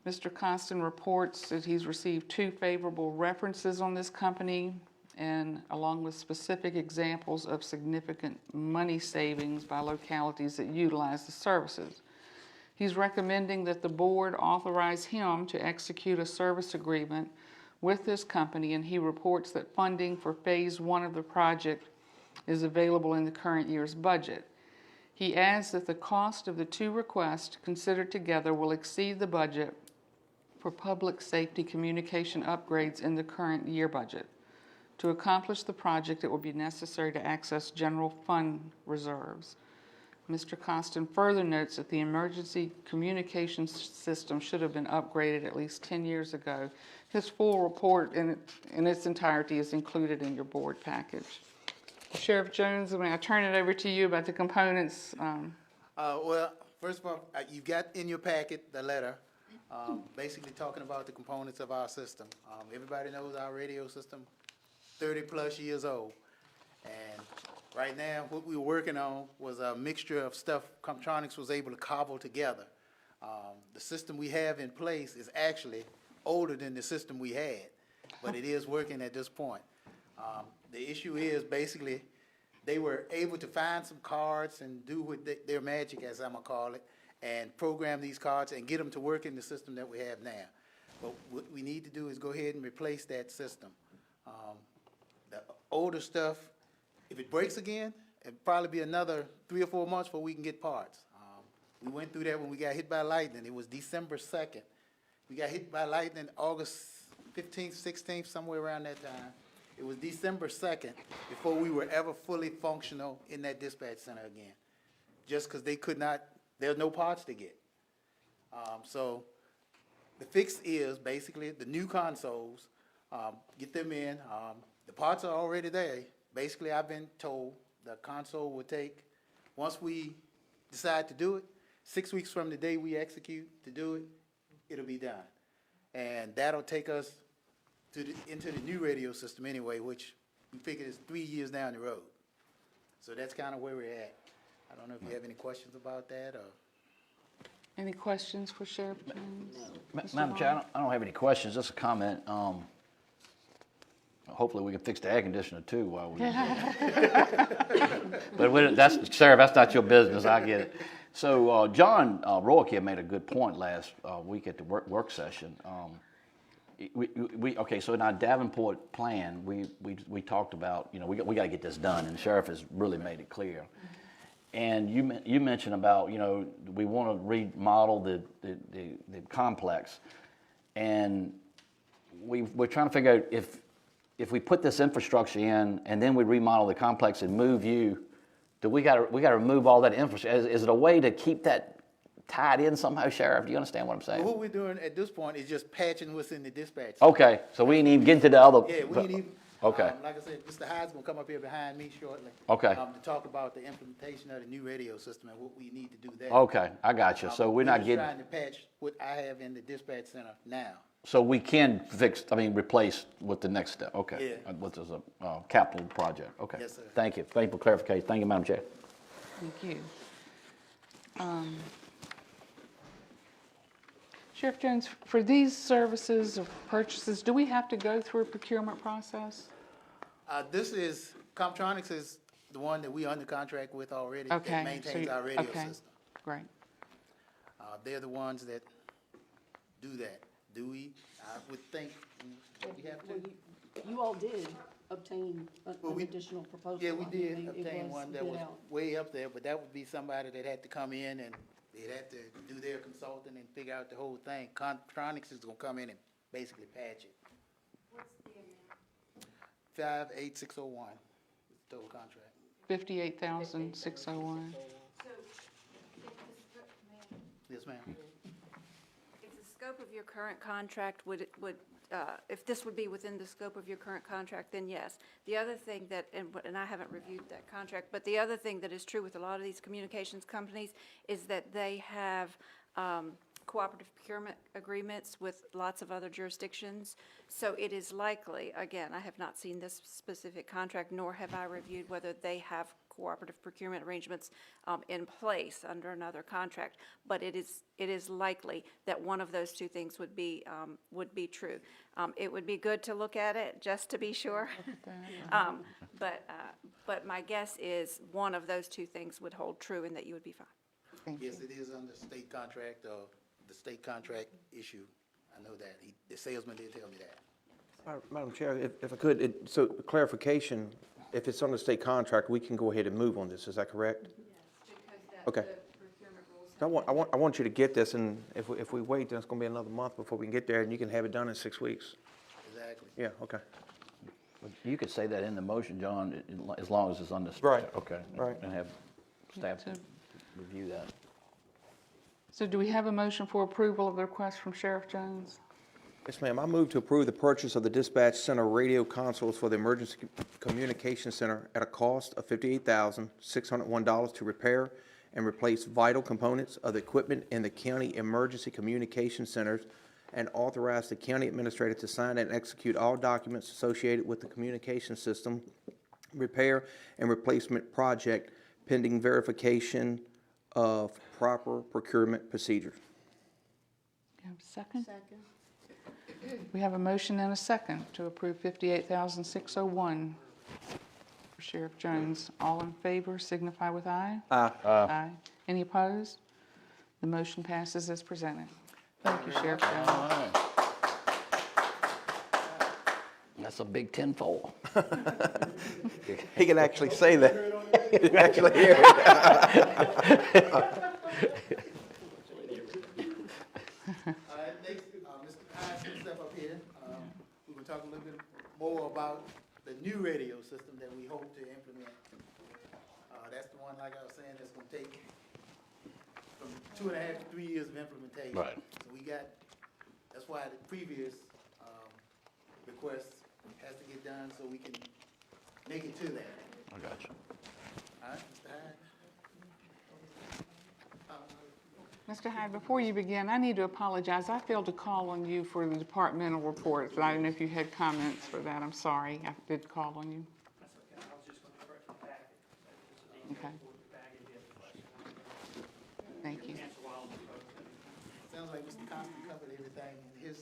Mr. Costin reports that he's received two favorable references on this company, and along with specific examples of significant money savings by localities that utilize the services. He's recommending that the board authorize him to execute a service agreement with this company, and he reports that funding for phase one of the project is available in the current year's budget. He adds that the cost of the two requests considered together will exceed the budget for public safety communication upgrades in the current year budget. To accomplish the project, it will be necessary to access general fund reserves. Mr. Costin further notes that the emergency communications system should have been upgraded at least 10 years ago. His full report in its entirety is included in your board package. Sheriff Jones, when I turn it over to you about the components.
Well, first of all, you've got in your packet the letter, basically talking about the components of our system. Everybody knows our radio system, 30-plus years old. And right now, what we were working on was a mixture of stuff Comptronics was able to cobble together. The system we have in place is actually older than the system we had, but it is working at this point. The issue is basically they were able to find some cards and do what their magic, as I'm gonna call it, and program these cards and get them to work in the system that we have now. But what we need to do is go ahead and replace that system. The older stuff, if it breaks again, it'll probably be another 3 or 4 months before we can get parts. We went through that when we got hit by lightning. It was December 2nd. We got hit by lightning August 15th, 16th, somewhere around that time. It was December 2nd before we were ever fully functional in that dispatch center again, just because they could not, there's no parts to get. So the fix is basically the new consoles, get them in. The parts are already there. Basically, I've been told the console will take, once we decide to do it, 6 weeks from the day we execute to do it, it'll be done. And that'll take us into the new radio system anyway, which we figure is 3 years down the road. So that's kind of where we're at. I don't know if you have any questions about that or.
Any questions for Sheriff Jones?
Madam Chair, I don't have any questions, just a comment. Hopefully we can fix the air conditioner too while we. But Sheriff, that's not your business, I get it. So John Rourke here made a good point last week at the work session. Okay, so in our Davenport plan, we talked about, we got to get this done, and the sheriff has really made it clear. And you mentioned about, we want to remodel the complex, and we're trying to figure out if we put this infrastructure in and then we remodel the complex and move you, we got to remove all that infrastructure. Is it a way to keep that tied in somehow, Sheriff? Do you understand what I'm saying?
Well, what we're doing at this point is just patching what's in the dispatch.
Okay, so we ain't even get to the other.
Yeah, we ain't even.
Okay.
Like I said, Mr. Hyde's gonna come up here behind me shortly.
Okay.
To talk about the implementation of the new radio system and what we need to do there.
Okay, I got you. So we're not getting.
Trying to patch what I have in the dispatch center now.
So we can replace with the next step. Okay.
Yeah.
With this capital project. Okay.
Yes, sir.
Thank you. Thank you for clarification. Thank you, Madam Chair.
Thank you. Sheriff Jones, for these services or purchases, do we have to go through a procurement process?
This is, Comptronics is the one that we under contract with already.
Okay.
That maintains our radio system.
Great.
They're the ones that do that. Do we? I would think we have to.
You all did obtain an additional proposal.
Yeah, we
I
did
mean, it
obtain one that
bid
was
out.
way up there, but that would be somebody that had to come in and they'd have to do their consulting and figure out the whole thing. Comptronics is gonna come in and basically patch it.
What's the amount?
58601, total contract.
58,601.
So,
Yes, ma'am.
if the scope of your current contract if this would be within the scope of your current contract, then yes. The other thing that, and I haven't reviewed that contract, but the other thing that is true with a lot of these communications companies is that they have cooperative procurement agreements with lots of other jurisdictions. So it is likely, again, I have not seen this specific contract, nor have I reviewed whether they have cooperative procurement arrangements in place under another contract. But it is likely that one of those two things would be true. It would be good to look at it just to be sure. But my guess is one of those two things would hold true and that you would be fine.
Yes, it is under state contract or the state contract issue. I know that. The salesman did tell me that.
Madam Chair, if I could, so clarification, if it's on the state contract, we can go ahead and move on this, is that correct?
Yes, because
Okay.
the procurement rules
I want you to get this, and if we wait, then it's gonna be another month before we can get there, and you can have it done in 6 weeks.
Exactly.
Yeah, okay.
You could say that in the motion, John, as long as it's on this.
Right.
Okay.
Right.
And have staff review that.
So do we have a motion for approval of the request from Sheriff Jones?
Yes, ma'am. I move to approve the purchase of the dispatch center radio consoles for the Emergency Communication Center at a cost of $58,601 to repair and replace vital components of the equipment in the county emergency communication centers, and authorize the county administrator to sign and execute all documents associated with the communication system repair and replacement project pending verification of proper procurement procedures.
Do you have a second? Second. We have a motion and a second to approve $58,601 for Sheriff Jones. All in favor signify with aye.
Aye.
Aye. Any opposed? The motion passes as presented. Thank you, Sheriff Jones.
All right. That's a big tenfold.
He can actually say that. He can actually hear it.
Next, Mr. Hyde can step up here. We're gonna talk a little bit more about the new radio system that we hope to implement. That's the one, like I was saying, that's gonna take from 2.5 to 3 years of implementation.
Right.
So that's why the previous request has to get done so we can make it to that.
I got you.
All right, Mr. Hyde?
Mr. Hyde, before you begin, I need to apologize. I failed to call on you for the departmental reports. I don't know if you had comments for that. I'm sorry. I did call on you.
That's okay. I was just going to correct the packet.
Okay. Thank you.
Sounds like Mr. Constant covered everything in his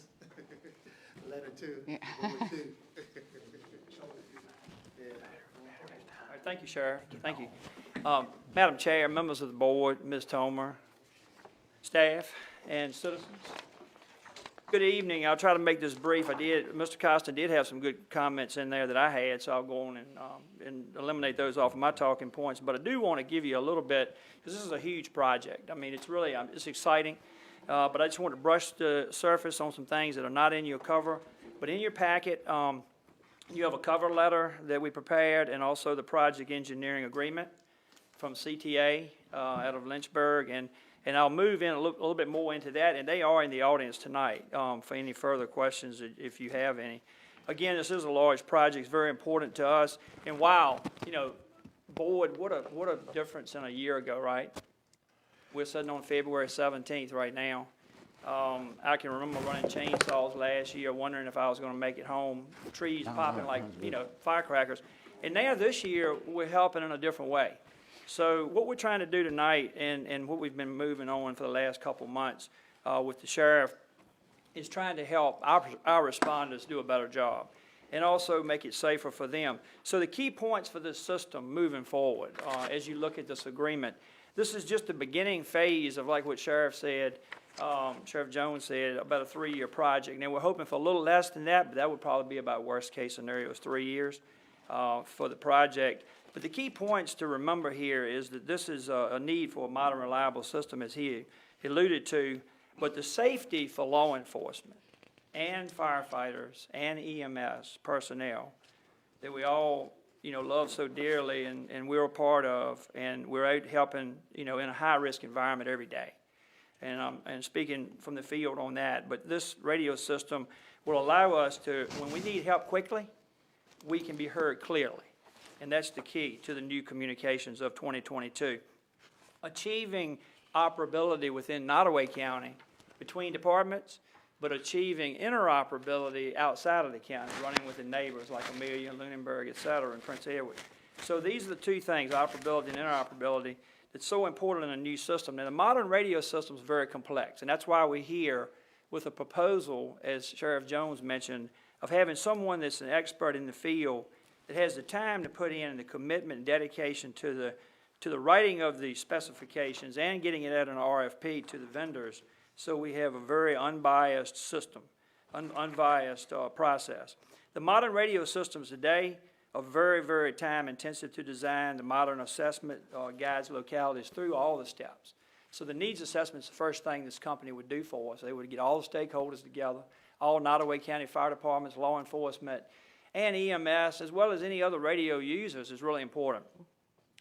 letter too.
Yeah.
All right, thank you, Sheriff. Thank you. Madam Chair, members of the board, Ms. Tomer, staff, and citizens. Good evening. I'll try to make this brief. Mr. Costa did have some good comments in there that I had, so I'll go on and eliminate those off of my talking points. But I do want to give you a little bit, because this is a huge project. I mean, it's really, it's exciting. But I just want to brush the surface on some things that are not in your cover. But in your packet, you have a cover letter that we prepared, and also the project engineering agreement from CTA out of Lynchburg. And I'll move in a little bit more into that, and they are in the audience tonight for any further questions if you have any. Again, this is a large project. It's very important to us. And wow, board, what a difference in a year ago, right? We're sitting on February 17th right now. I can remember running chainsaws last year, wondering if I was going to make it home, trees popping like, firecrackers. And now this year, we're helping in a different way. So what we're trying to do tonight, and what we've been moving on for the last couple months with the sheriff, is trying to help our responders do a better job, and also make it safer for them. So the key points for this system moving forward, as you look at this agreement, this is just the beginning phase of, like what Sheriff said, Sheriff Jones said, about a 3-year project. Now, we're hoping for a little less than that, but that would probably be about worst case scenario is 3 years for the project. But the key points to remember here is that this is a need for a modern, reliable system, as he alluded to, but the safety for law enforcement and firefighters and EMS personnel that we all, love so dearly and we're a part of, and we're out helping, in a high-risk environment every day. And speaking from the field on that, but this radio system will allow us to, when we need help quickly, we can be heard clearly. And that's the key to the new communications of 2022. Achieving operability within Nottoway County between departments, but achieving interoperability outside of the county, running with the neighbors like Amelia, Lunenburg, et cetera, and Prince Edward. So these are the two things, operability and interoperability, that's so important in a new system. Now, the modern radio system is very complex, and that's why we're here with a proposal, as Sheriff Jones mentioned, of having someone that's an expert in the field that has the time to put in the commitment and dedication to the writing of the specifications and getting it out in an RFP to the vendors, so we have a very unbiased system, unbiased process. The modern radio systems today are very, very time intensive to design. The modern assessment guides localities through all the steps. So the needs assessment is the first thing this company would do for us. They would get all the stakeholders together, all Nottoway County fire departments, law enforcement, and EMS, as well as any other radio users, is really important.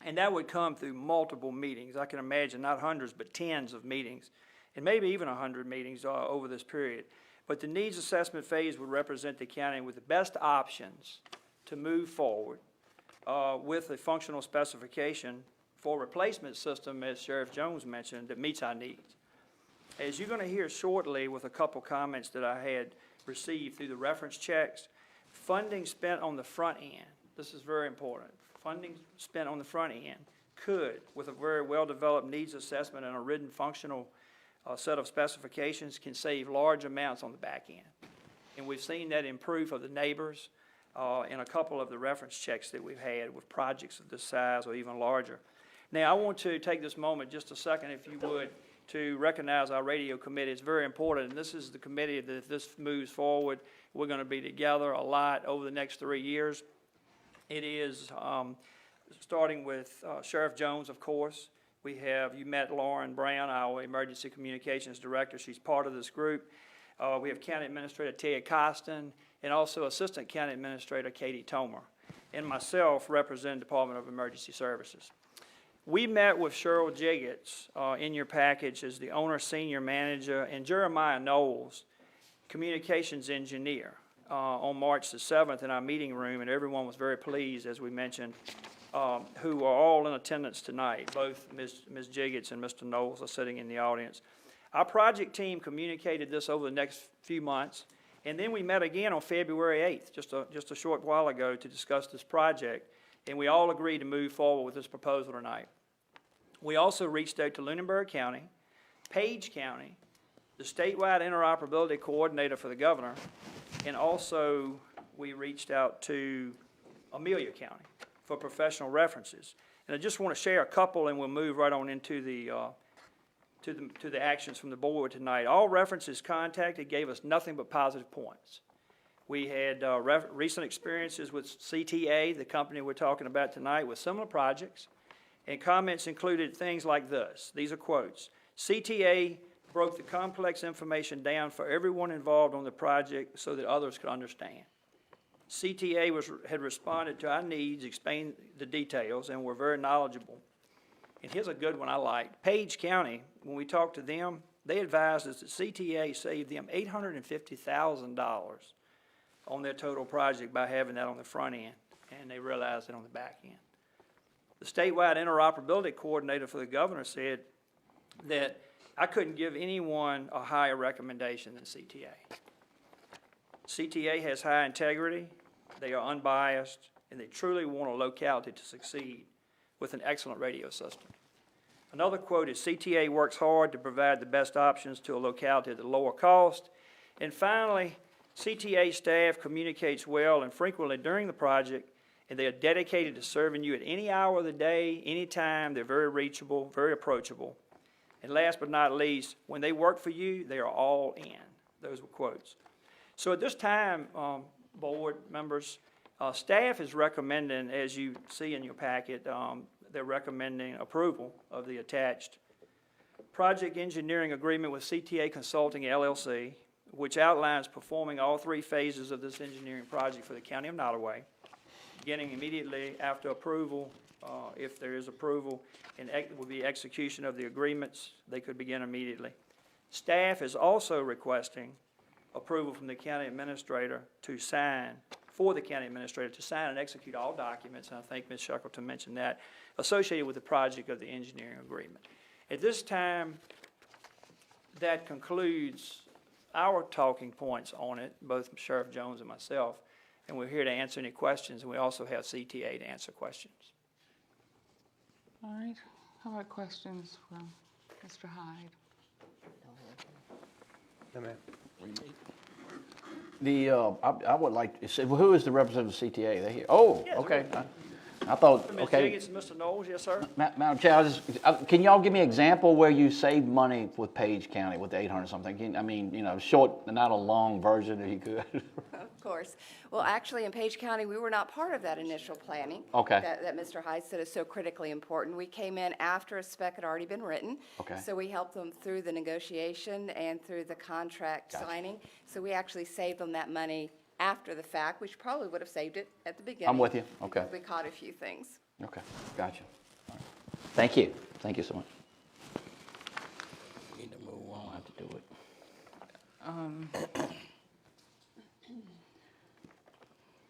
And that would come through multiple meetings. I can imagine not hundreds, but tens of meetings, and maybe even 100 meetings over this period. But the needs assessment phase would represent the county with the best options to move forward with a functional specification for replacement system, as Sheriff Jones mentioned, that meets our needs. As you're going to hear shortly with a couple comments that I had received through the reference checks, funding spent on the front end, this is very important, funding spent on the front end could, with a very well-developed needs assessment and a written functional set of specifications, can save large amounts on the back end. And we've seen that in proof of the neighbors in a couple of the reference checks that we've had with projects of this size or even larger. Now, I want to take this moment, just a second, if you would, to recognize our radio committee. It's very important, and this is the committee that if this moves forward, we're going to be together a lot over the next 3 years. It is starting with Sheriff Jones, of course. We have, you met Lauren Brown, our Emergency Communications Director. She's part of this group. We have County Administrator Ted Costin, and also Assistant County Administrator Katie Tomer, and myself represent Department of Emergency Services. We met with Cheryl Jiggets in your package as the owner senior manager, and Jeremiah Knowles, communications engineer, on March the 7th in our meeting room, and everyone was very pleased, as we mentioned, who are all in attendance tonight. Both Ms. Jiggets and Mr. Knowles are sitting in the audience. Our project team communicated this over the next few months, and then we met again on February 8th, just a short while ago, to discuss this project, and we all agreed to move forward with this proposal tonight. We also reached out to Lunenburg County, Page County, the statewide interoperability coordinator for the governor, and also we reached out to Amelia County for professional references. And I just want to share a couple, and we'll move right on into the to the actions from the board tonight. All references contacted gave us nothing but positive points. We had recent experiences with CTA, the company we're talking about tonight, with similar projects, and comments included things like this. These are quotes. CTA broke the complex information down for everyone involved on the project so that others could understand. CTA had responded to our needs, explained the details, and were very knowledgeable. And here's a good one I liked. Page County, when we talked to them, they advised us that CTA saved them $850,000 on their total project by having that on the front end, and they realized it on the back end. The statewide interoperability coordinator for the governor said that I couldn't give anyone a higher recommendation than CTA. CTA has high integrity, they are unbiased, and they truly want a locality to succeed with an excellent radio system. Another quote is, CTA works hard to provide the best options to a locality at a lower cost. And finally, CTA staff communicates well and frequently during the project, and they are dedicated to serving you at any hour of the day, any time. They're very reachable, very approachable. And last but not least, when they work for you, they are all in. Those were quotes. So at this time, board members, staff is recommending, as you see in your packet, they're recommending approval of the attached project engineering agreement with CTA Consulting LLC, which outlines performing all 3 phases of this engineering project for the County of Nottoway, beginning immediately after approval, if there is approval, and will be execution of the agreements. They could begin immediately. Staff is also requesting approval from the county administrator to sign, for the county administrator to sign and execute all documents, and I think Ms. Shackleton mentioned that, associated with the project of the engineering agreement. At this time, that concludes our talking points on it, both Sheriff Jones and myself, and we're here to answer any questions, and we also have CTA to answer questions.
All right. How about questions from Mr. Hyde?
No, ma'am.
I would like to say, well, who is the representative of CTA? They here? Oh,
Yes,
okay. I thought,
Ms.
okay.
Jiggets and Mr. Knowles, yes, sir?
Madam Chair, can y'all give me an example where you saved money with Page County with the 800 something? I mean, short, not a long version if you could.
Of
course. Well, actually, in Page County, we were not part of that initial planning.
Okay.
That Mr. Hyde said is so critically important. We came in after a spec had already been written.
Okay.
So we helped them through the negotiation and through the contract signing. So we actually saved them that money after the fact, which probably would have saved it at the beginning.
I'm with you. Okay.
Because we caught a few things.
Okay, gotcha. All right. Thank you. Thank you so much. Need to move on. I have to do it.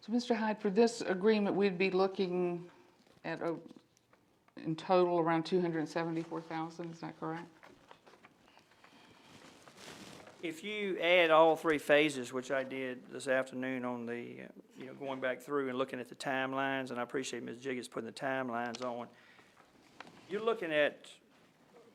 So, Mr. Hyde, for this agreement, we'd be looking at, in total, around $274,000, is that correct?
If you add all three phases, which I did this afternoon on the, going back through and looking at the timelines, and I appreciate Ms. Jiggets putting the timelines on, you're looking at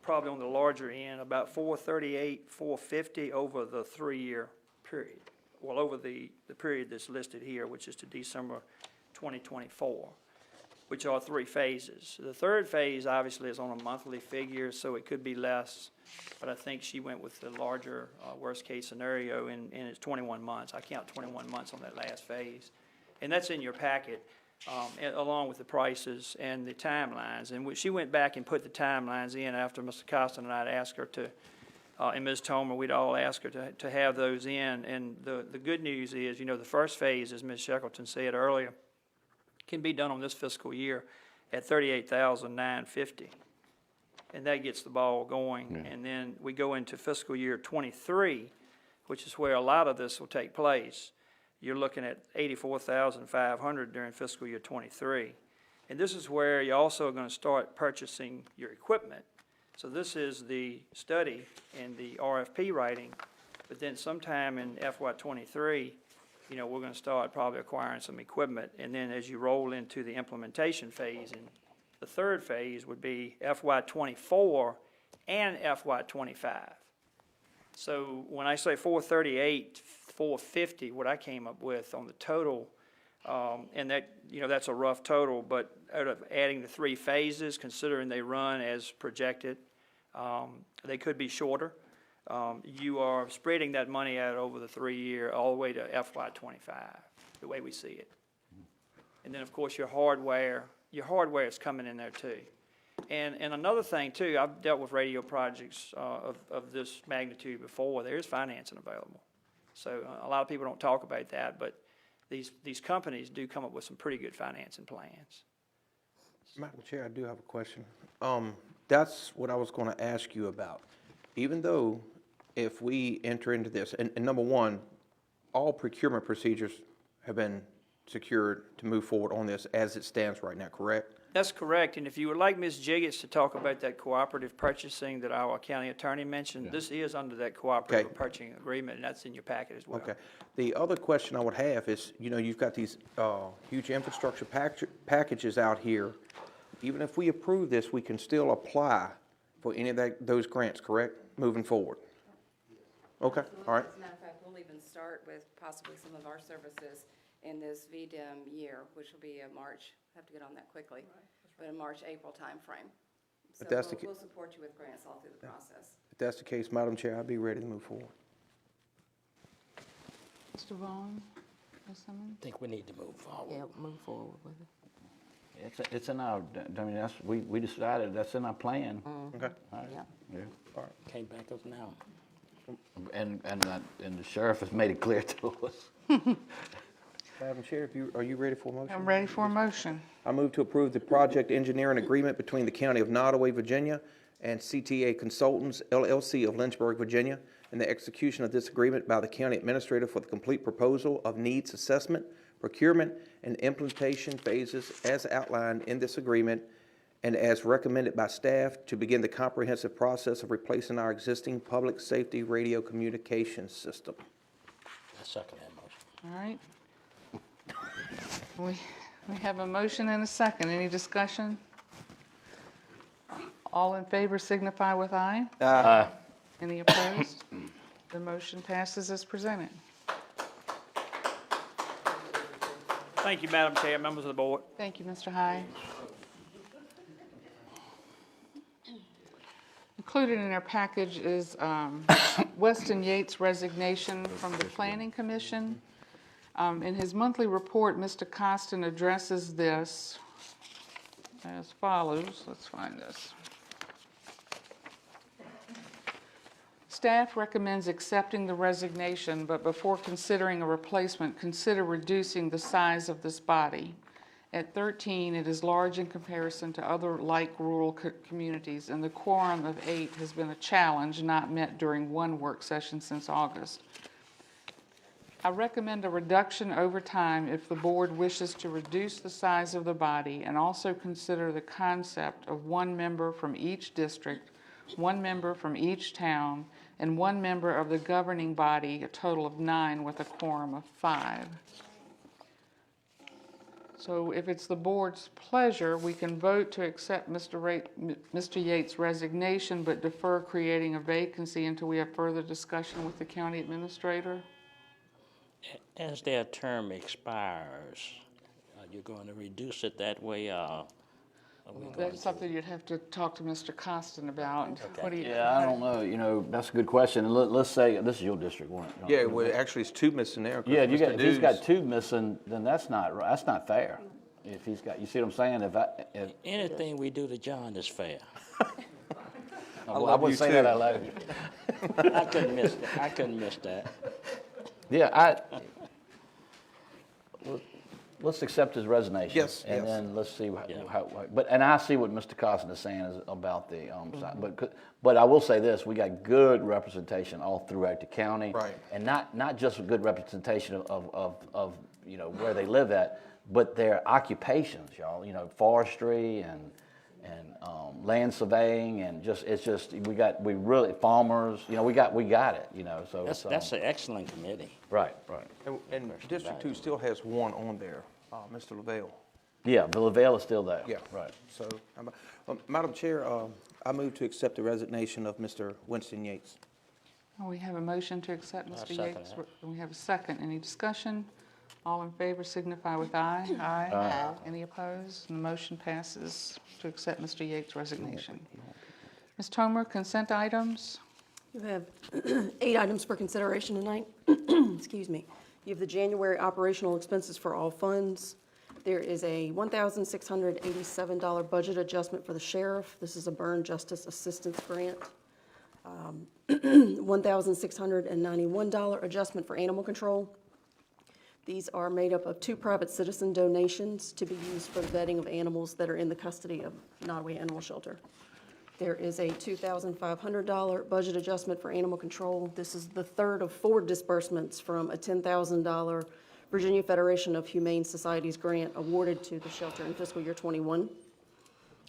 probably on the larger end, about 438, 450 over the 3-year period. Well, over the period that's listed here, which is to December 2024, which are 3 phases. The third phase obviously is on a monthly figure, so it could be less, but I think she went with the larger worst-case scenario, and it's 21 months. I count 21 months on that last phase. And that's in your packet, along with the prices and the timelines. And she went back and put the timelines in after Mr. Costin and I had asked her to, and Ms. Tomer, we'd all ask her to have those in. And the good news is, the first phase, as Ms. Shackleton said earlier, can be done on this fiscal year at $38,950. And that gets the ball going. Yeah. And then we go into fiscal year 23, which is where a lot of this will take place. You're looking at $84,500 during fiscal year 23. And this is where you're also going to start purchasing your equipment. So this is the study and the RFP writing, but then sometime in FY 23, we're going to start probably acquiring some equipment. And then as you roll into the implementation phase, and the third phase would be FY 24 and FY 25. So when I say 438, 450, what I came up with on the total, and that, that's a rough total, but out of adding the 3 phases, considering they run as projected, they could be shorter. You are spreading that money out over the 3-year, all the way to FY 25, the way we see it. And then, of course, your hardware is coming in there too. And another thing too, I've dealt with radio projects of this magnitude before. There's financing available. So a lot of people don't talk about that, but these companies do come up with some pretty good financing plans.
Madam Chair, I do have a question. That's what I was going to ask you about. Even though if we enter into this, and number one, all procurement procedures have been secured to move forward on this as it stands right now, correct?
That's correct. And if you would like Ms. Jiggets to talk about that cooperative purchasing that our county attorney mentioned, this is under that cooperative purchasing agreement, and that's in your packet as well.
Okay. The other question I would have is, you've got these huge infrastructure packages out here. Even if we approve this, we can still apply for any of those grants, correct, moving forward? Okay, all right.
As a matter of fact, we'll even start with possibly some of our services in this VDEM year, which will be a March, I have to get on that quickly, but a March, April timeframe. So we'll support you with grants all through the process.
If that's the case, Madam Chair, I'd be ready to move forward.
Mr. Vaughn, or someone?
I think we need to move forward.
Yeah, move forward with it.
It's in our, we decided that's in our plan.
Okay.
All right.
Yeah.
All right.
Can't back up now.
And the sheriff has made it clear to us.
Madam Chair, are you ready for a motion?
I'm ready for a motion.
I move to approve the project engineering agreement between the County of Nottoway, Virginia, and CTA Consultants, LLC of Lynchburg, Virginia, and the execution of this agreement by the county administrator for the complete proposal of needs assessment, procurement, and implementation phases as outlined in this agreement and as recommended by staff to begin the comprehensive process of replacing our existing public safety radio communications system.
I second that motion.
All right. We have a motion and a second. Any discussion? All in favor signify with aye.
Aye.
Any opposed? The motion passes as presented.
Thank you, Madam Chair, members of the board.
Thank you, Mr. Hyde. Included in our package is Weston Yates' resignation from the Planning Commission. In his monthly report, Mr. Costin addresses this as follows. Let's find this. Staff recommends accepting the resignation, but before considering a replacement, consider reducing the size of this body. At 13, it is large in comparison to other like rural communities, and the quorum of 8 has been a challenge not met during one work session since August. I recommend a reduction over time if the board wishes to reduce the size of the body, and also consider the concept of 1 member from each district, 1 member from each town, and 1 member of the governing body, a total of 9 with a quorum of 5. So if it's the board's pleasure, we can vote to accept Mr. Yates' resignation, but defer creating a vacancy until we have further discussion with the county administrator.
As their term expires, are you going to reduce it that way?
That's something you'd have to talk to Mr. Costin about.
Okay.
What do you?
Yeah, I don't know, you know, that's a good question. And let's say, this is your district, wasn't it?
Yeah, well, actually, it's 2 missing there. 'cause
Yeah,
Mr.
if he's
Dews-
got 2 missing, then that's not fair. If he's got, you see what I'm saying? If
Anything we do to John is fair.
I wouldn't say that out loud.
I couldn't miss that.
Yeah, let's accept his resignation.
Yes,
And
yes.
then let's see and I see what Mr. Costin is saying is about the, side. But I will say this, we got good representation all throughout the county.
Right.
And not just a good representation of you know, where they live at, but their occupations, y'all, you know, forestry and land surveying, and we really farmers, you know, we got it, you know, so
That's an excellent committee.
right.
And District 2 still has 1 on there, Mr. Lavelle.
Yeah, the Lavelle is still there.
Yeah.
Right.
So, Madam Chair, I move to accept the resignation of Mr. Winston Yates.
We have a motion to accept
I'll
Mr.
second
Yates.
that.
We have a second. Any discussion? All in favor signify with aye. Aye. Any opposed? And the motion passes to accept Mr. Yates' resignation. Ms. Tomer, consent items?
You have 8 items for consideration tonight. Excuse me. You have the January operational expenses for all funds. There is a $1,687 budget adjustment for the sheriff. This is a burn justice assistance grant. $1,691 adjustment for animal control. These are made up of 2 private citizen donations to be used for the vetting of animals that are in the custody of Nottoway Animal Shelter. There is a $2,500 budget adjustment for animal control. This is the 3rd of 4 disbursements from a $10,000 Virginia Federation of Humane Societies grant awarded to the shelter in fiscal year '21.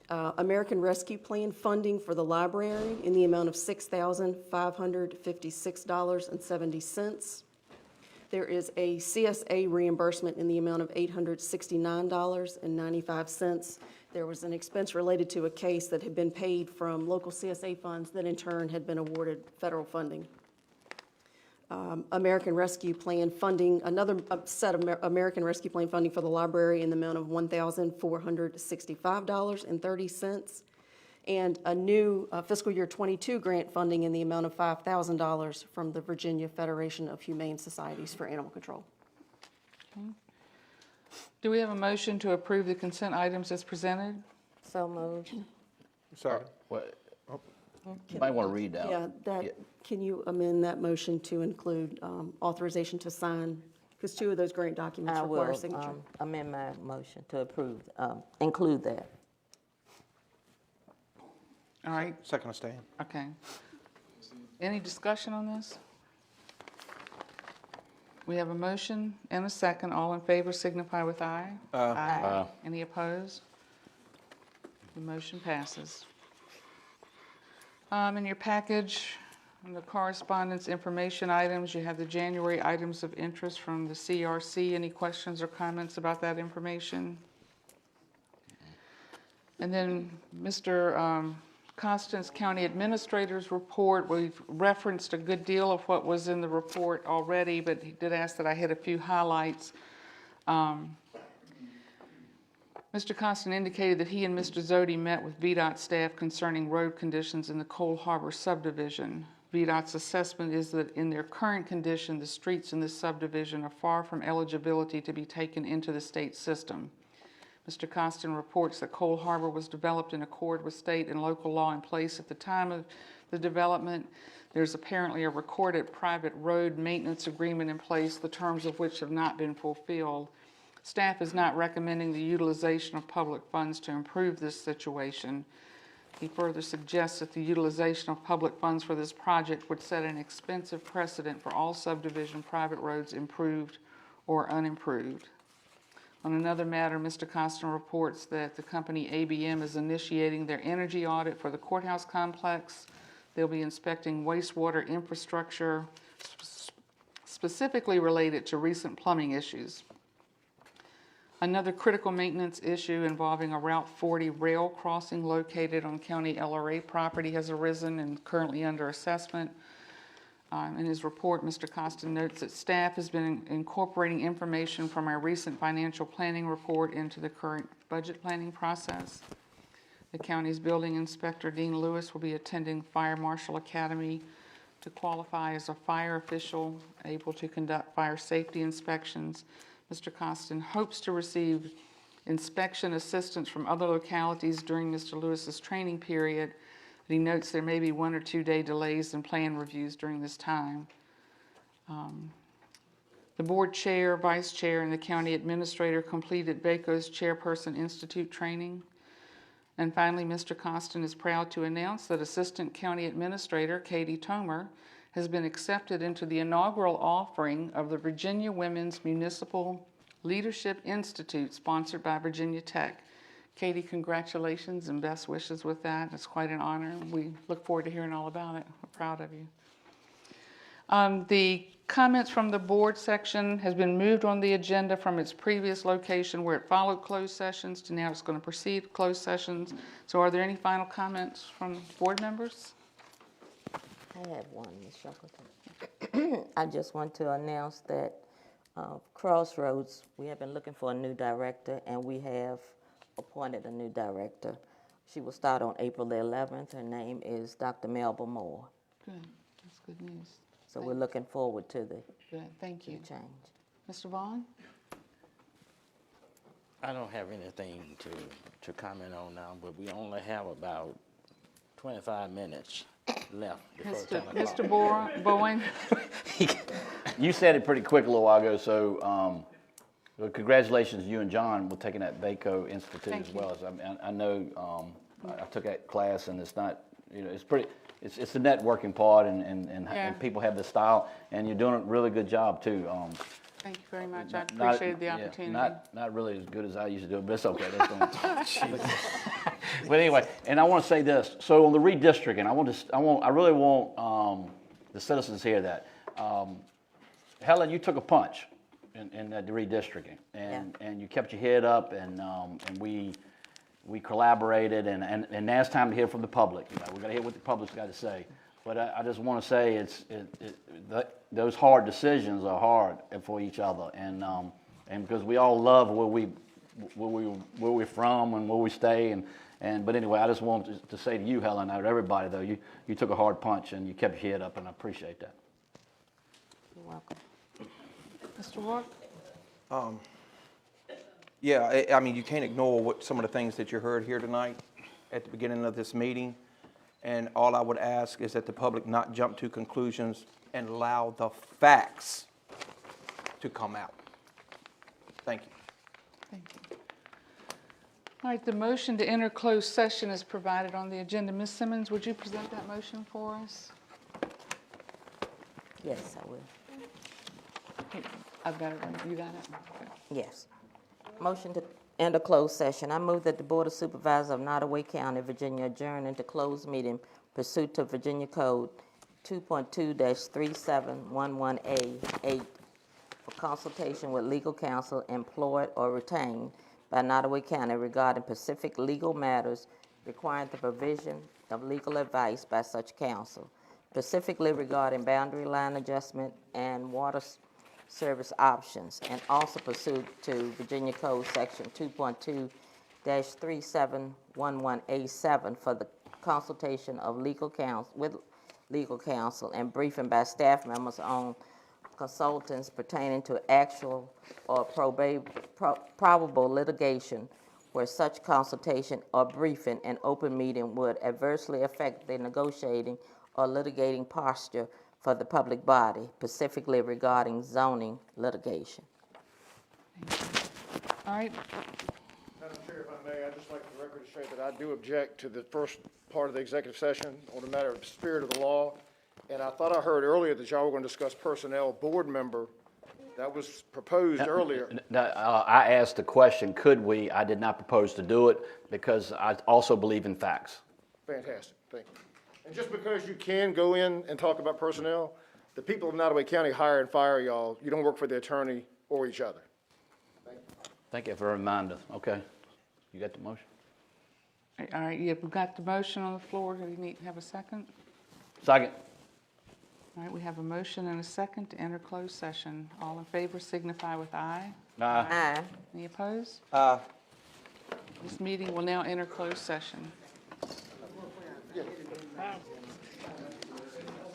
American Rescue Plan funding for the library in the amount of $6,556.70. There is a CSA reimbursement in the amount of $869.95. There was an expense related to a case that had been paid from local CSA funds that in turn had been awarded federal funding. American Rescue Plan funding, another set of American Rescue Plan funding for the library in the amount of $1,465.30. And a new fiscal year '22 grant funding in the amount of $5,000 from the Virginia Federation of Humane Societies for Animal Control.
Okay. Do we have a motion to approve the consent items as presented?
So moved.
Sorry.
You might want to read that.
Yeah, can you amend that motion to include authorization to sign? Because 2 of those grant documents
I
require
will
signature.
amend my motion to approve, include that.
All right,
Second, stand.
okay. Any discussion on this? We have a motion and a second. All in favor signify with aye. Aye. Any opposed? The motion passes. In your package, in the correspondence information items, you have the January items of interest from the CRC. Any questions or comments about that information? And then Mr. Constance County Administrator's report, we've referenced a good deal of what was in the report already, but he did ask that I hit a few highlights. Mr. Constant indicated that he and Mr. Zodi met with VDOT staff concerning road conditions in the Cole Harbor subdivision. VDOT's assessment is that in their current condition, the streets in this subdivision are far from eligibility to be taken into the state system. Mr. Costin reports that Cole Harbor was developed in accord with state and local law in place at the time of the development. There's apparently a recorded private road maintenance agreement in place, the terms of which have not been fulfilled. Staff is not recommending the utilization of public funds to improve this situation. He further suggests that the utilization of public funds for this project would set an expensive precedent for all subdivision private roads, improved or unimproved. On another matter, Mr. Costin reports that the company ABM is initiating their energy audit for the courthouse complex. They'll be inspecting wastewater infrastructure, specifically related to recent plumbing issues. Another critical maintenance issue involving a Route 40 rail crossing located on county LRA property has arisen and currently under assessment. In his report, Mr. Costin notes that staff has been incorporating information from our recent financial planning report into the current budget planning process. The county's building inspector, Dean Lewis, will be attending Fire Marshal Academy to qualify as a fire official able to conduct fire safety inspections. Mr. Costin hopes to receive inspection assistance from other localities during Mr. Lewis's training period. He notes there may be 1 or 2 day delays in plan reviews during this time. The board chair, vice chair, and the county administrator completed BACO's Chairperson Institute training. And finally, Mr. Costin is proud to announce that Assistant County Administrator Katie Tomer has been accepted into the inaugural offering of the Virginia Women's Municipal Leadership Institute, sponsored by Virginia Tech. Katie, congratulations and best wishes with that. It's quite an honor. We look forward to hearing all about it. We're proud of you. The comments from the board section has been moved on the agenda from its previous location where it followed closed sessions to now it's going to proceed closed sessions. So are there any final comments from board members?
I have one, Ms. Shackleton. I just want to announce that Crossroads, we have been looking for a new director, and we have appointed a new director. She will start on April the 11th. Her name is Dr. Melba Moore.
Good. That's good news.
So we're looking forward to the
Good. Thank you.
change.
Mr. Vaughn?
I don't have anything to comment on now, but we only have about 25 minutes left before 10 o'clock.
Mr. Bowen?
You said it pretty quick a little while ago, so well, congratulations to you and John for taking that BACO Institute as well. I know I took that class, and it's not, it's pretty, it's the networking part, and people have the style, and you're doing a really good job too.
Thank you very much. I appreciated the opportunity.
Not really as good as I used to do it, but it's okay. But anyway, and I want to say this. So on the redistricting, I really want the citizens to hear that. Helen, you took a punch in the redistricting, and you kept your head up, and we collaborated, and now it's time to hear from the public. We got to hear what the public's got to say. But I just want to say those hard decisions are hard for each other, and because we all love where we're from and where we stay, but anyway, I just want to say to you, Helen, out of everybody though, you took a hard punch and you kept your head up, and I appreciate that.
You're welcome.
Mr. Rourke?
Yeah, I mean, you can't ignore some of the things that you heard here tonight at the beginning of this meeting. And all I would ask is that the public not jump to conclusions and allow the facts to come out. Thank you.
Thank you. All right, the motion to enter closed session is provided on the agenda. Ms. Simmons, would you present that motion for us?
Yes, I will.
I've got it. You got it? Okay.
Yes. Motion to enter closed session. I move that the Board of Supervisors of Nottoway County, Virginia adjourn into closed meeting pursuant to Virginia Code 2.2-3711A8 for consultation with legal counsel employed or retained by Nottoway County regarding specific legal matters requiring the provision of legal advice by such counsel, specifically regarding boundary line adjustment and water service options, and also pursuant to Virginia Code Section 2.2-3711A7 for the consultation of legal counsel with legal counsel, and briefing by staff members on consultants pertaining to actual or probable litigation where such consultation or briefing in open meeting would adversely affect the negotiating or litigating posture for the public body, specifically regarding zoning litigation.
All right,
Madam Chair, if I may, I'd just like the record to show that I do object to the first part of the executive session on the matter of the spirit of the law. And I thought I heard earlier that y'all were going to discuss personnel board member. That was proposed earlier.
I asked the question, could we? I did not propose to do it because I also believe in facts.
Fantastic, thank you. And just because you can go in and talk about personnel, the people of Nottaway County hire and fire y'all. You don't work for the attorney or each other.
Thank you for a reminder. Okay. You got the motion?
all right, yeah, we've got the motion on the floor. Do we need to have a second?
Second.
All right, we have a motion and a second to enter closed session. All in favor signify with aye.
Aye.
Aye.
Any opposed?
Aye.
This meeting will now enter closed session.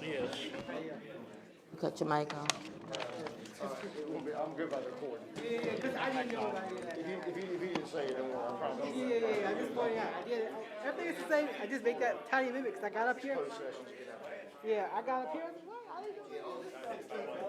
Yes.
Cut your mic on.
I'm good by the recording.
I didn't know about that.
If you didn't say it, don't worry, I promise.
I just pointed out. I did it. Everything is the same. I just make that tiny amendment because I got up here. Yeah, I got up here. I didn't know that.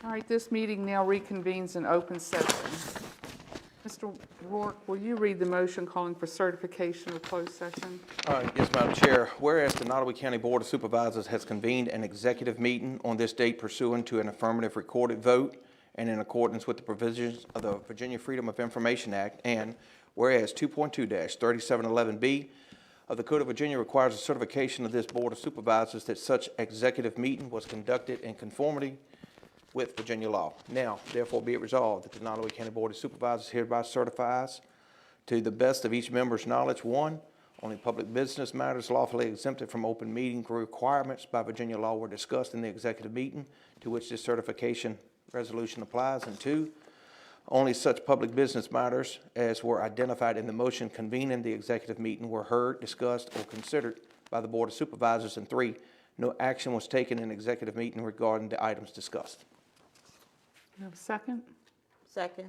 All right, this meeting now reconvenes in open session. Mr. Rourke, will you read the motion calling for certification of closed session?
Yes, Madam Chair. Whereas the Nottaway County Board of Supervisors has convened an executive meeting on this date pursuant to an affirmative recorded vote and in accordance with the provisions of the Virginia Freedom of Information Act, and whereas 2.2-3711B of the Code of Virginia requires a certification of this Board of Supervisors that such executive meeting was conducted in conformity with Virginia law. Now, therefore, be it resolved that the Nottaway County Board of Supervisors hereby certifies to the best of each member's knowledge, one, only public business matters lawfully exempted from open meeting requirements by Virginia law were discussed in the executive meeting to which this certification resolution applies, and two, only such public business matters as were identified in the motion convening the executive meeting were heard, discussed, or considered by the Board of Supervisors, and three, no action was taken in executive meeting regarding the items discussed.
You have a second?
Second.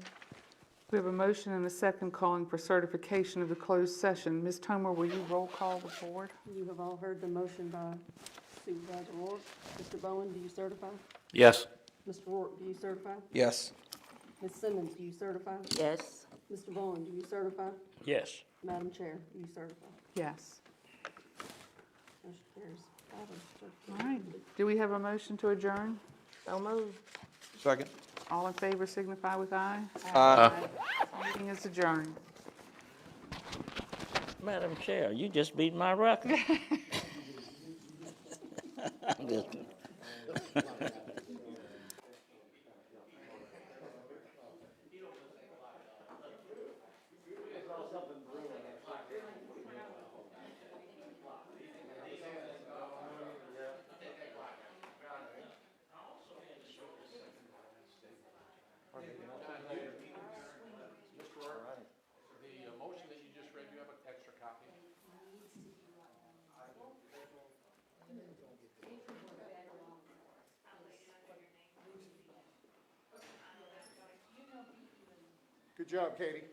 We have a motion and a second calling for certification of the closed session. Ms. Tomer, will you roll call the board?
You have all heard the motion by Supervisor Rourke. Mr. Bowen, do you certify?
Yes.
Mr. Rourke, do you certify?
Yes.
Ms. Simmons, do you certify?
Yes.
Mr. Bowen, do you certify?
Yes.
Madam Chair, do you certify?
Yes.
Motion carries.
All right. Do we have a motion to adjourn?
So moved.
Second.
All in favor signify with aye.
Aye.
Meeting is adjourned.
Madam Chair, you just beat my record. I'm just-
The motion that you just read, you have an extra copy?
Good job, Katie.